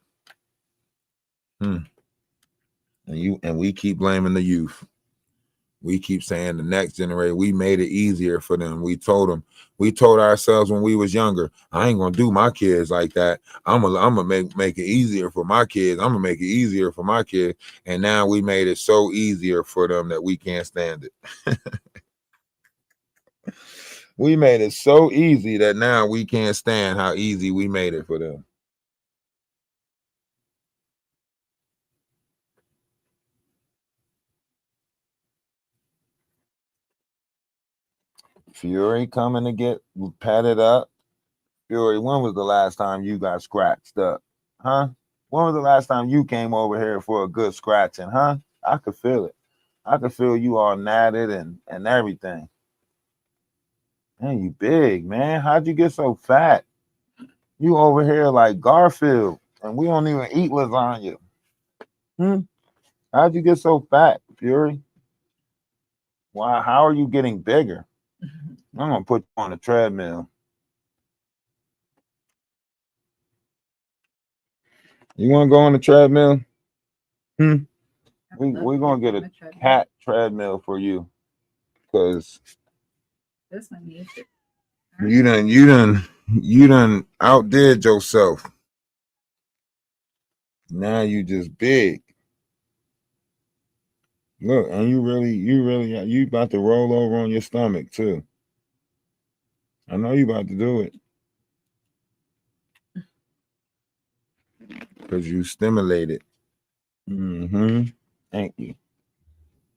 And we keep blaming the youth. We keep saying the next generation, we made it easier for them. We told ourselves when we was younger, I ain't gonna do my kids like that. I'm gonna make it easier for my kids. I'm gonna make it easier for my kids. And now we made it so easier for them that we can't stand it. We made it so easy that now we can't stand how easy we made it for them. Fury coming to get patted up. Fury, when was the last time you got scratched up? Huh? When was the last time you came over here for a good scratching? Huh? I could feel it. I can feel you all natted and everything. Man, you big, man. How'd you get so fat? You over here like Garfield, and we don't even eat lasagna. How'd you get so fat, Fury? Why? How are you getting bigger? I'm gonna put you on a treadmill. You want to go on the treadmill? We're gonna get a cat treadmill for you, because This one needs it. you done outdid yourself. Now you just big. Look, and you about to roll over on your stomach too. I know you about to do it. Because you stimulated. Thank you.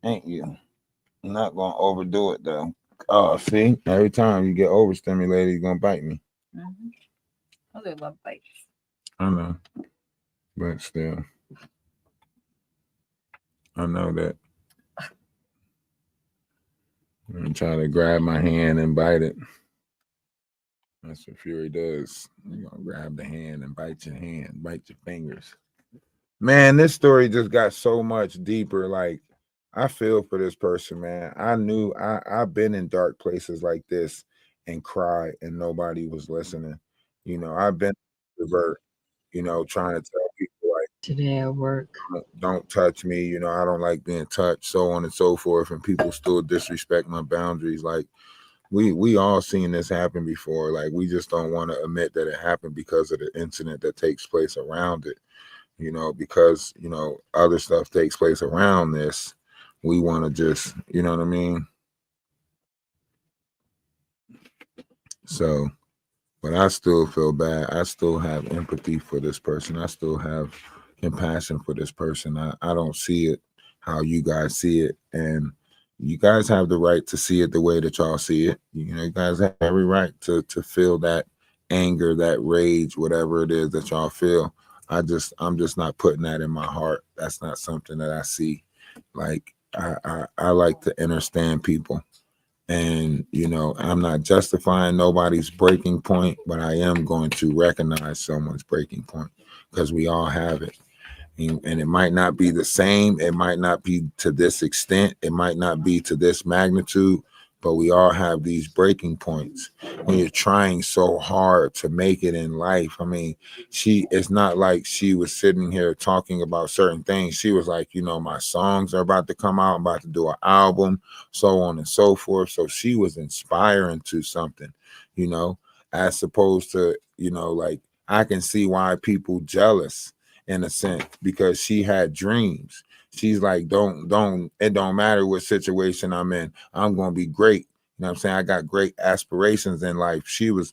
I'm not gonna overdo it though. Oh, see, every time you get overstimulated, you're gonna bite me. Oh, they love bites. I know, but still, I know that. I'm trying to grab my hand and bite it. That's what Fury does. You're gonna grab the hand and bite your hand, bite your fingers. Man, this story just got so much deeper. Like, I feel for this person, man. I've been in dark places like this and cry and nobody was listening. I've been revert, trying to tell people like Today at work. Don't touch me, I don't like being touched, so on and so forth. And people still disrespect my boundaries. Like, we all seen this happen before. Like, we just don't want to admit that it happened because of the incident that takes place around it. Because other stuff takes place around this. We want to just, you know what I mean? So, but I still feel bad. I still have empathy for this person. I still have compassion for this person. I don't see it how you guys see it. And you guys have the right to see it the way that y'all see it. You guys have every right to feel that anger, that rage, whatever it is that y'all feel. I'm just not putting that in my heart. That's not something that I see. Like, I like to understand people. And, I'm not justifying nobody's breaking point, but I am going to recognize someone's breaking point, because we all have it. And it might not be the same. It might not be to this extent. It might not be to this magnitude, but we all have these breaking points when you're trying so hard to make it in life. I mean, it's not like she was sitting here talking about certain things. She was like, my songs are about to come out. I'm about to do an album, so on and so forth. So she was inspiring to something, as opposed to, like, I can see why people jealous in a sense, because she had dreams. She's like, it don't matter what situation I'm in, I'm gonna be great. You know what I'm saying? I got great aspirations in life. She was,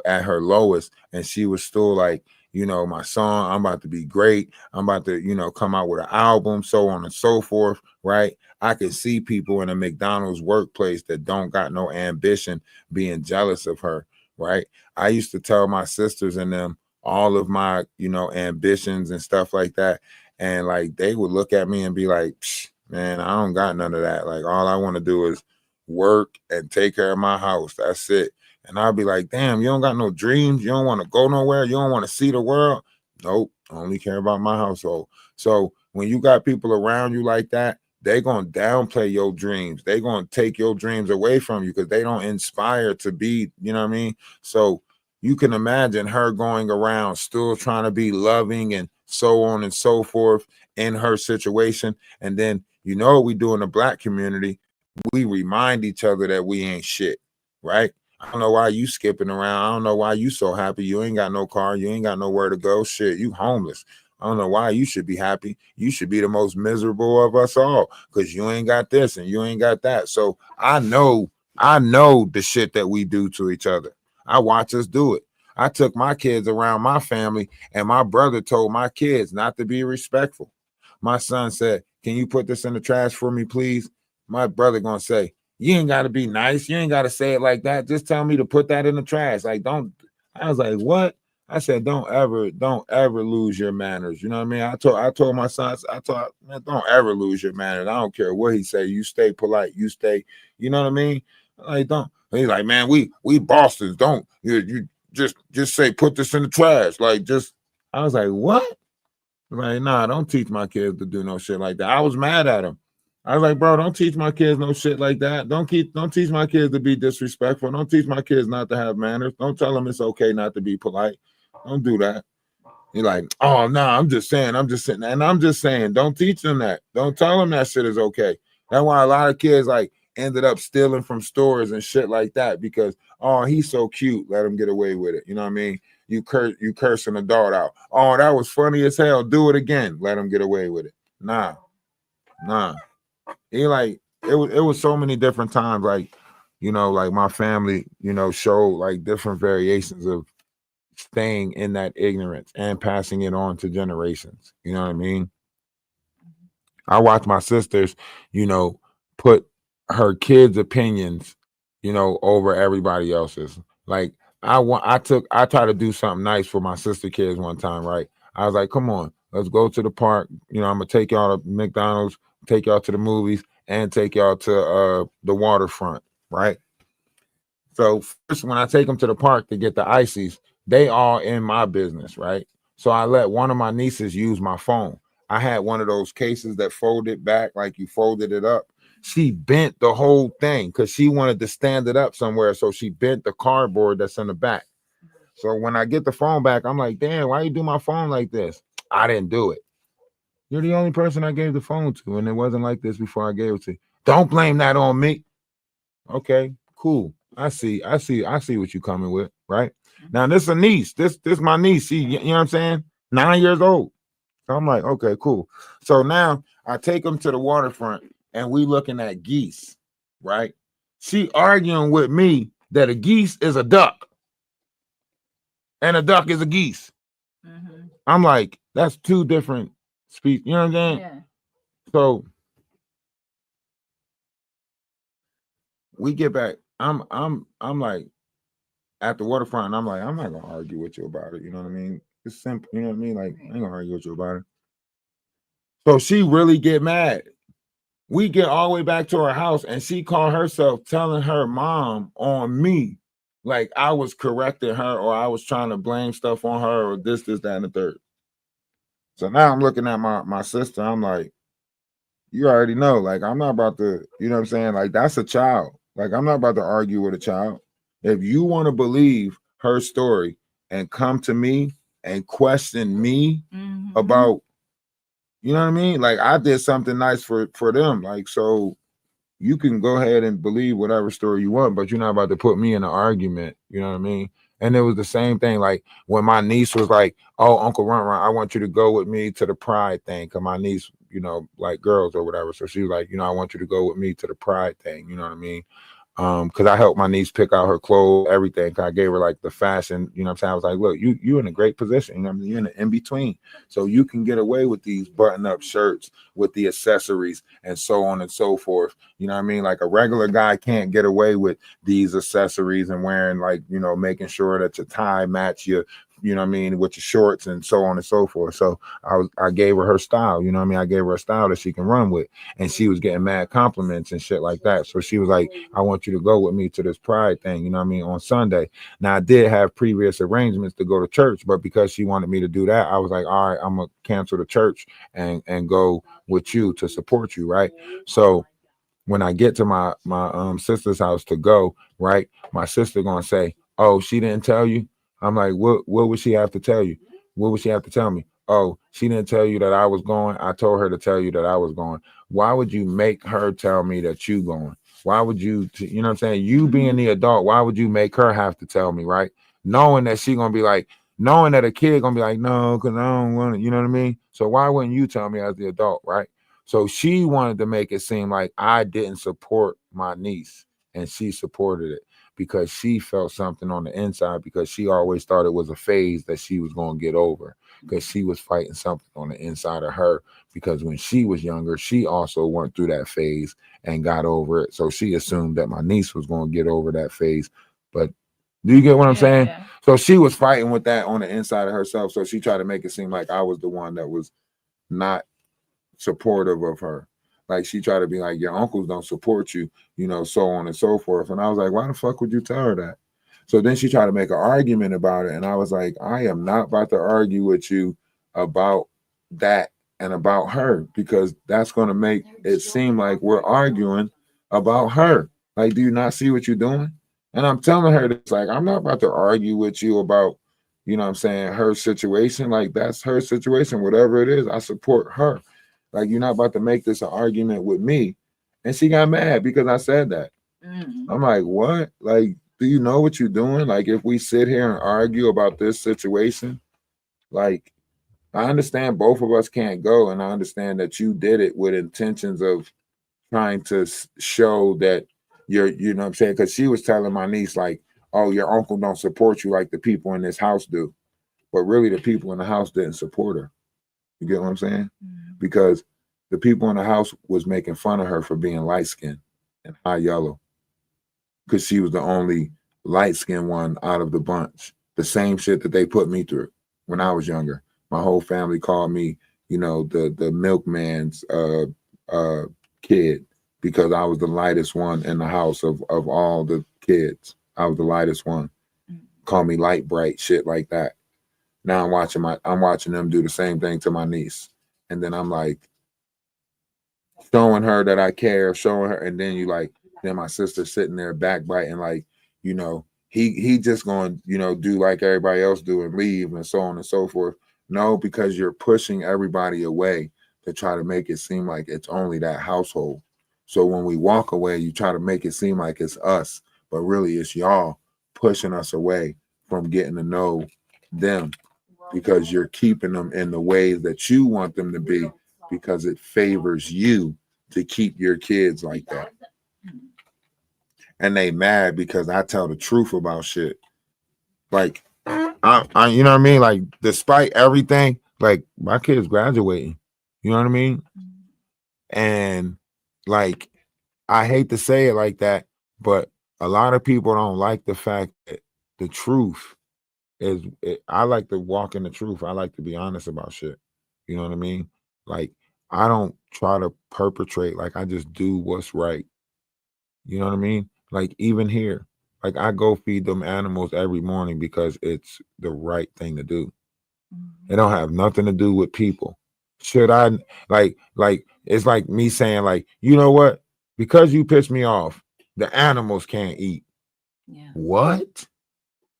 at her lowest, and she was still like, my song, I'm about to be great. I'm about to, come out with an album, so on and so forth, right? I can see people in a McDonald's workplace that don't got no ambition being jealous of her, right? I used to tell my sisters and them all of my, ambitions and stuff like that. And like, they would look at me and be like, man, I don't got none of that. Like, all I want to do is work and take care of my house. That's it. And I'll be like, damn, you don't got no dreams. You don't want to go nowhere. You don't want to see the world. Nope. I only care about my household. So when you got people around you like that, they're going to downplay your dreams. They're going to take your dreams away from you because they don't inspire to be, you know what I mean? So you can imagine her going around still trying to be loving and so on and so forth in her situation. And then, what we do in the Black community, we remind each other that we ain't shit, right? I don't know why you skipping around. I don't know why you so happy. You ain't got no car. You ain't got nowhere to go. Shit, you homeless. I don't know why you should be happy. You should be the most miserable of us all because you ain't got this and you ain't got that. So I know the shit that we do to each other. I watch us do it. I took my kids around my family, and my brother told my kids not to be respectful. My son said, "Can you put this in the trash for me, please?" My brother gonna say, "You ain't got to be nice. You ain't got to say it like that. Just tell me to put that in the trash." Like, don't. I was like, what? I said, don't ever lose your manners. You know what I mean? I told my sons, man, don't ever lose your manners. I don't care what he say. You stay polite. You stay, you know what I mean? Like, don't. He's like, man, we Bostons. Don't you just say put this in the trash. Like, just I was like, what? Like, nah, don't teach my kids to do no shit like that. I was mad at him. I was like, bro, don't teach my kids no shit like that. Don't teach my kids to be disrespectful. Don't teach my kids not to have manners. Don't tell them it's okay not to be polite. Don't do that. You're like, oh no, I'm just saying, I'm just sitting, and I'm just saying, don't teach them that. Don't tell them that shit is okay. That's why a lot of kids like ended up stealing from stores and shit like that because oh, he's so cute, let him get away with it. You know what I mean? You curse an adult out. Oh, that was funny as hell. Do it again. Let him get away with it. Nah. He like it was so many different times, like, you know, like my family, you know, showed like different variations of staying in that ignorance and passing it on to generations. You know what I mean? I watch my sisters, you know, put her kids' opinions, you know, over everybody else's. Like I tried to do something nice for my sister kids one time, right? I was like, come on, let's go to the park. You know, I'm gonna take y'all to McDonald's, take y'all to the movies, and take y'all to the waterfront, right? So first, when I take them to the park to get the ices, they all in my business, right? So I let one of my nieces use my phone. I had one of those cases that folded back, like you folded it up. She bent the whole thing because she wanted to stand it up somewhere. So she bent the cardboard that's in the back. So when I get the phone back, I'm like, damn, why you do my phone like this? I didn't do it. You're the only person I gave the phone to, and it wasn't like this before I gave it to you. Don't blame that on me. Okay, cool. I see what you're coming with, right? Now this is a niece. This my niece. She, you know what I'm saying? 9 years old. So I'm like, okay, cool. So now I take them to the waterfront and we looking at geese, right? She arguing with me that a geese is a duck and a duck is a geese. I'm like, that's two different species. You know what I'm saying? Yeah. So we get back. I'm like at the waterfront, and I'm like, I'm not gonna argue with you about it. You know what I mean? It's simple. You know what I mean? Like, I ain't gonna argue with you about it. So she really get mad. We get all the way back to her house, and she called herself telling her mom on me, like I was correcting her or I was trying to blame stuff on her or this, that, and the third. So now I'm looking at my sister. I'm like, you already know, like I'm not about to, you know what I'm saying? Like that's a child. Like I'm not about to argue with a child. If you want to believe her story and come to me and question me about, you know what I mean? Like I did something nice for them. Like, so you can go ahead and believe whatever story you want, but you're not about to put me in an argument. You know what I mean? And it was the same thing. Like when my niece was like, "Oh, Uncle Run, I want you to go with me to the Pride thing," because my niece, you know, like girls or whatever. So she was like, you know, I want you to go with me to the Pride thing. You know what I mean? Because I helped my niece pick out her clothes, everything. I gave her like the fashion, you know what I'm saying? I was like, look, you in a great position. You know what I mean? You're in the in-between. So you can get away with these button-up shirts with the accessories and so on and so forth. You know what I mean? Like a regular guy can't get away with these accessories and wearing like, you know, making sure that your tie match your, you know what I mean, with your shorts and so on and so forth. So I gave her style, you know what I mean? I gave her a style that she can run with. And she was getting mad compliments and shit like that. So she was like, I want you to go with me to this Pride thing, you know what I mean, on Sunday. Now I did have previous arrangements to go to church, but because she wanted me to do that, I was like, all right, I'm gonna cancel the church and go with you to support you, right? So when I get to my sister's house to go, right, my sister gonna say, oh, she didn't tell you? I'm like, what would she have to tell you? What would she have to tell me? Oh, she didn't tell you that I was going. I told her to tell you that I was going. Why would you make her tell me that you going? Why would you, you know what I'm saying? You being the adult, why would you make her have to tell me, right? Knowing that she gonna be like, knowing that a kid gonna be like, no, because I don't want it, you know what I mean? So why wouldn't you tell me as the adult, right? So she wanted to make it seem like I didn't support my niece, and she supported it because she felt something on the inside, because she always thought it was a phase that she was going to get over, because she was fighting something on the inside of her, because when she was younger, she also went through that phase and got over it. So she assumed that my niece was going to get over that phase, but Do you get what I'm saying? Yeah. So she was fighting with that on the inside of herself. So she tried to make it seem like I was the one that was not supportive of her. Like she tried to be like, your uncles don't support you, you know, so on and so forth. And I was like, why the fuck would you tell her that? So then she tried to make an argument about it. And I was like, I am not about to argue with you about that and about her, because that's going to make it seem like we're arguing about her. Like, do you not see what you're doing? And I'm telling her this, like, I'm not about to argue with you about, you know what I'm saying, her situation. Like, that's her situation. Whatever it is, I support her. Like, you're not about to make this an argument with me. And she got mad because I said that. I'm like, what? Like, do you know what you're doing? Like, if we sit here and argue about this situation, like, I understand both of us can't go, and I understand that you did it with intentions of trying to show that you're, you know what I'm saying? Because she was telling my niece, like, oh, your uncle don't support you like the people in this house do. But really, the people in the house didn't support her. You get what I'm saying? Because the people in the house was making fun of her for being light-skinned and high yellow, because she was the only light-skinned one out of the bunch. The same shit that they put me through when I was younger. My whole family called me, you know, the milkman's kid, because I was the lightest one in the house of all the kids. I was the lightest one. Call me light bright, shit like that. Now I'm watching them do the same thing to my niece. And then I'm like showing her that I care, showing her, and then then my sister sitting there backbiting, like, you know, he just going to, you know, do like everybody else do and leave and so on and so forth. No, because you're pushing everybody away to try to make it seem like it's only that household. So when we walk away, you try to make it seem like it's us, but really it's y'all pushing us away from getting to know them, because you're keeping them in the ways that you want them to be, because it favors you to keep your kids like that. And they mad because I tell the truth about shit. Like, I you know what I mean? Like, despite everything, like, my kid's graduating. You know what I mean? And like, I hate to say it like that, but a lot of people don't like the fact that the truth is, I like to walk in the truth. I like to be honest about shit. You know what I mean? Like, I don't try to perpetrate, like, I just do what's right. You know what I mean? Like, even here, like, I go feed them animals every morning because it's the right thing to do. It don't have nothing to do with people. Should I, like it's like me saying, like, you know what? Because you pissed me off, the animals can't eat. What?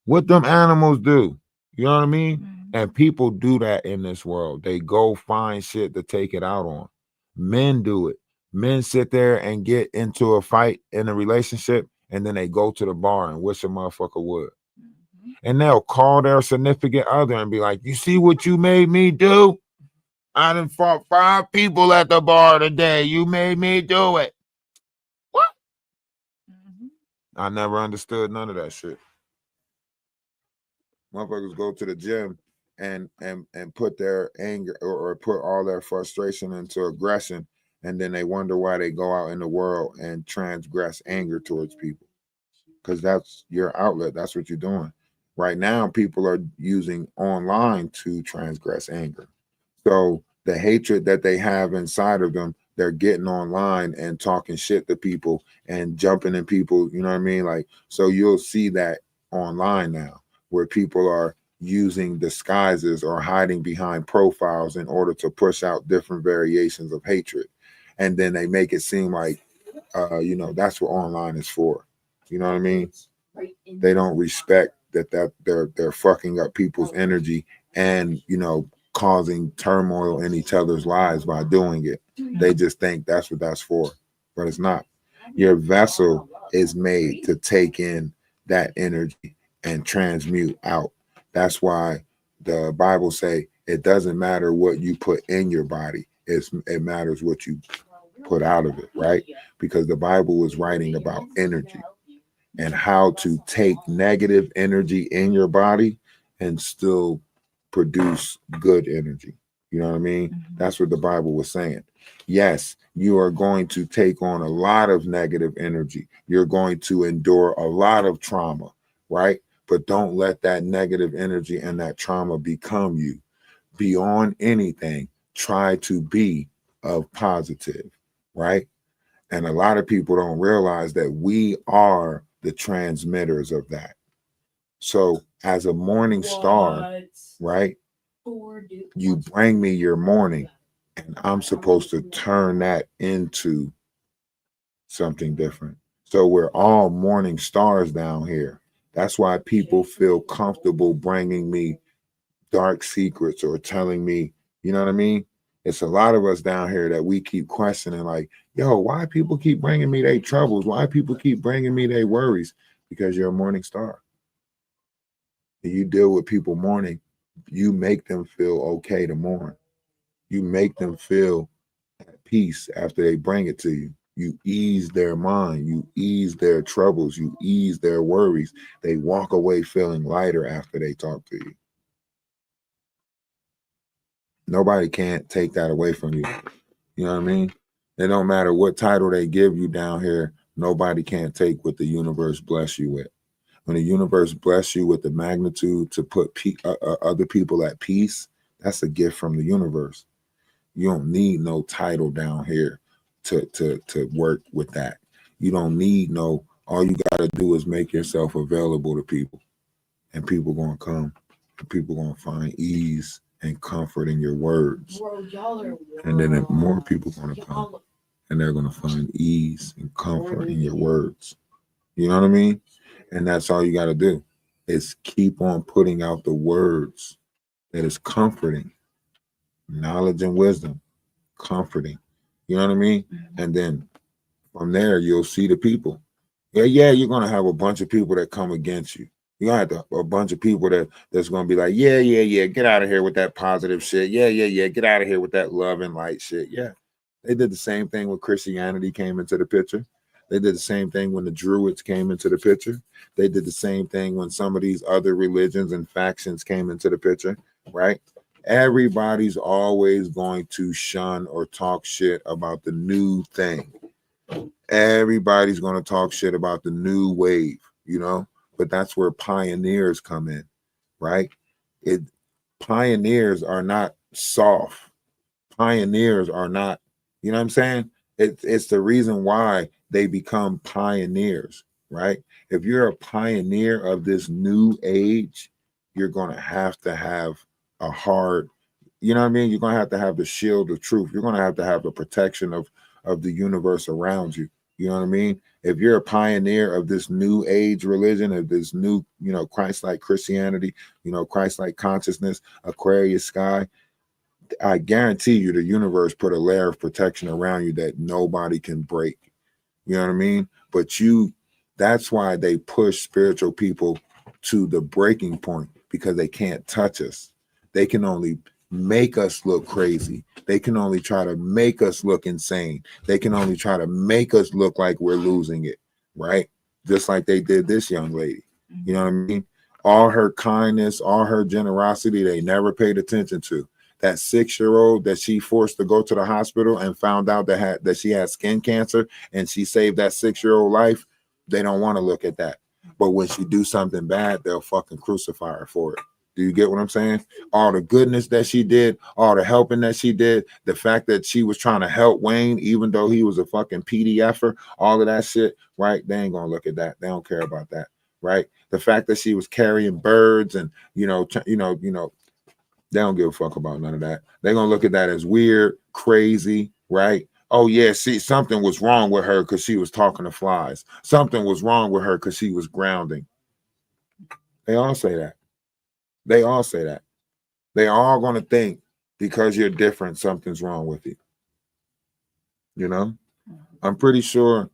What them animals do? You know what I mean? And people do that in this world. They go find shit to take it out on. Men do it. Men sit there and get into a fight in a relationship, and then they go to the bar and wish a motherfucker would. And they'll call their significant other and be like, you see what you made me do? I done fought 5 people at the bar today. You made me do it. What? I never understood none of that shit. Motherfuckers go to the gym and put their anger or put all their frustration into aggression, and then they wonder why they go out in the world and transgress anger towards people, because that's your outlet. That's what you're doing. Right now, people are using online to transgress anger. So the hatred that they have inside of them, they're getting online and talking shit to people and jumping in people, you know what I mean? Like, so you'll see that online now, where people are using disguises or hiding behind profiles in order to push out different variations of hatred. And then they make it seem like, you know, that's what online is for. You know what I mean? They don't respect that they're fucking up people's energy and, you know, causing turmoil in each other's lives by doing it. They just think that's what that's for, but it's not. Your vessel is made to take in that energy and transmute out. That's why the Bible say it doesn't matter what you put in your body. It matters what you put out of it, right? Because the Bible was writing about energy and how to take negative energy in your body and still produce good energy. You know what I mean? That's what the Bible was saying. Yes, you are going to take on a lot of negative energy. You're going to endure a lot of trauma, right? but don't let that negative energy and that trauma become you. Beyond anything, try to be of positive, right? And a lot of people don't realize that we are the transmitters of that. So as a morning star, right, you bring me your morning, and I'm supposed to turn that into something different. So we're all morning stars down here. That's why people feel comfortable bringing me dark secrets or telling me, you know what I mean? It's a lot of us down here that we keep questioning, like, yo, why people keep bringing me their troubles? Why people keep bringing me their worries? Because you're a morning star. And you deal with people mourning, you make them feel okay to mourn. You make them feel at peace after they bring it to you. You ease their mind, you ease their troubles, you ease their worries. They walk away feeling lighter after they talk to you. Nobody can't take that away from you. You know what I mean? It don't matter what title they give you down here, nobody can't take what the universe bless you with. When the universe bless you with the magnitude to put other people at peace, that's a gift from the universe. You don't need no title down here to work with that. You don't need no, all you got to do is make yourself available to people, and people going to come, and people going to find ease and comfort in your words. And then more people going to come, and they're going to find ease and comfort in your words. You know what I mean? And that's all you got to do is keep on putting out the words that is comforting, knowledge and wisdom, comforting. You know what I mean? And then from there, you'll see the people. Yeah, you're going to have a bunch of people that come against you. You're going to have a bunch of people that's going to be like, yeah, get out of here with that positive shit. Yeah, get out of here with that love and light shit. Yeah. They did the same thing when Christianity came into the picture. They did the same thing when the Druids came into the picture. They did the same thing when some of these other religions and factions came into the picture, right? Everybody's always going to shun or talk shit about the new thing. Everybody's going to talk shit about the new wave, you know? But that's where pioneers come in, right? Pioneers are not soft. Pioneers are not, you know what I'm saying? It's the reason why they become pioneers, right? If you're a pioneer of this new age, you're going to have a hard, you know what I mean? You're going to have the shield of truth. You're going to have the protection of the universe around you. You know what I mean? If you're a pioneer of this new age religion, of this new, you know, Christ-like Christianity, you know, Christ-like consciousness, Aquarius sky, I guarantee you the universe put a layer of protection around you that nobody can break. You know what I mean? But that's why they push spiritual people to the breaking point, because they can't touch us. They can only make us look crazy. They can only try to make us look insane. They can only try to make us look like we're losing it, right? Just like they did this young lady. You know what I mean? All her kindness, all her generosity, they never paid attention to. That 6-year-old that she forced to go to the hospital and found out that she had skin cancer, and she saved that 6-year-old life, they don't want to look at that. But when she do something bad, they'll fucking crucify her for it. Do you get what I'm saying? All the goodness that she did, all the helping that she did, the fact that she was trying to help Wayne, even though he was a fucking PDFer, all of that shit, right? They ain't gonna look at that. They don't care about that, right? The fact that she was carrying birds and, they don't give a fuck about none of that. They're gonna look at that as weird, crazy, right? Oh yeah, see, something was wrong with her because she was talking to flies. Something was wrong with her because she was grounding. They all say that. They all say that. They all going to think because you're different, something's wrong with you. You know? I'm pretty sure,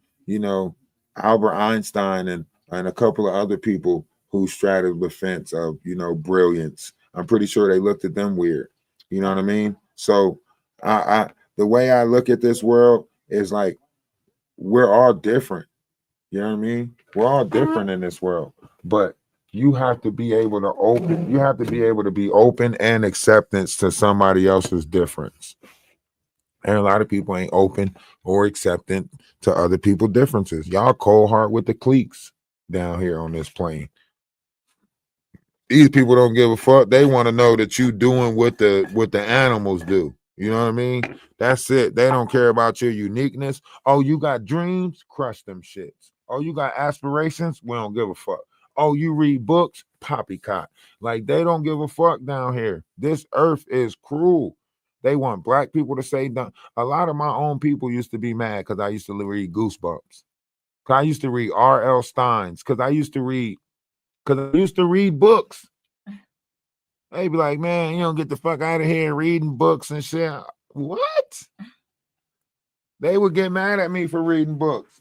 Albert Einstein and a couple of other people who straddled the fence of, brilliance. I'm pretty sure they looked at them weird. You know what I mean? So the way I look at this world is like, we're all different. You know what I mean? We're all different in this world, but you have to be able to be open and acceptance to somebody else's difference. And a lot of people ain't open or acceptant to other people's differences. Y'all cold heart with the cliques down here on this plane. These people don't give a fuck. They want to know that you doing what the animals do. You know what I mean? That's it. They don't care about your uniqueness. Oh, you got dreams? Crush them shits. Oh, you got aspirations? We don't give a fuck. Oh, you read books? Poppycock. Like they don't give a fuck down here. This earth is cruel. They want black people to say dumb. A lot of my own people used to be mad because I used to read Goosebumps. I used to read R.L. Stein's because I used to read books. They be like, man, you don't get the fuck out of here reading books and shit. What? They would get mad at me for reading books.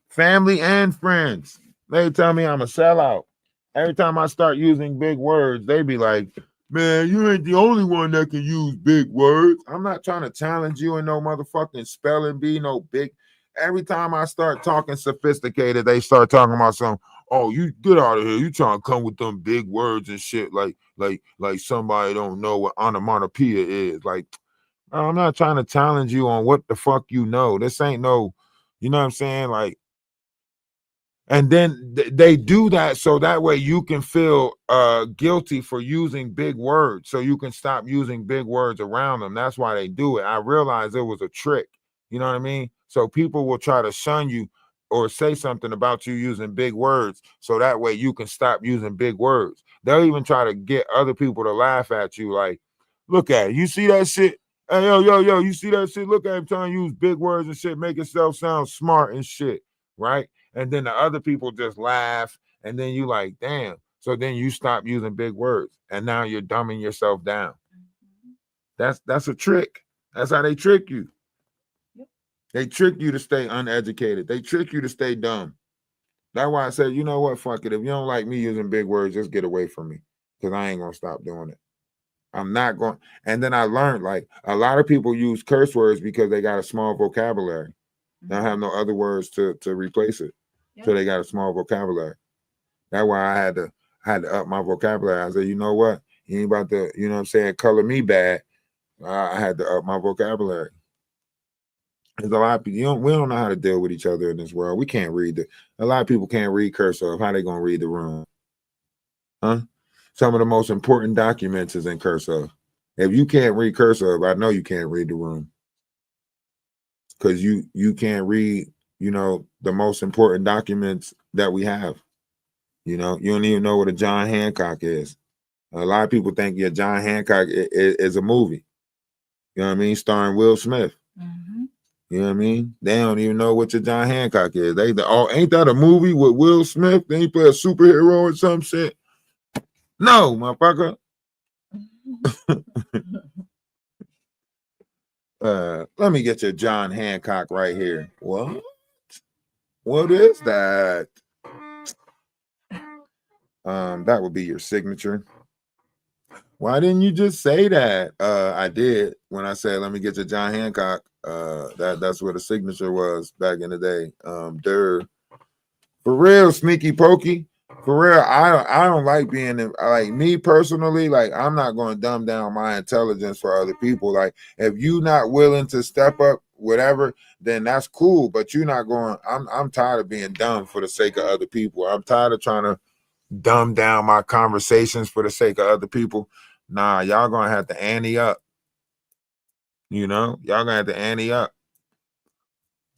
Family and friends. They tell me I'm a sellout. Every time I start using big words, they be like, man, you ain't the only one that can use big words. I'm not trying to challenge you in no motherfucking spelling bee, no big. Every time I start talking sophisticated, they start talking about something. Oh, you get out of here. You trying to come with them big words and shit like somebody don't know what onomatopoeia is. Like, I'm not trying to challenge you on what the fuck you know. This ain't no, you know what I'm saying? Like, and then they do that so that way you can feel guilty for using big words, so you can stop using big words around them. That's why they do it. I realized it was a trick. You know what I mean? So people will try to shun you or say something about you using big words, so that way you can stop using big words. They'll even try to get other people to laugh at you, like, look at it. You see that shit? Hey, yo, you see that shit? Look at him trying to use big words and shit, make himself sound smart and shit, right? And then the other people just laugh, and then you like, damn. So then you stop using big words, and now you're dumbing yourself down. That's a trick. That's how they trick you. They trick you to stay uneducated. They trick you to stay dumb. That's why I said, you know what, fuck it. If you don't like me using big words, just get away from me, because I ain't gonna stop doing it. I'm not going. And then I learned, like, a lot of people use curse words because they got a small vocabulary. They don't have no other words to replace it. So they got a small vocabulary. That's why I had to up my vocabulary. I said, you know what? You ain't about to, you know what I'm saying, color me bad. I had to up my vocabulary. There's a lot of people, we don't know how to deal with each other in this world. We can't read a lot of people can't read cursive. How they gonna read the room? Huh? Some of the most important documents is in cursive. If you can't read cursive, I know you can't read the room. Because you can't read, you know, the most important documents that we have. You know, you don't even know what a John Hancock is. A lot of people think John Hancock is a movie. You know what I mean? Starring Will Smith. Mm-hmm. You know what I mean? They don't even know what your John Hancock is. Ain't that a movie with Will Smith? Then he play a superhero or some shit. No, motherfucker. Let me get your John Hancock right here. What? What is that? That would be your signature. Why didn't you just say that? I did when I said, let me get your John Hancock. That's what the signature was back in the day. For real, sneaky pokey. For real, I don't like being like, me personally, like, I'm not going to dumb down my intelligence for other people. Like, if you not willing to step up, whatever, then that's cool. But you're not going. I'm tired of being dumb for the sake of other people. I'm tired of trying to dumb down my conversations for the sake of other people. Nah, y'all gonna have to ante up. You know, y'all gonna have to ante up.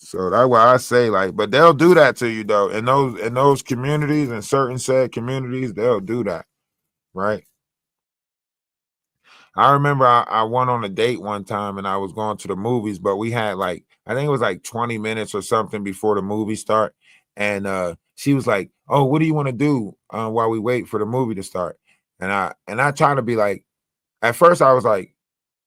So that's why I say, like, but they'll do that to you though. In those communities, in certain said communities, they'll do that, right? I remember I went on a date one time and I was going to the movies, but we had like, I think it was like 20 minutes or something before the movie start. And she was like, oh, what do you want to do while we wait for the movie to start? And I try to be like, at first I was like,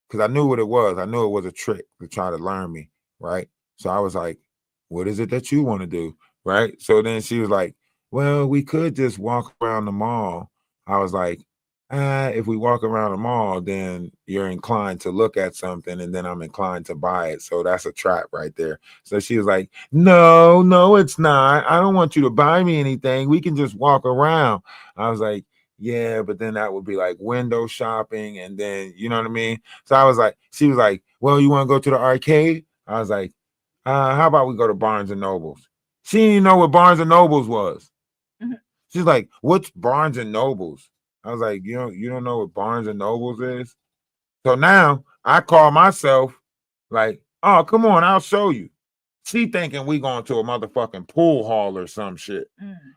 because I knew what it was. I knew it was a trick to try to learn me, right? So I was like, what is it that you want to do, right? So then she was like, well, we could just walk around the mall. I was like, if we walk around the mall, then you're inclined to look at something and then I'm inclined to buy it. So that's a trap right there. So she was like, no, it's not. I don't want you to buy me anything. We can just walk around. I was like, yeah, but then that would be like window shopping. And then, you know what I mean? So I was like, she was like, well, you want to go to the arcade? I was like, how about we go to Barnes and Nobles? She didn't even know what Barnes and Nobles was. Mm-hmm. She's like, what's Barnes and Nobles? I was like, you don't know what Barnes and Nobles is? So now I call myself like, oh, come on, I'll show you. She thinking we going to a motherfucking pool hall or some shit.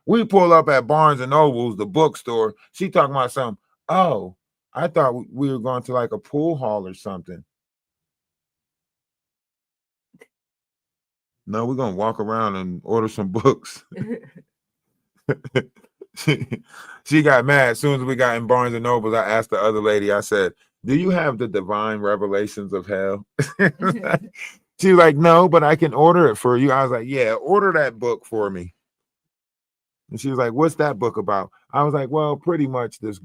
We pull up at Barnes and Nobles, the bookstore. She talking about something. Oh, I thought we were going to like a pool hall or something. No, we're gonna walk around and order some books. She got mad as soon as we got in Barnes and Nobles. I asked the other lady, I said, do you have the divine revelations of hell? She's like, no, but I can order it for you. I was like, yeah, order that book for me. And she was like, what's that book about? I was like, well, pretty much this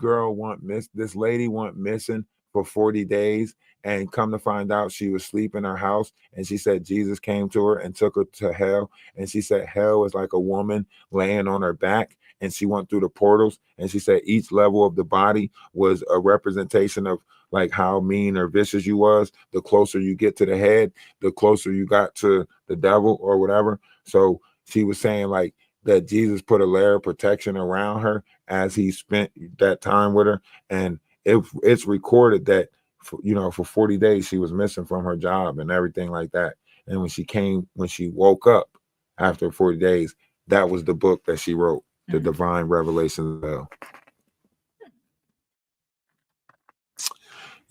lady went missing for 40 days, and come to find out she was asleep in her house, and she said Jesus came to her and took her to hell, and she said hell is like a woman laying on her back, and she went through the portals, and she said each level of the body was a representation of like how mean or vicious you was. The closer you get to the head, the closer you got to the devil or whatever. So she was saying like that Jesus put a layer of protection around her as he spent that time with her. And it's recorded that, for 40 days she was missing from her job and everything like that. And when she woke up after 40 days, that was the book that she wrote, The Divine Revelation of Hell.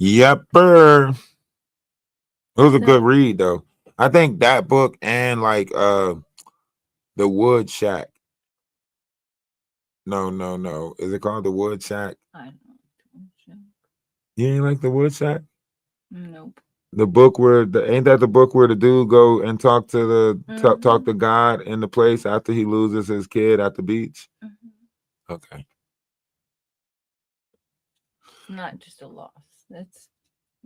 Yepper. It was a good read though. I think that book and like The Wood Shack. No. Is it called The Wood Shack? I don't know. You ain't like The Wood Shack? Nope. The book where ain't that the book where the dude go and talk to talk to God in the place after he loses his kid at the beach? Okay. Not just a loss. That's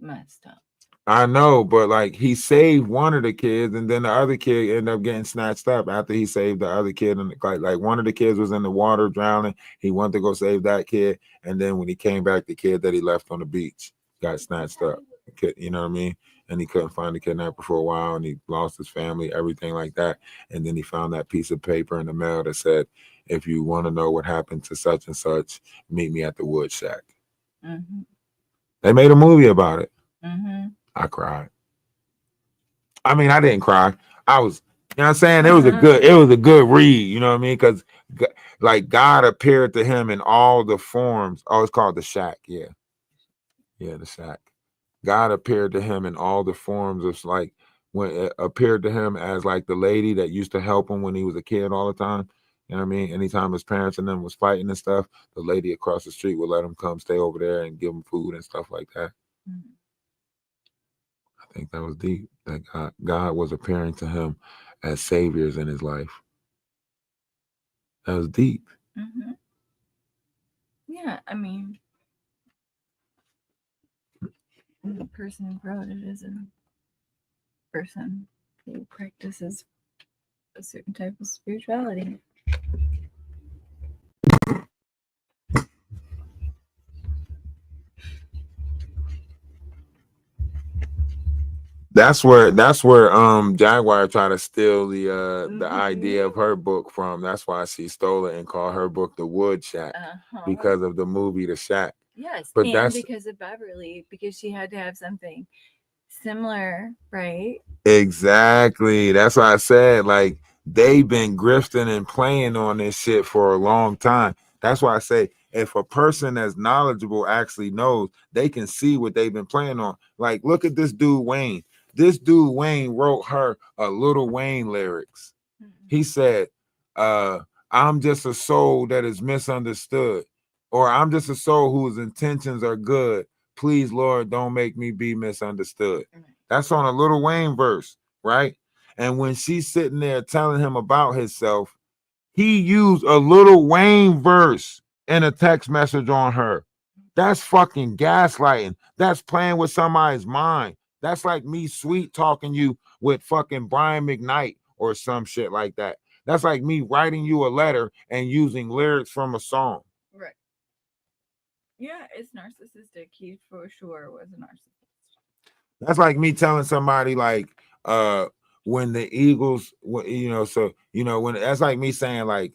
messed up. I know, but like he saved one of the kids, and then the other kid ended up getting snatched up after he saved the other kid. And like one of the kids was in the water drowning. He went to go save that kid, and then when he came back, the kid that he left on the beach got snatched up. You know what I mean? And he couldn't find the kidnapper for a while, and he lost his family, everything like that. And then he found that piece of paper in the mail that said, "If you want to know what happened to such and such, meet me at the Wood Shack." They made a movie about it. I cried. I mean, I didn't cry. I was, you know what I'm saying? It was a good read, you know what I mean? Because like God appeared to him in all the forms. Oh, it's called The Shack. Yeah, The Shack. God appeared to him in all the forms of like when it appeared to him as like the lady that used to help him when he was a kid all the time. You know what I mean? Anytime his parents and them was fighting and stuff, the lady across the street would let him come stay over there and give him food and stuff like that. I think that was deep. That God was appearing to him as saviors in his life. That was deep. Yeah, I mean, the person who wrote it is a person who practices a certain type of spirituality. That's where Jaguar tried to steal the idea of her book from. That's why she stole it and called her book The Wood Shack because of the movie The Shack. Yes, but and that's because of Beverly, because she had to have something similar, right? exactly. That's why I said like they've been grifting and playing on this shit for a long time. That's why I say if a person that's knowledgeable actually knows, they can see what they've been playing on. Like, look at this dude Wayne. This dude Wayne wrote her a Lil Wayne lyrics. He said, I'm just a soul that is misunderstood, or I'm just a soul whose intentions are good. Please, Lord, don't make me be misunderstood. That's on a Lil Wayne verse, right? And when she's sitting there telling him about himself, he used a Lil Wayne verse in a text message on her. That's fucking gaslighting. That's playing with somebody's mind. That's like me sweet talking you with fucking Brian McKnight or some shit like that. That's like me writing you a letter and using lyrics from a song. Right. Yeah, it's narcissistic. He for sure was a narcissist. That's like me telling somebody like when the Eagles, when that's like me saying like,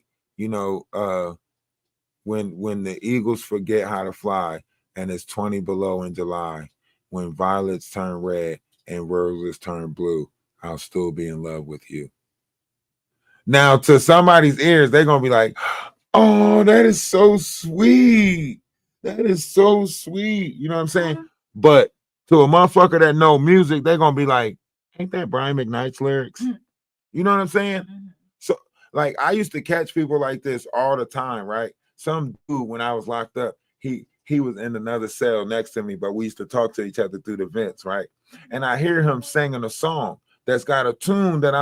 when the eagles forget how to fly and it's 20 below in July, when violets turn red and roses turn blue, I'll still be in love with you. Now, to somebody's ears, they're gonna be like, oh, that is so sweet. That is so sweet. You know what I'm saying? But to a motherfucker that know music, they're gonna be like, ain't that Brian McKnight's lyrics? You know what I'm saying? So, like, I used to catch people like this all the time, right? Some dude, when I was locked up, he was in another cell next to me, but we used to talk to each other through the vents, right? And I hear him singing a song that's got a tune that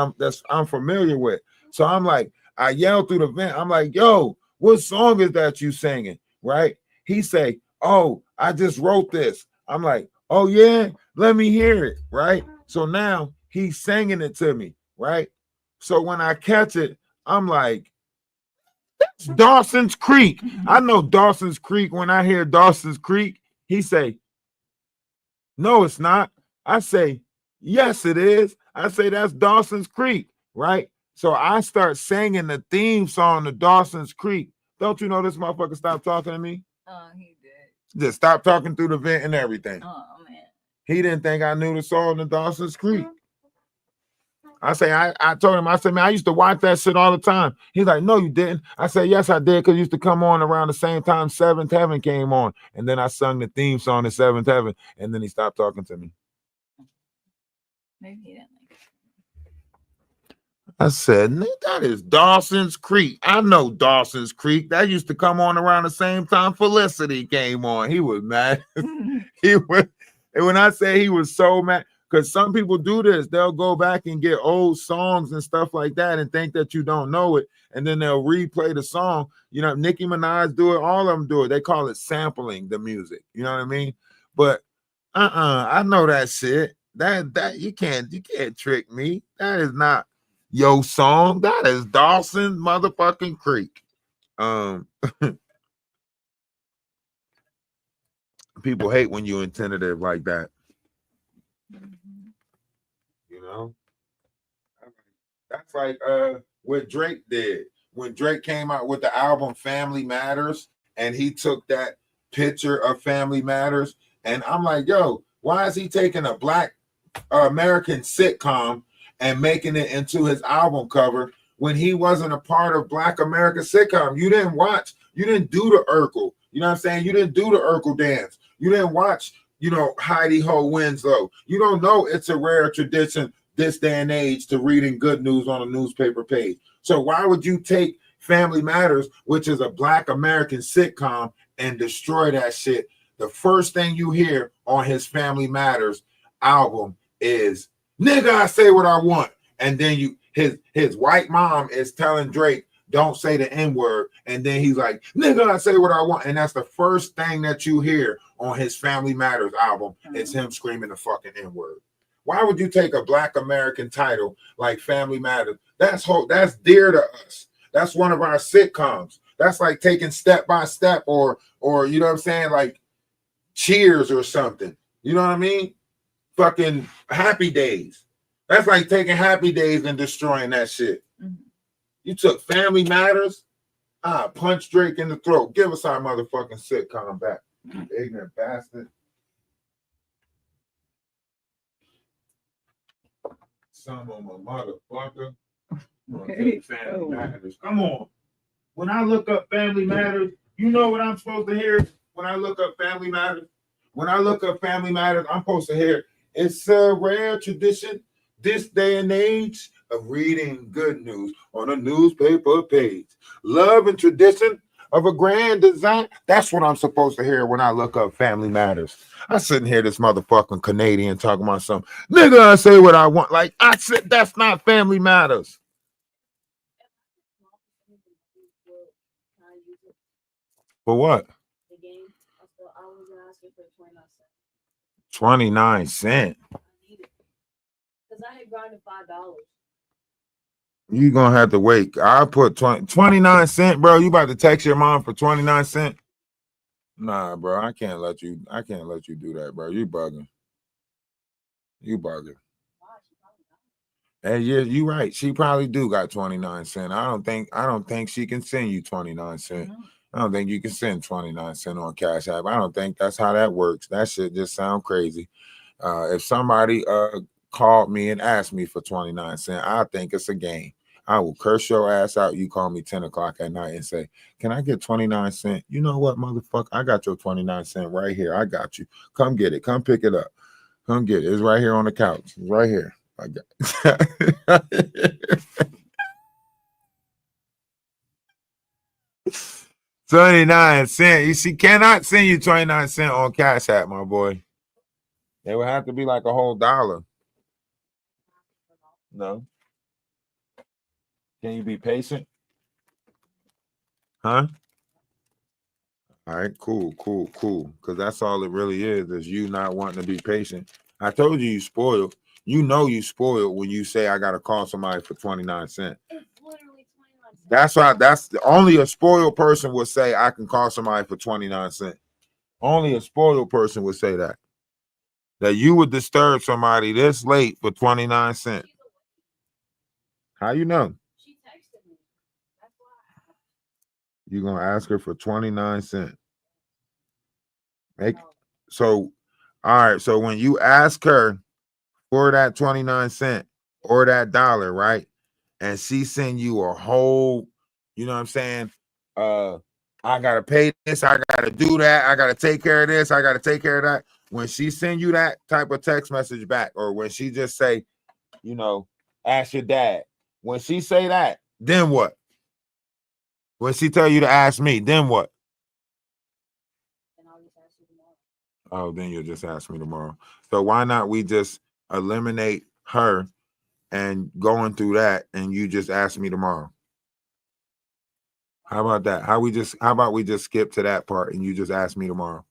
I'm familiar with. So I'm like, I yell through the vent. I'm like, yo, what song is that you singing? Right? He say, oh, I just wrote this. I'm like, oh yeah, let me hear it. Right? So now he's singing it to me. Right? So when I catch it, I'm like, that's Dawson's Creek. I know Dawson's Creek. When I hear Dawson's Creek, he say, no, it's not. I say, yes, it is. I say, that's Dawson's Creek, right? So I start singing the theme song to Dawson's Creek. Don't you know this motherfucker stopped talking to me? He did. Just stopped talking through the vent and everything. Oh, man. He didn't think I knew the song to Dawson's Creek. I say, I told him, I said, man, I used to watch that shit all the time. He's like, no, you didn't. I said, yes, I did, because it used to come on around the same time Seventh Heaven came on. And then I sung the theme song to Seventh Heaven, and then he stopped talking to me. Maybe he didn't like it. I said, that is Dawson's Creek. I know Dawson's Creek. That used to come on around the same time Felicity came on. He was mad. He was, and when I say he was so mad, because some people do this, they'll go back and get old songs and stuff like that and think that you don't know it, and then they'll replay the song. You know, Nicki Minaj do it, all of them do it. They call it sampling the music. You know what I mean? But I know that shit. That you can't trick me. That is not your song. That is Dawson motherfucking Creek. People hate when you're tentative like that. You know, that's like what Drake did when Drake came out with the album Family Matters, and he took that picture of Family Matters, and I'm like, yo, why is he taking a black American sitcom and making it into his album cover when he wasn't a part of Black American sitcom? You didn't watch, you didn't do the Urkel, you know what I'm saying? You didn't do the Urkel dance. You didn't watch, you know, Heidi Ho Winslow. You don't know it's a rare tradition this day and age to reading good news on a newspaper page. So why would you take Family Matters, which is a Black American sitcom, and destroy that shit? The first thing you hear on his Family Matters album is, nigga, I say what I want. And then his white mom is telling Drake, don't say the N-word. And then he's like, nigga, I say what I want. And that's the first thing that you hear on his Family Matters album. It's him screaming the fucking N-word. Why would you take a Black American title like Family Matters? That's dear to us. That's one of our sitcoms. That's like taking Step by Step or you know what I'm saying, like Cheers or something. You know what I mean? Fucking Happy Days. That's like taking Happy Days and destroying that shit. You took Family Matters. Punch Drake in the throat. Give us our motherfucking sitcom back. You ignorant bastard. Some of my motherfucker. Family Matters. Come on. When I look up Family Matters, you know what I'm supposed to hear when I look up Family Matters? When I look up Family Matters, I'm supposed to hear, it's a rare tradition this day and age of reading good news on a newspaper page. Love and tradition of a grand design. That's what I'm supposed to hear when I look up Family Matters. I sit and hear this motherfucking Canadian talking about something. Nigga, I say what I want. Like, I said, that's not Family Matters. For what? 29 cents. Because I had gone to $5. You gonna have to wait. I put 29 cents, bro. You about to text your mom for 29 cents? Nah, bro. I can't let you do that, bro. You bugging. And yeah, you right. She probably do got 29 cents. I don't think she can send you 29 cents. I don't think you can send 29 cents on Cash App. I don't think that's how that works. That shit just sound crazy. If somebody called me and asked me for 29 cents, I think it's a game. I will curse your ass out. You call me 10 o'clock at night and say, can I get 29 cents? You know what, motherfucker? I got your 29 cents right here. I got you. Come get it. Come pick it up. Come get it. It's right here on the couch. It's right here. I got 29 cents. You see, cannot send you 29 cents on Cash App, my boy. It would have to be like a whole $1. No. Can you be patient? Huh? All right, cool. Because that's all it really is you not wanting to be patient. I told you spoiled. You know you spoiled when you say I gotta call somebody for 29 cents. That's why only a spoiled person would say I can call somebody for 29 cents. Only a spoiled person would say that. That you would disturb somebody this late for 29 cents. How you know? You're gonna ask her for 29 cents. So all right. So when you ask her for that 29 cents or that $1, right? And she send you a whole, you know what I'm saying? I gotta pay this, I gotta do that, I gotta take care of this, I gotta take care of that. When she send you that type of text message back, or when she just say, you know, ask your dad. When she say that, then what? When she tell you to ask me, then what? Oh, then you'll just ask me tomorrow. So why not we just eliminate her and going through that, and you just ask me tomorrow? How about that? How about we just skip to that part and you just ask me tomorrow?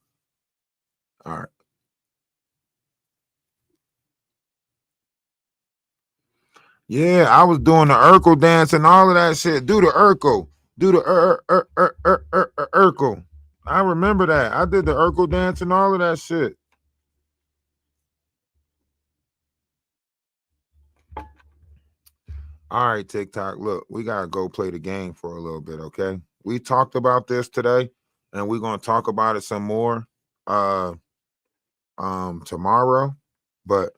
All right. Yeah, I was doing the Urkel dance and all of that shit. Do the Urkel. Do the Urkel. I remember that. I did the Urkel dance and all of that shit. All right, TikTok. Look, we gotta go play the game for a little bit, okay? We talked about this today, and we're gonna talk about it some more tomorrow. But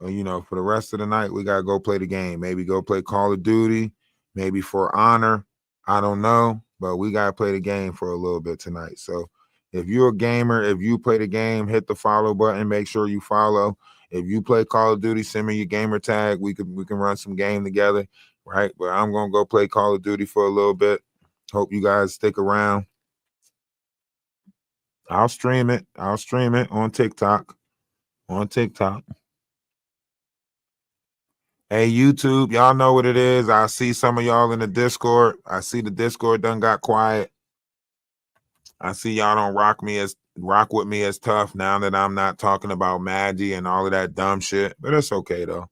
you know, for the rest of the night, we gotta go play the game. Maybe go play Call of Duty, maybe For Honor. I don't know, but we gotta play the game for a little bit tonight. So if you're a gamer, if you play the game, hit the follow button. Make sure you follow. If you play Call of Duty, send me your gamer tag. We can run some game together, right? But I'm gonna go play Call of Duty for a little bit. Hope you guys stick around. I'll stream it. I'll stream it on TikTok. On TikTok. Hey, YouTube, y'all know what it is. I see some of y'all in the Discord. I see the Discord done got quiet. I see y'all don't rock with me as tough now that I'm not talking about Maggie and all of that dumb shit. But it's okay though.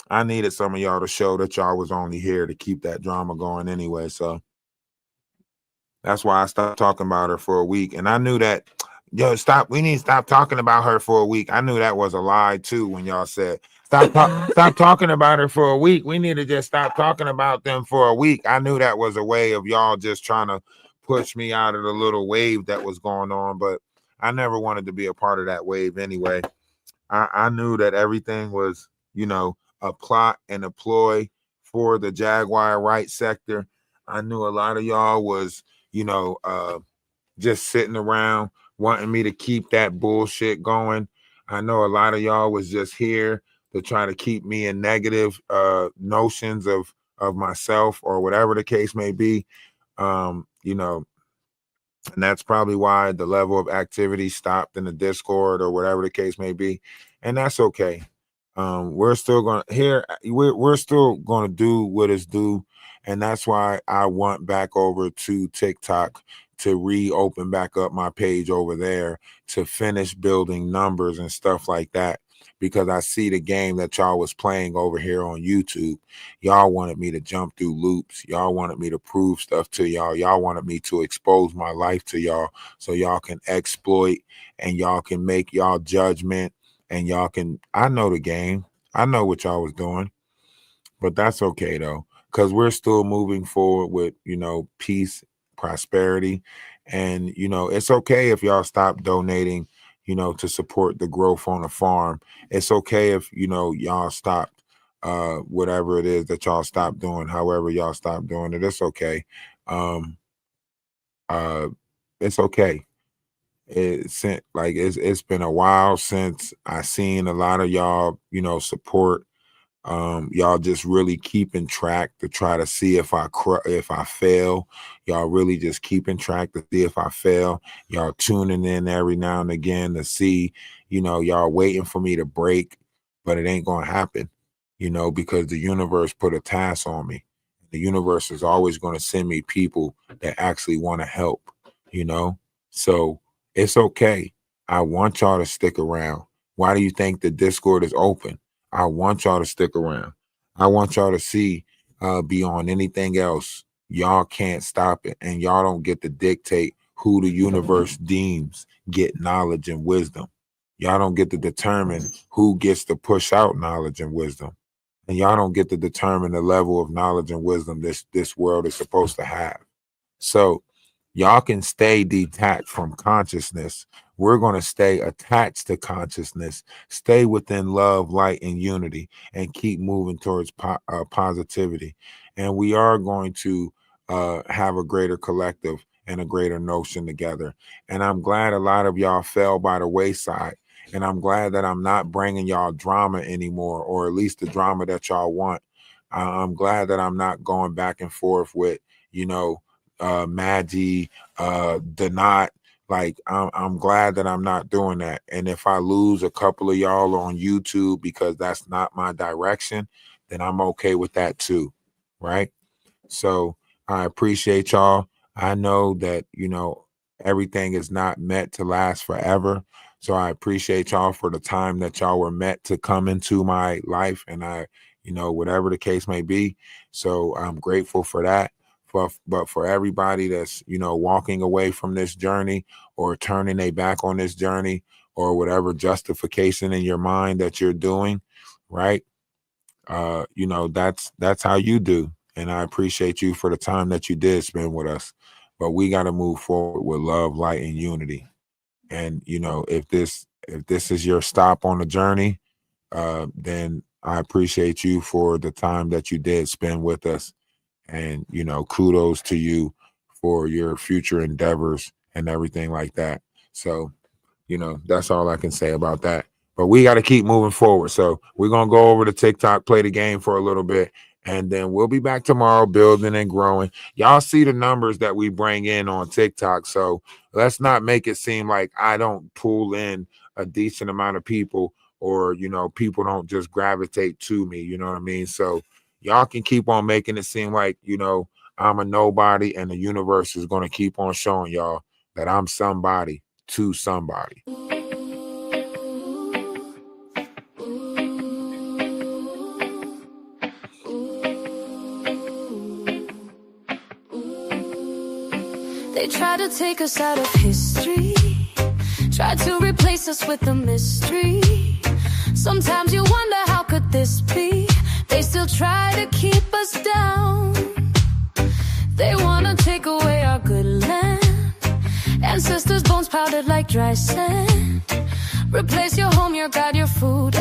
I needed some of y'all to show that y'all was only here to keep that drama going anyway. So that's why I stopped talking about her for a week. And I knew that, we need to stop talking about her for a week. I knew that was a lie too when y'all said, stop talking about her for a week. We need to just stop talking about them for a week. I knew that was a way of y'all just trying to push me out of the little wave that was going on, but I never wanted to be a part of that wave anyway. I knew that everything was, a plot and a ploy for the Jaguar right sector. I knew a lot of y'all was, just sitting around wanting me to keep that bullshit going. I know a lot of y'all was just here to try to keep me in negative notions of myself or whatever the case may be. And that's probably why the level of activity stopped in the Discord or whatever the case may be. And that's okay. We're still gonna do what is due. And that's why I want back over to TikTok to reopen back up my page over there to finish building numbers and stuff like that. Because I see the game that y'all was playing over here on YouTube. Y'all wanted me to jump through loops. Y'all wanted me to prove stuff to y'all. Y'all wanted me to expose my life to y'all so y'all can exploit and y'all can make y'all judgment and y'all can, I know the game. I know what y'all was doing, but that's okay though. Because we're still moving forward with, peace, prosperity. And, you know, it's okay if y'all stop donating, you know, to support the growth on the farm. It's okay if, you know, y'all stop whatever it is that y'all stop doing, however y'all stop doing it. It's okay. It's okay. It's been a while since I seen a lot of y'all, you know, support. Y'all just really keeping track to try to see if I fail. Y'all really just keeping track to see if I fail. Y'all tuning in every now and again to see, you know, y'all waiting for me to break, but it ain't gonna happen, you know, because the universe put a task on me. The universe is always going to send me people that actually want to help, you know. So it's okay. I want y'all to stick around. Why do you think the Discord is open? I want y'all to stick around. I want y'all to see beyond anything else. Y'all can't stop it, and y'all don't get to dictate who the universe deems get knowledge and wisdom. Y'all don't get to determine who gets to push out knowledge and wisdom, and y'all don't get to determine the level of knowledge and wisdom this world is supposed to have. So y'all can stay detached from consciousness. We're going to stay attached to consciousness, stay within love, light, and unity, and keep moving towards positivity. And we are going to have a greater collective and a greater notion together. And I'm glad a lot of y'all fell by the wayside. And I'm glad that I'm not bringing y'all drama anymore, or at least the drama that y'all want. I'm glad that I'm not going back and forth with, you know, Maggie, Donat. Like, I'm glad that I'm not doing that. And if I lose a couple of y'all on YouTube because that's not my direction, then I'm okay with that too, right? So I appreciate y'all. I know that, you know, everything is not meant to last forever. So I appreciate y'all for the time that y'all were meant to come into my life, and I, you know, whatever the case may be. So I'm grateful for that. But for everybody that's, you know, walking away from this journey or turning their back on this journey, or whatever justification in your mind that you're doing, right? You know, that's how you do. And I appreciate you for the time that you did spend with us. But we got to move forward with love, light, and unity. And, you know, if this is your stop on the journey, then I appreciate you for the time that you did spend with us. And, you know, kudos to you for your future endeavors and everything like that. So, you know, that's all I can say about that. But we got to keep moving forward. So we're going to go over to TikTok, play the game for a little bit, and then we'll be back tomorrow building and growing. Y'all see the numbers that we bring in on TikTok. So let's not make it seem like I don't pull in a decent amount of people, or, you know, people don't just gravitate to me. You know what I mean? So y'all can keep on making it seem like, you know, I'm a nobody, and the universe is going to keep on showing y'all that I'm somebody to somebody. They try to take us out of history, try to replace us with a mystery. Sometimes you wonder, how could this be? They still try to keep us down. They wanna take away our good land, ancestors' bones powdered like dry sand. Replace your home, your God, your food